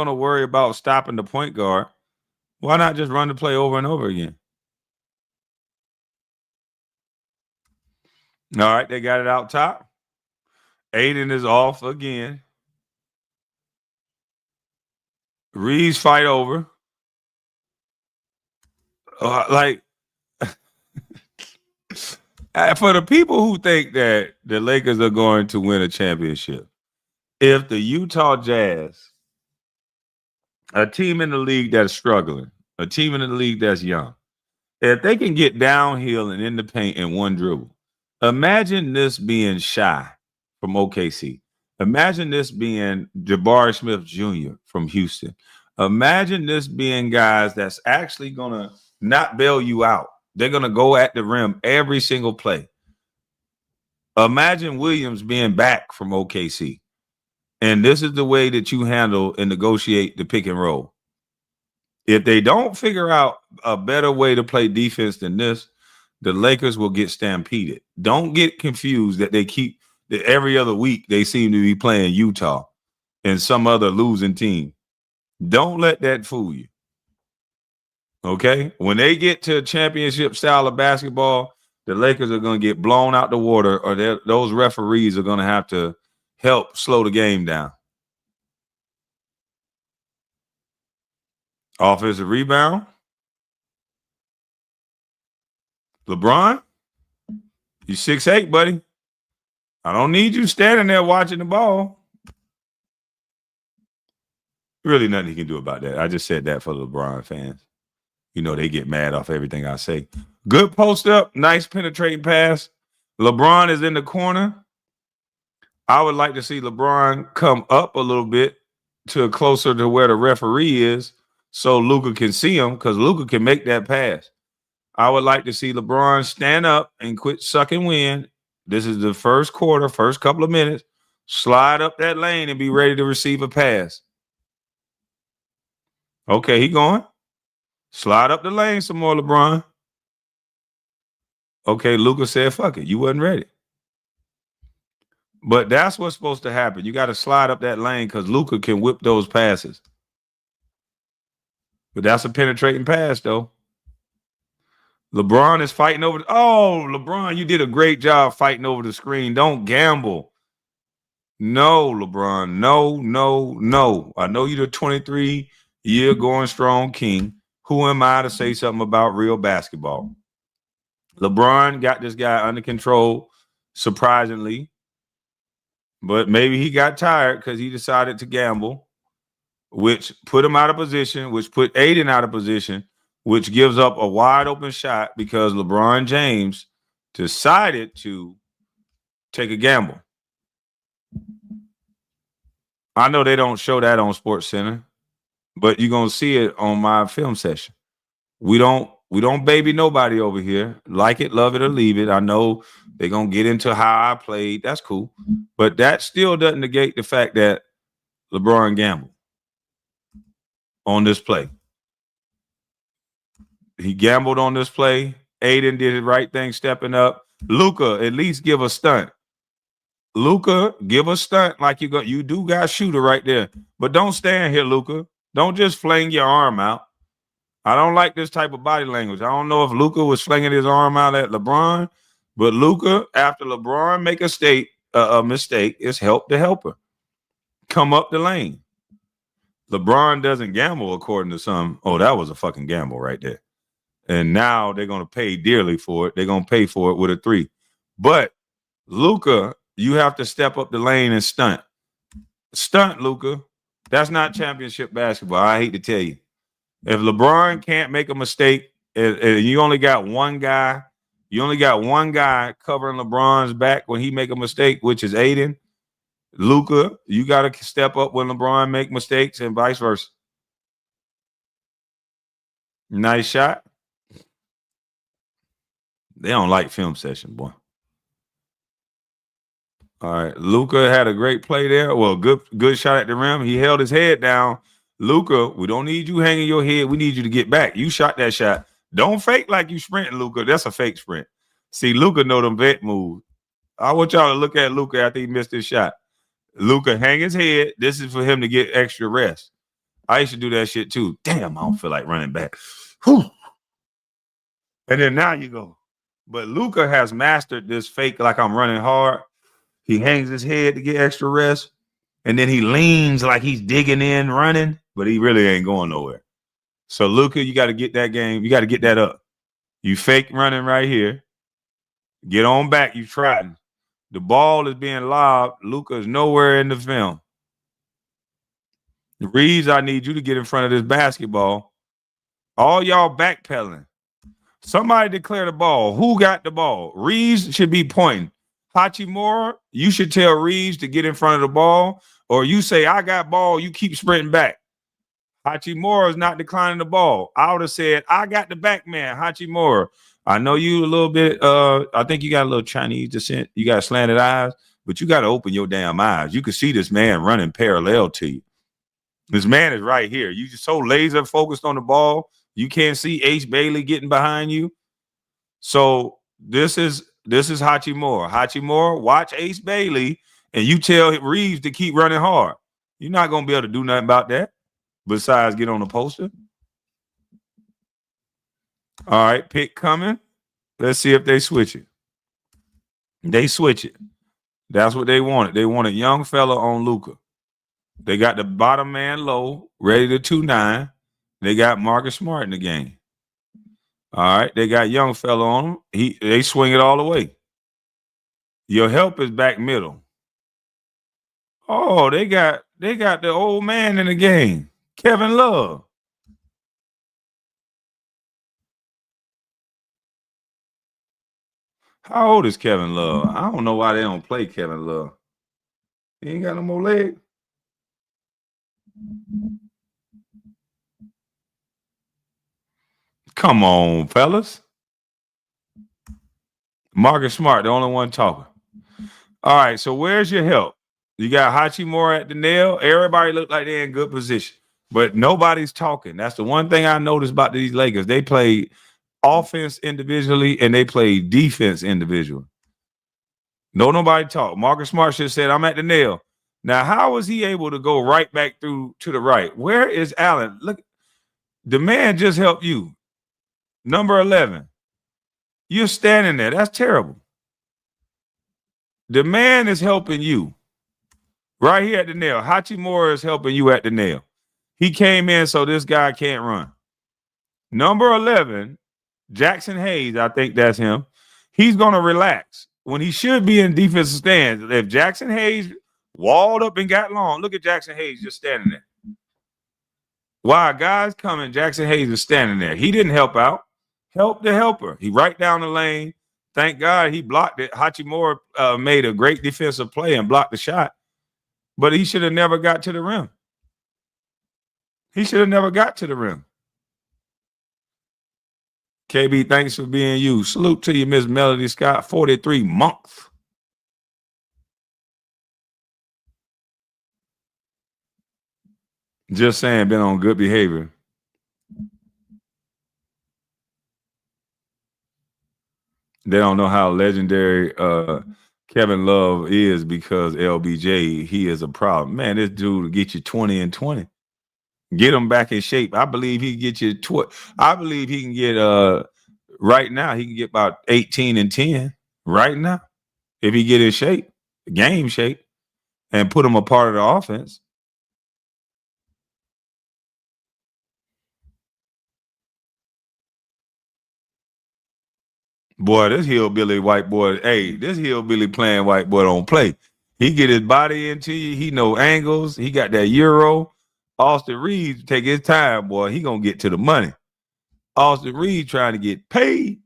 to worry about stopping the point guard, why not just run the play over and over again? All right, they got it out top. Aiden is off again. Reeves fight over. For the people who think that the Lakers are going to win a championship, if the Utah Jazz, a team in the league that's struggling, a team in the league that's young, if they can get downhill and in the paint in one dribble, imagine this being Shy from OKC. Imagine this being Jabari Smith Jr. from Houston. Imagine this being guys that's actually going to not bail you out. They're going to go at the rim every single play. Imagine Williams being back from OKC. And this is the way that you handle and negotiate the pick and roll. If they don't figure out a better way to play defense than this, the Lakers will get stampeded. Don't get confused that every other week they seem to be playing Utah and some other losing team. Don't let that fool you. Okay? When they get to a championship style of basketball, the Lakers are going to get blown out the water, or those referees are going to have to help slow the game down. Offensive rebound. LeBron, you 6'8", buddy. I don't need you standing there watching the ball. Really nothing he can do about that. I just said that for the LeBron fans. You know, they get mad off everything I say. Good post up. Nice penetrating pass. LeBron is in the corner. I would like to see LeBron come up a little bit to closer to where the referee is so Luka can see him, because Luka can make that pass. I would like to see LeBron stand up and quit sucking wind. This is the first quarter, first couple of minutes. Slide up that lane and be ready to receive a pass. Okay, he going. Slide up the lane some more, LeBron. Okay, Luka said, fuck it. You wasn't ready. But that's what's supposed to happen. You got to slide up that lane because Luka can whip those passes. But that's a penetrating pass, though. LeBron is fighting over. Oh, LeBron, you did a great job fighting over the screen. Don't gamble. No, LeBron. No. I know you're the 23-year going strong king. Who am I to say something about real basketball? LeBron got this guy under control, surprisingly. But maybe he got tired because he decided to gamble, which put him out of position, which put Aiden out of position, which gives up a wide open shot because LeBron James decided to take a gamble. I know they don't show that on SportsCenter, but you're gonna see it on my film session. We don't baby nobody over here. Like it, love it, or leave it. I know they're gonna get into how I played. That's cool. But that still doesn't negate the fact that LeBron gambled on this play. He gambled on this play. Aiden did the right thing, stepping up. Luka, at least give a stunt. Luka, give a stunt like you do got shooter right there. But don't stand here, Luka. Don't just fling your arm out. I don't like this type of body language. I don't know if Luka was flinging his arm out at LeBron, but Luka, after LeBron make a mistake, it's help the helper. Come up the lane. LeBron doesn't gamble according to some. Oh, that was a fucking gamble right there. And now they're going to pay dearly for it. They're going to pay for it with a 3. But Luka, you have to step up the lane and stunt. Stunt, Luka. That's not championship basketball. I hate to tell you. If LeBron can't make a mistake, and you only got one guy covering LeBron's back when he make a mistake, which is Aiden. Luka, you got to step up when LeBron make mistakes and vice versa. Nice shot. They don't like film session, boy. All right. Luka had a great play there. Well, good shot at the rim. He held his head down. Luka, we don't need you hanging your head. We need you to get back. You shot that shot. Don't fake like you sprinting, Luka. That's a fake sprint. See, Luka know them vet moves. I want y'all to look at Luka after he missed his shot. Luka hang his head. This is for him to get extra rest. I used to do that shit too. Damn, I don't feel like running back. Whew. And then now you go. But Luka has mastered this fake like I'm running hard. He hangs his head to get extra rest. And then he leans like he's digging in, running, but he really ain't going nowhere. So, Luka, you got to get that game. You got to get that up. You fake running right here. Get on back. You tried. The ball is being lobbed. Luka is nowhere in the film. Reeves, I need you to get in front of this basketball. All y'all backpedaling. Somebody declare the ball. Who got the ball? Reeves should be pointing. Hachimura, you should tell Reeves to get in front of the ball, or you say, I got ball, you keep sprinting back. Hachimura is not declining the ball. I would have said, I got the back man, Hachimura. I know you a little bit, I think you got a little Chinese descent. You got slanted eyes, but you got to open your damn eyes. You can see this man running parallel to you. This man is right here. You just so laser focused on the ball, you can't see Ace Bailey getting behind you. So this is Hachimura. Hachimura, watch Ace Bailey, and you tell Reeves to keep running hard. You're not going to be able to do nothing about that besides get on the poster. All right, pick coming. Let's see if they switch it. They switch it. That's what they wanted. They want a young fella on Luka. They got the bottom man low, ready to 2-9. They got Marcus Smart in the game. All right, they got young fella on him. They swing it all the way. Your help is back middle. Oh, they got the old man in the game, Kevin Love. How old is Kevin Love? I don't know why they don't play Kevin Love. He ain't got no more legs. Come on, fellas. Marcus Smart, the only one talking. All right, so where's your help? You got Hachimura at the nail. Everybody look like they're in good position, but nobody's talking. That's the one thing I noticed about these Lakers. They play offense individually and they play defense individually. Nobody talk. Marcus Smart should have said, I'm at the nail. Now, how was he able to go right back through to the right? Where is Allen? Look, The man just helped you. Number 11. You're standing there. That's terrible. The man is helping you. Right here at the nail. Hachimura is helping you at the nail. He came in so this guy can't run. Number 11, Jackson Hayes, I think that's him. He's going to relax when he should be in defensive stands. If Jackson Hayes walled up and got long, look at Jackson Hayes just standing there. While guys coming, Jackson Hayes is standing there. He didn't help out. Help the helper. He right down the lane. Thank God he blocked it. Hachimura made a great defensive play and blocked the shot. But he should have never got to the rim. He should have never got to the rim. KB, thanks for being you. Salute to you, Miss Melody Scott, 43 months. Just saying, been on good behavior. They don't know how legendary Kevin Love is because LBJ, he is a problem. Man, this dude will get you 20 and 20. Get him back in shape. I believe he can get you I believe he can get right now, he can get about 18 and 10 right now. If he get in shape, game shape, and put him a part of the offense. Boy, this hillbilly white boy, hey, this hillbilly playing white boy don't play. He get his body into you. He know angles. He got that Euro. Austin Reed take his time, boy. He gonna get to the money. Austin Reed trying to get paid.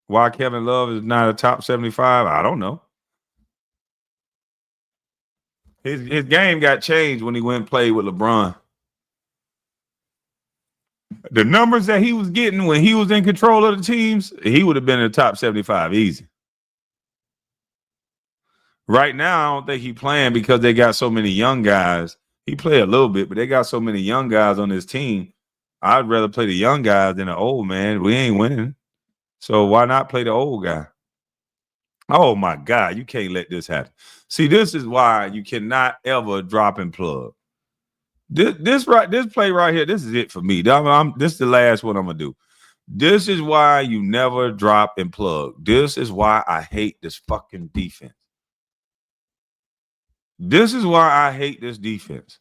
Why Kevin Love is not a top 75? I don't know. His game got changed when he went and played with LeBron. The numbers that he was getting when he was in control of the teams, he would have been in the top 75 easy. Right now, I don't think he's playing because they got so many young guys. He play a little bit, but they got so many young guys on his team. I'd rather play the young guys than the old man. We ain't winning. So why not play the old guy? Oh, my God. You can't let this happen. See, this is why you cannot ever drop and plug. This play right here, this is it for me. This is the last one I'm going to do. This is why you never drop and plug. This is why I hate this fucking defense. This is why I hate this defense.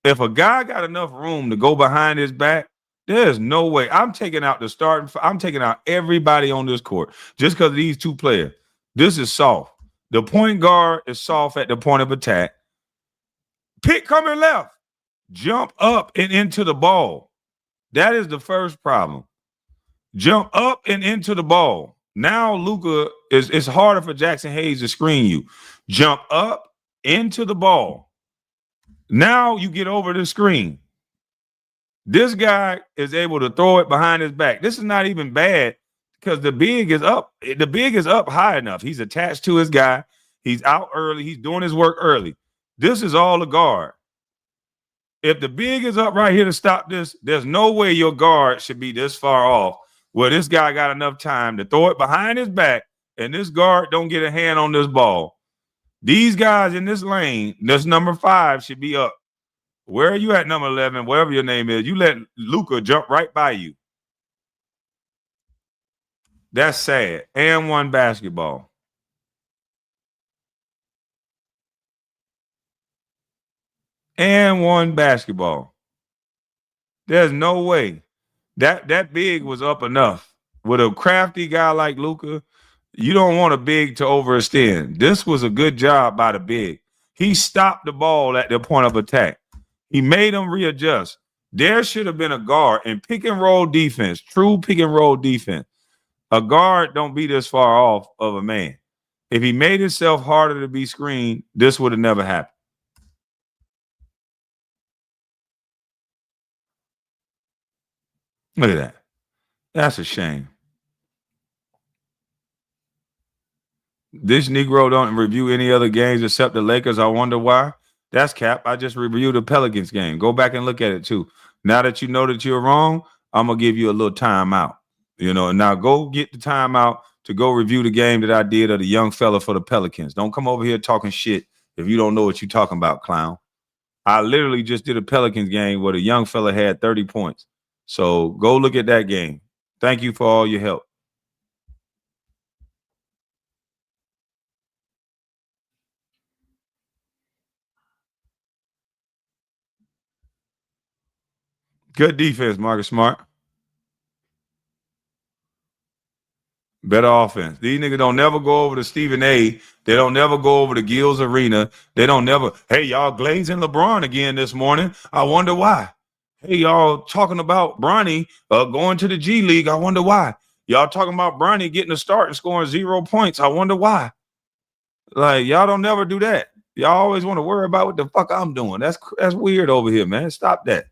If a guy got enough room to go behind his back, there's no way. I'm taking out the starting. I'm taking out everybody on this court just because of these two players. This is soft. The point guard is soft at the point of attack. Pick coming left. Jump up and into the ball. That is the first problem. Jump up and into the ball. Now Luka it's harder for Jackson Hayes to screen you. Jump up into the ball. Now you get over the screen. This guy is able to throw it behind his back. This is not even bad because the big is up. The big is up high enough. He's attached to his guy. He's out early. He's doing his work early. This is all a guard. If the big is up right here to stop this, there's no way your guard should be this far off where this guy got enough time to throw it behind his back and this guard don't get a hand on this ball. These guys in this lane, this number 5 should be up. Where are you at, number 11, whatever your name is? You let Luka jump right by you. That's sad. And one basketball. And one basketball. There's no way. That big was up enough. With a crafty guy like Luka, you don't want a big to overextend. This was a good job by the big. He stopped the ball at the point of attack. He made him readjust. There should have been a guard in pick and roll defense, true pick and roll defense. A guard don't be this far off of a man. If he made himself harder to be screened, this would have never happened. Look at that. That's a shame. This Negro don't review any other games except the Lakers. I wonder why. That's cap. I just reviewed the Pelicans game. Go back and look at it too. Now that you know that you're wrong, I'm going to give you a little timeout. Now go get the timeout to go review the game that I did of the young fella for the Pelicans. Don't come over here talking shit if you don't know what you're talking about, clown. I literally just did a Pelicans game where the young fella had 30 points. So go look at that game. Thank you for all your help. Good defense, Marcus Smart. Better offense. These niggas don't never go over to Stephen A. They don't never go over to Gil's Arena. They don't never, hey, y'all glazing LeBron again this morning. I wonder why. Hey, y'all talking about Bronny going to the G League. I wonder why. Y'all talking about Bronny getting a start and scoring 0 points. I wonder why. Like, y'all don't never do that. Y'all always want to worry about what the fuck I'm doing. That's weird over here, man. Stop that.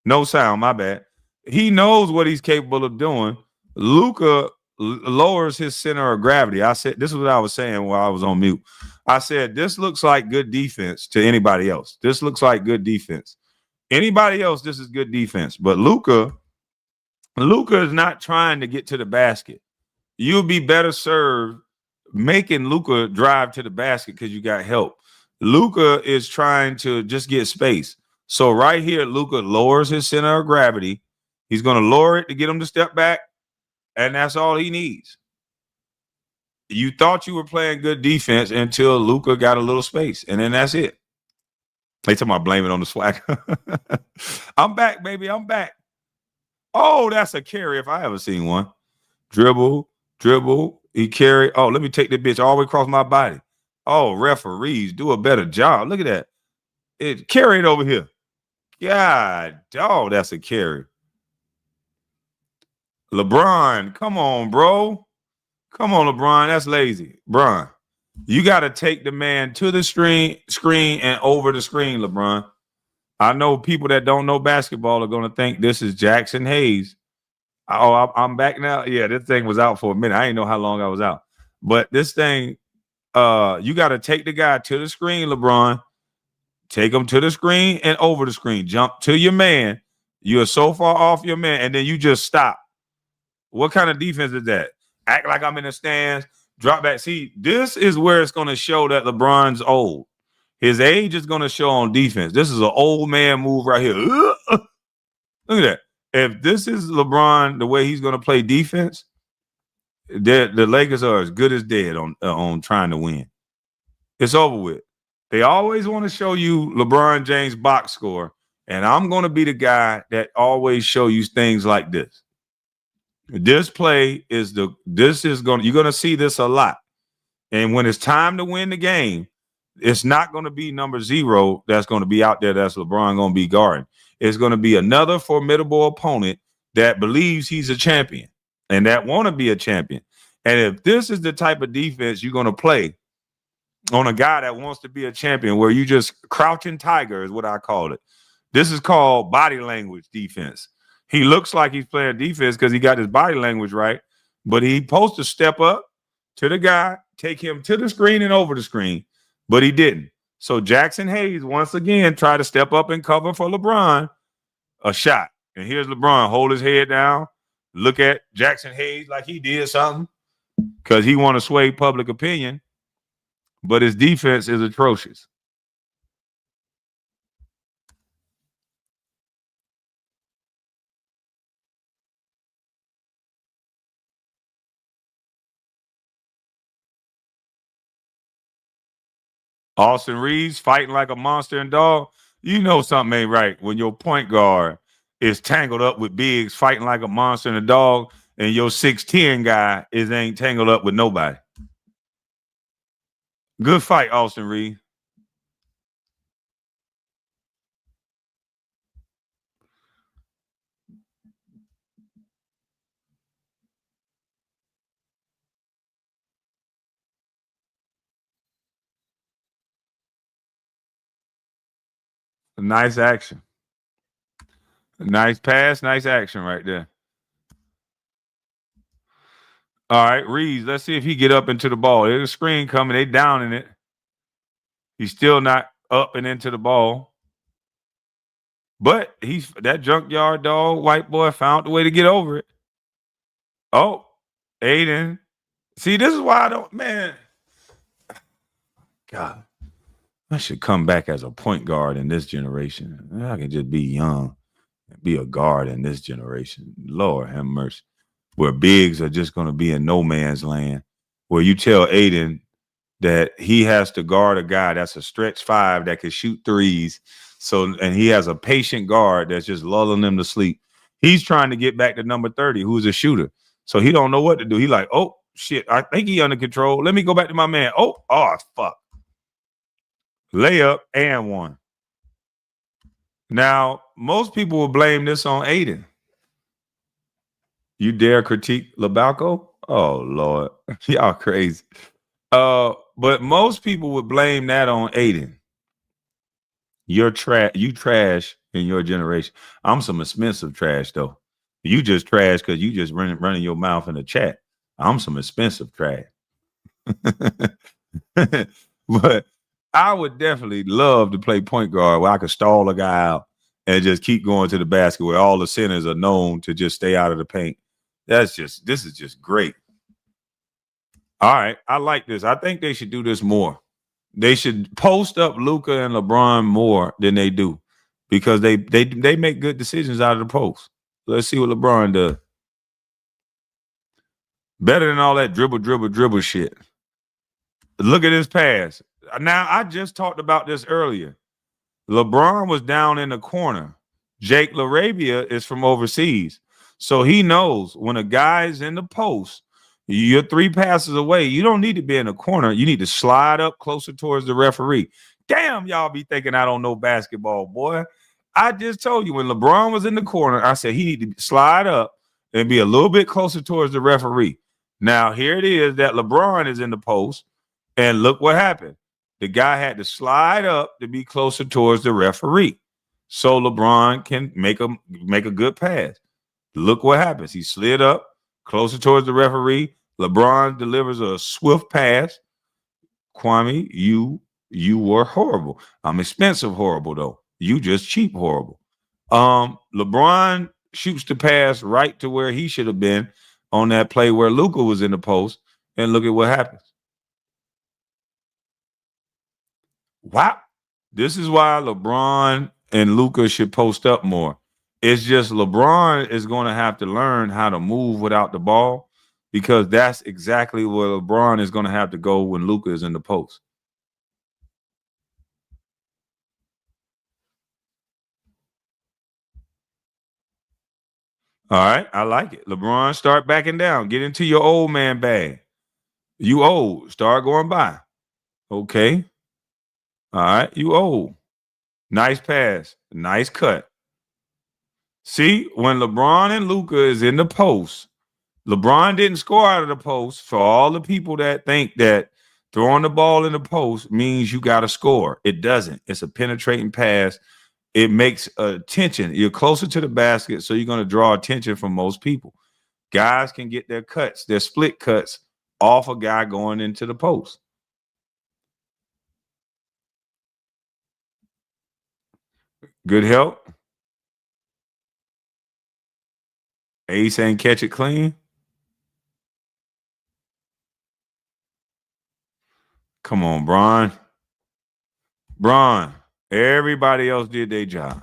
No sound, my bad. He knows what he's capable of doing. Luka lowers his center of gravity. I said, this is what I was saying while I was on mute. I said, this looks like good defense to anybody else. This looks like good defense. Anybody else, this is good defense. But Luka is not trying to get to the basket. You'll be better served making Luka drive to the basket because you got help. Luka is trying to just get space. So right here, Luka lowers his center of gravity. He's going to lower it to get him to step back, and that's all he needs. You thought you were playing good defense until Luka got a little space, and then that's it. They talking about blaming on the swag. I'm back, baby. I'm back. Oh, that's a carry if I ever seen one. Dribble. He carry. Oh, let me take that bitch all the way across my body. Oh, referees, do a better job. Look at that. Carry it over here. God, oh, that's a carry. LeBron, come on, bro. Come on, LeBron. That's lazy. LeBron, you got to take the man to the screen and over the screen, LeBron. I know people that don't know basketball are going to think this is Jackson Hayes. Oh, I'm back now. Yeah, this thing was out for a minute. I didn't know how long I was out. But this thing, you got to take the guy to the screen, LeBron. Take him to the screen and over the screen. Jump to your man. You are so far off your man, and then you just stop. What kind of defense is that? Act like I'm in the stands, drop back. See, this is where it's going to show that LeBron's old. His age is going to show on defense. This is an old man move right here. Look at that. If this is LeBron, the way he's going to play defense, the Lakers are as good as dead on trying to win. It's over with. They always want to show you LeBron James box score, and I'm going to be the guy that always show you things like this. This play is you're going to see this a lot. And when it's time to win the game, it's not going to be number 0 that's going to be out there that's LeBron going to be guarding. It's going to be another formidable opponent that believes he's a champion and that want to be a champion. And if this is the type of defense you're going to play on a guy that wants to be a champion, where you just crouching tiger is what I call it. This is called body language defense. He looks like he's playing defense because he got his body language right, but he's supposed to step up to the guy, take him to the screen and over the screen, but he didn't. So Jackson Hayes, once again, tried to step up and cover for LeBron, a shot. And here's LeBron, hold his head down, look at Jackson Hayes like he did something because he want to sway public opinion. but his defense is atrocious. Austin Reeves fighting like a monster and dog. You know something ain't right when your point guard is tangled up with bigs fighting like a monster and a dog, and your 6'10" guy ain't tangled up with nobody. Good fight, Austin Reeves. Nice action. Nice pass, nice action right there. All right, Reeves, let's see if he get up into the ball. There's a screen coming. They down in it. He's still not up and into the ball. But he's that junkyard dog, white boy, found a way to get over it. Oh, Aiden. See, this is why I don't, man. God, I should come back as a point guard in this generation. I can just be young and be a guard in this generation. Lord have mercy. Where bigs are just going to be in no man's land. Where you tell Aiden that he has to guard a guy that's a stretch five that can shoot threes. So, and he has a patient guard that's just lulling him to sleep. He's trying to get back to number 30, who's a shooter. So he don't know what to do. He like, oh, shit, I think he under control. Let me go back to my man. Oh, fuck. Layup and one. Now, most people will blame this on Aiden. You dare critique Labalco? Oh, Lord. Y'all crazy. But most people would blame that on Aiden. You trash in your generation. I'm some expensive trash, though. You just trash because you just running your mouth in the chat. I'm some expensive trash. But I would definitely love to play point guard where I could stall a guy out and just keep going to the basket where all the centers are known to just stay out of the paint. This is just great. All right, I like this. I think they should do this more. They should post up Luka and LeBron more than they do because they make good decisions out of the post. Let's see what LeBron does. Better than all that dribble shit. Look at his pass. Now, I just talked about this earlier. LeBron was down in the corner. Jake LaRavia is from overseas. So he knows when a guy's in the post, you're 3 passes away. You don't need to be in the corner. You need to slide up closer towards the referee. Damn, y'all be thinking I don't know basketball, boy. I just told you when LeBron was in the corner, I said he need to slide up and be a little bit closer towards the referee. Now, here it is that LeBron is in the post, and look what happened. The guy had to slide up to be closer towards the referee so LeBron can make a good pass. Look what happens. He slid up closer towards the referee. LeBron delivers a swift pass. Kwame, you were horrible. I'm expensive horrible, though. You just cheap horrible. LeBron shoots the pass right to where he should have been on that play where Luka was in the post, and look at what happens. Wow. This is why LeBron and Luka should post up more. It's just LeBron is going to have to learn how to move without the ball because that's exactly where LeBron is going to have to go when Luka is in the post. All right, I like it. LeBron, start backing down. Get into your old man bag. You old. Start going by. Okay. All right, you old. Nice pass. Nice cut. See, when LeBron and Luka is in the post, LeBron didn't score out of the post. For all the people that think that throwing the ball in the post means you got to score, it doesn't. It's a penetrating pass. It makes attention. You're closer to the basket, so you're going to draw attention from most people. Guys can get their cuts, their split cuts off a guy going into the post. Good help. Ace ain't catch it clean. Come on, Bron. Bron. Everybody else did their job.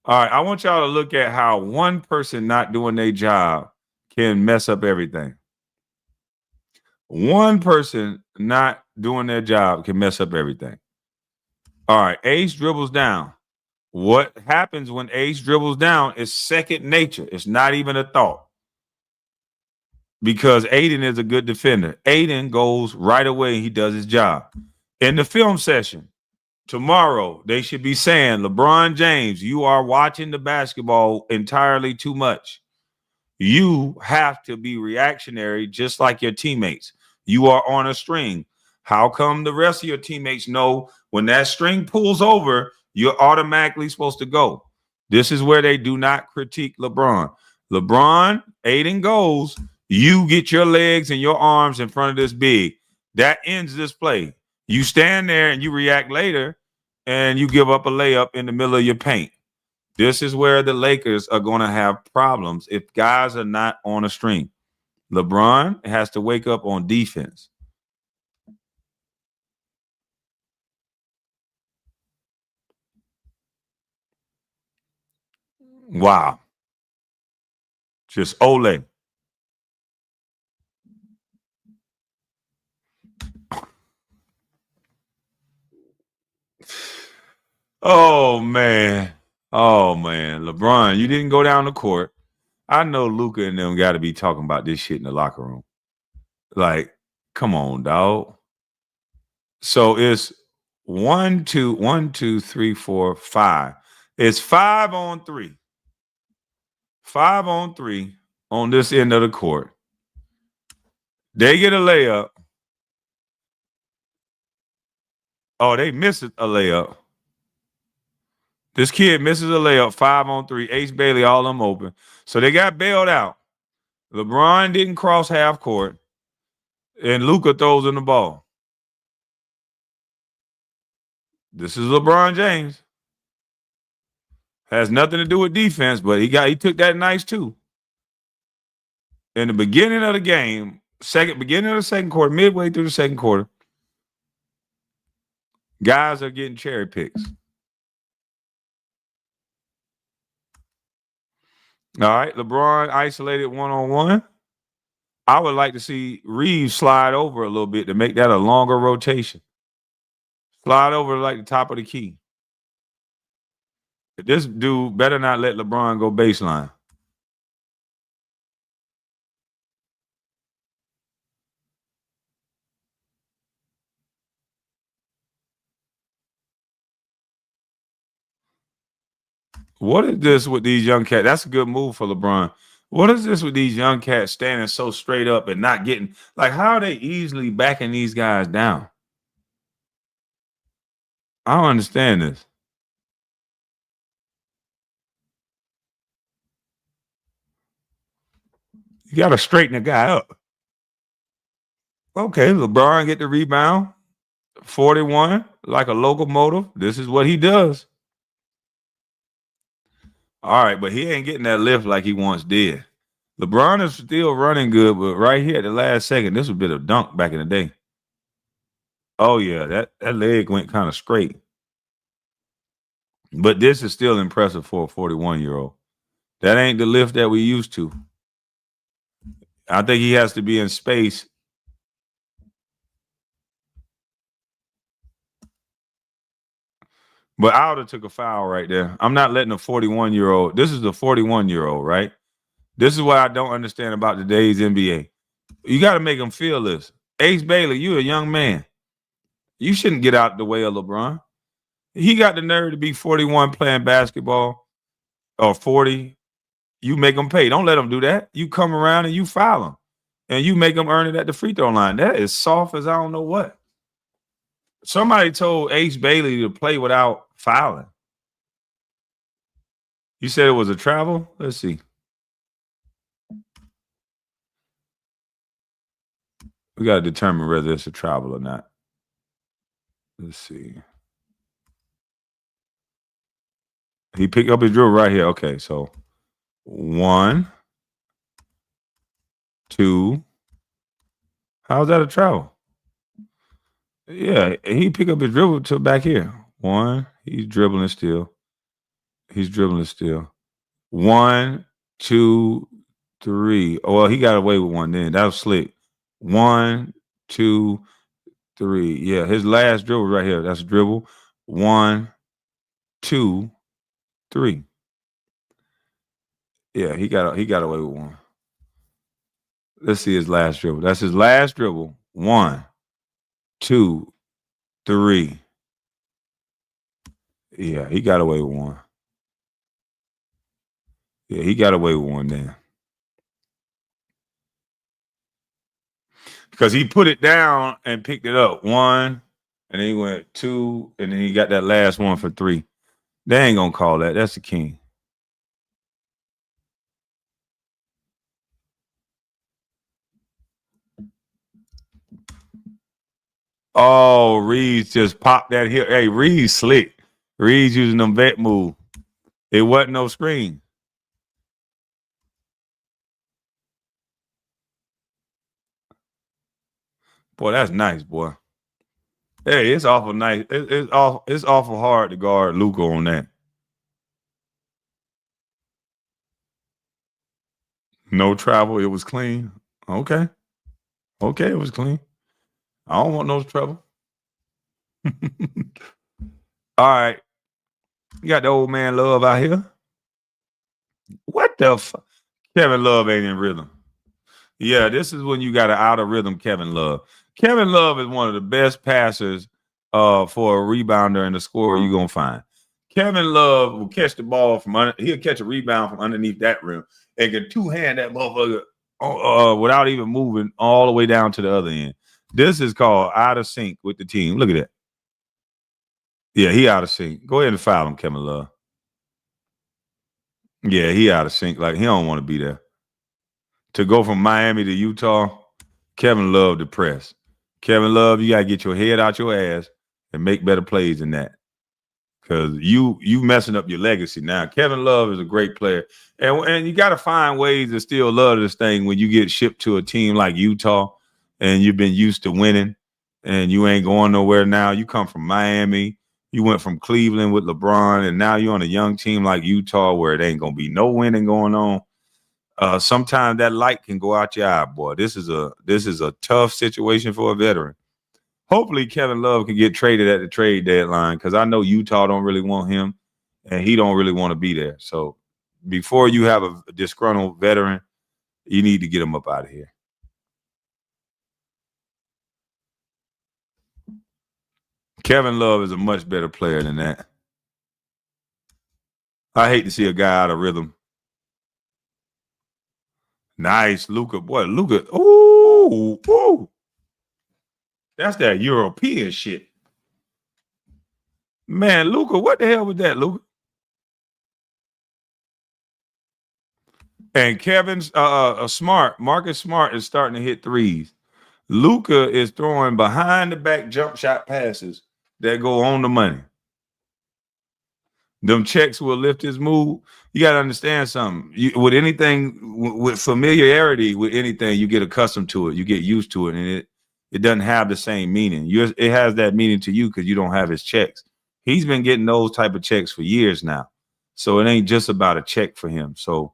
All right, I want y'all to look at how one person not doing their job can mess up everything. One person not doing their job can mess up everything. All right, Ace dribbles down. What happens when Ace dribbles down is second nature. It's not even a thought. Because Aiden is a good defender. Aiden goes right away and he does his job. In the film session, tomorrow, they should be saying, LeBron James, you are watching the basketball entirely too much. You have to be reactionary just like your teammates. You are on a string. How come the rest of your teammates know when that string pulls over, you're automatically supposed to go? This is where they do not critique LeBron. LeBron, Aiden goes, you get your legs and your arms in front of this big. That ends this play. You stand there and you react later and you give up a layup in the middle of your paint. This is where the Lakers are going to have problems if guys are not on a string. LeBron has to wake up on defense. Wow. Just Ole. Oh, man. Oh, man. LeBron, you didn't go down the court. I know Luka and them got to be talking about this shit in the locker room. Like, come on, dog. So it's 1, 2, 3, 4, 5. It's 5 on 3. 5 on 3 on this end of the court. They get a layup. Oh, they miss a layup. This kid misses a layup, 5 on 3. Ace Bailey, all them open. So they got bailed out. LeBron didn't cross half court. And Luka throws in the ball. This is LeBron James. Has nothing to do with defense, but he took that nice too. In the beginning of the game, beginning of the second quarter, midway through the second quarter, guys are getting cherry picks. All right, LeBron isolated one-on-one. I would like to see Reeves slide over a little bit to make that a longer rotation. Slide over like the top of the key. This dude better not let LeBron go baseline. What is this with these young cats? That's a good move for LeBron. What is this with these young cats standing so straight up and not getting, like, how are they easily backing these guys down? I don't understand this. You got to straighten the guy up. Okay, LeBron get the rebound. 41, like a locomotive. This is what he does. All right, but he ain't getting that lift like he once did. LeBron is still running good, but right here at the last second, this was a bit of dunk back in the day. Oh, yeah, that leg went kind of straight. But this is still impressive for a 41-year-old. That ain't the lift that we used to. I think he has to be in space. But I would have took a foul right there. I'm not letting a 41-year-old. This is the 41-year-old, right? This is what I don't understand about today's NBA. You got to make him feel this. Ace Bailey, you a young man. You shouldn't get out the way of LeBron. He got the nerve to be 41 playing basketball or 40. You make him pay. Don't let him do that. You come around and you foul him. And you make him earn it at the free throw line. That is soft as I don't know what. Somebody told Ace Bailey to play without fouling. You said it was a travel? Let's see. We got to determine whether it's a travel or not. Let's see. He picked up his drill right here. Okay, so 1, 2. How's that a travel? Yeah, he pick up his dribble to back here. One, he's dribbling still. He's dribbling still. 1, 2, 3. Oh, well, he got away with one then. That was slick. 1, 2, 3. Yeah, his last dribble right here. That's a dribble. 1, 2, 3. Yeah, he got away with one. Let's see his last dribble. That's his last dribble. 1, 2, 3. Yeah, he got away with one. Yeah, he got away with one then. Because he put it down and picked it up. 1, and then he went 2, and then he got that last one for 3. They ain't gonna call that. That's the king. Oh, Reeves just popped that here. Hey, Reeves slick. Reeves using them vet move. It wasn't no screen. Boy, that's nice, boy. Hey, it's awful nice. It's awful hard to guard Luka on that. No travel. It was clean. Okay. Okay, it was clean. I don't want no trouble. All right. You got the old man Love out here. What the fuck? Kevin Love ain't in rhythm. Yeah, this is when you got an out of rhythm Kevin Love. Kevin Love is one of the best passers for a rebounder and a scorer you're going to find. Kevin Love will catch the ball he'll catch a rebound from underneath that rim and can two-hand that motherfucker without even moving all the way down to the other end. This is called out of sync with the team. Look at that. Yeah, he out of sync. Go ahead and foul him, Kevin Love. Yeah, he out of sync. Like, he don't want to be there. To go from Miami to Utah, Kevin Love depressed. Kevin Love, you got to get your head out your ass and make better plays than that. Because you messing up your legacy now. Kevin Love is a great player. And you got to find ways to still love this thing when you get shipped to a team like Utah and you've been used to winning and you ain't going nowhere now. You come from Miami. You went from Cleveland with LeBron, and now you're on a young team like Utah where it ain't going to be no winning going on. Sometimes that light can go out your eye, boy. This is a tough situation for a veteran. Hopefully Kevin Love can get traded at the trade deadline because I know Utah don't really want him and he don't really want to be there. So before you have a disgruntled veteran, you need to get him up out of here. Kevin Love is a much better player than that. I hate to see a guy out of rhythm. Nice, Luka. Boy, Luka. Ooh. That's that European shit. Man, Luka, what the hell was that, Luka? And Kevin's Marcus Smart is starting to hit threes. Luka is throwing behind the back jump shot passes that go on the money. Them checks will lift his mood. You got to understand something. With familiarity with anything, you get accustomed to it. You get used to it, and it doesn't have the same meaning. It has that meaning to you because you don't have his checks. He's been getting those type of checks for years now. So it ain't just about a check for him. So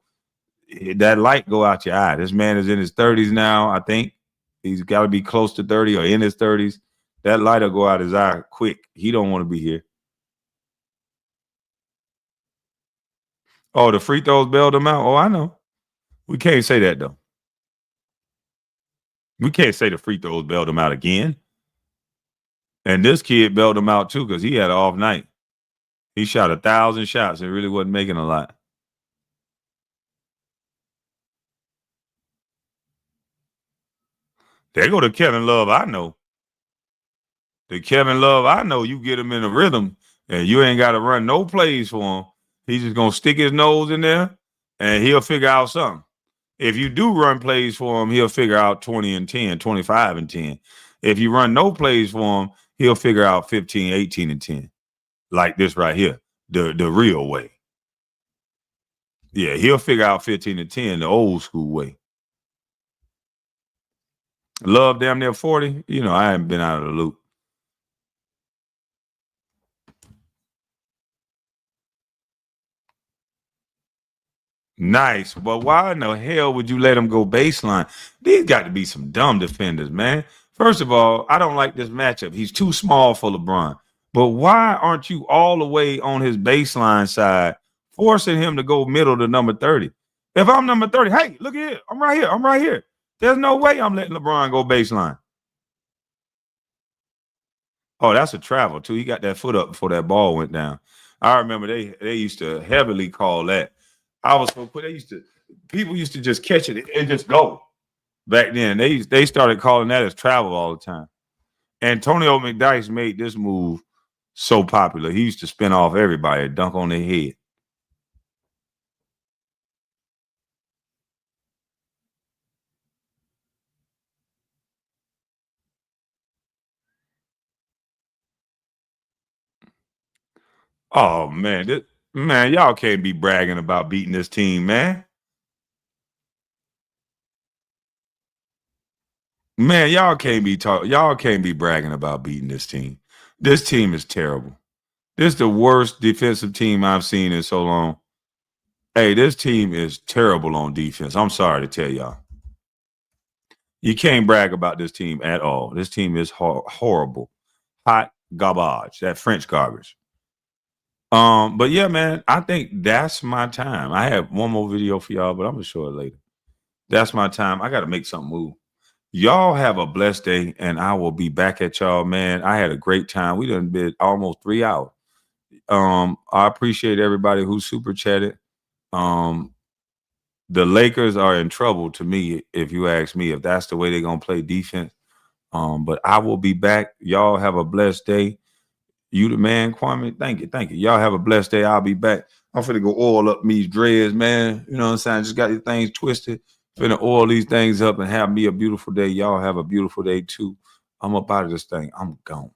that light go out your eye. This man is in his 30s now, I think. He's got to be close to 30 or in his 30s. That light will go out his eye quick. He don't want to be here. Oh, the free throws bailed him out? Oh, I know. We can't say that, though. We can't say the free throws bailed him out again. And this kid bailed him out, too, because he had an off night. He shot 1,000 shots and really wasn't making a lot. There go to Kevin Love, I know. The Kevin Love, I know, you get him in a rhythm and you ain't got to run no plays for him. He's just going to stick his nose in there and he'll figure out something. If you do run plays for him, he'll figure out 20 and 10, 25 and 10. If you run no plays for him, he'll figure out 15, 18 and 10. Like this right here, the real way. Yeah, he'll figure out 15 and 10 the old school way. Love damn near 40. You know, I haven't been out of the loop. Nice. But why in the hell would you let him go baseline? These got to be some dumb defenders, man. First of all, I don't like this matchup. He's too small for LeBron. But why aren't you all the way on his baseline side, forcing him to go middle to number 30? If I'm number 30, hey, look at it. I'm right here. I'm right here. There's no way I'm letting LeBron go baseline. Oh, that's a travel, too. He got that foot up before that ball went down. I remember they used to heavily call that. I was so quick. People used to just catch it and just go. Back then, they started calling that as travel all the time. Antonio McDyess made this move so popular. He used to spin off everybody, dunk on their head. Oh man, y'all can't be bragging about beating this team, man. Man, y'all can't be bragging about beating this team. This team is terrible. This is the worst defensive team I've seen in so long. Hey, this team is terrible on defense. I'm sorry to tell y'all. You can't brag about this team at all. This team is horrible. Hot garbage, that French garbage. But yeah, man, I think that's my time. I have one more video for y'all, but I'm gonna show it later. That's my time. I gotta make something move. Y'all have a blessed day, and I will be back at y'all, man. I had a great time. We done been almost 3 hours. I appreciate everybody who super chatted. The Lakers are in trouble to me, if you ask me, if that's the way they're gonna play defense. But I will be back. Y'all have a blessed day. You the man, Kwame. Thank you. Y'all have a blessed day. I'll be back. I'm finna go oil up these dreads, man. You know what I'm saying? Just got these things twisted. Finna oil these things up and have me a beautiful day. Y'all have a beautiful day too. I'm up out of this thing. I'm gone.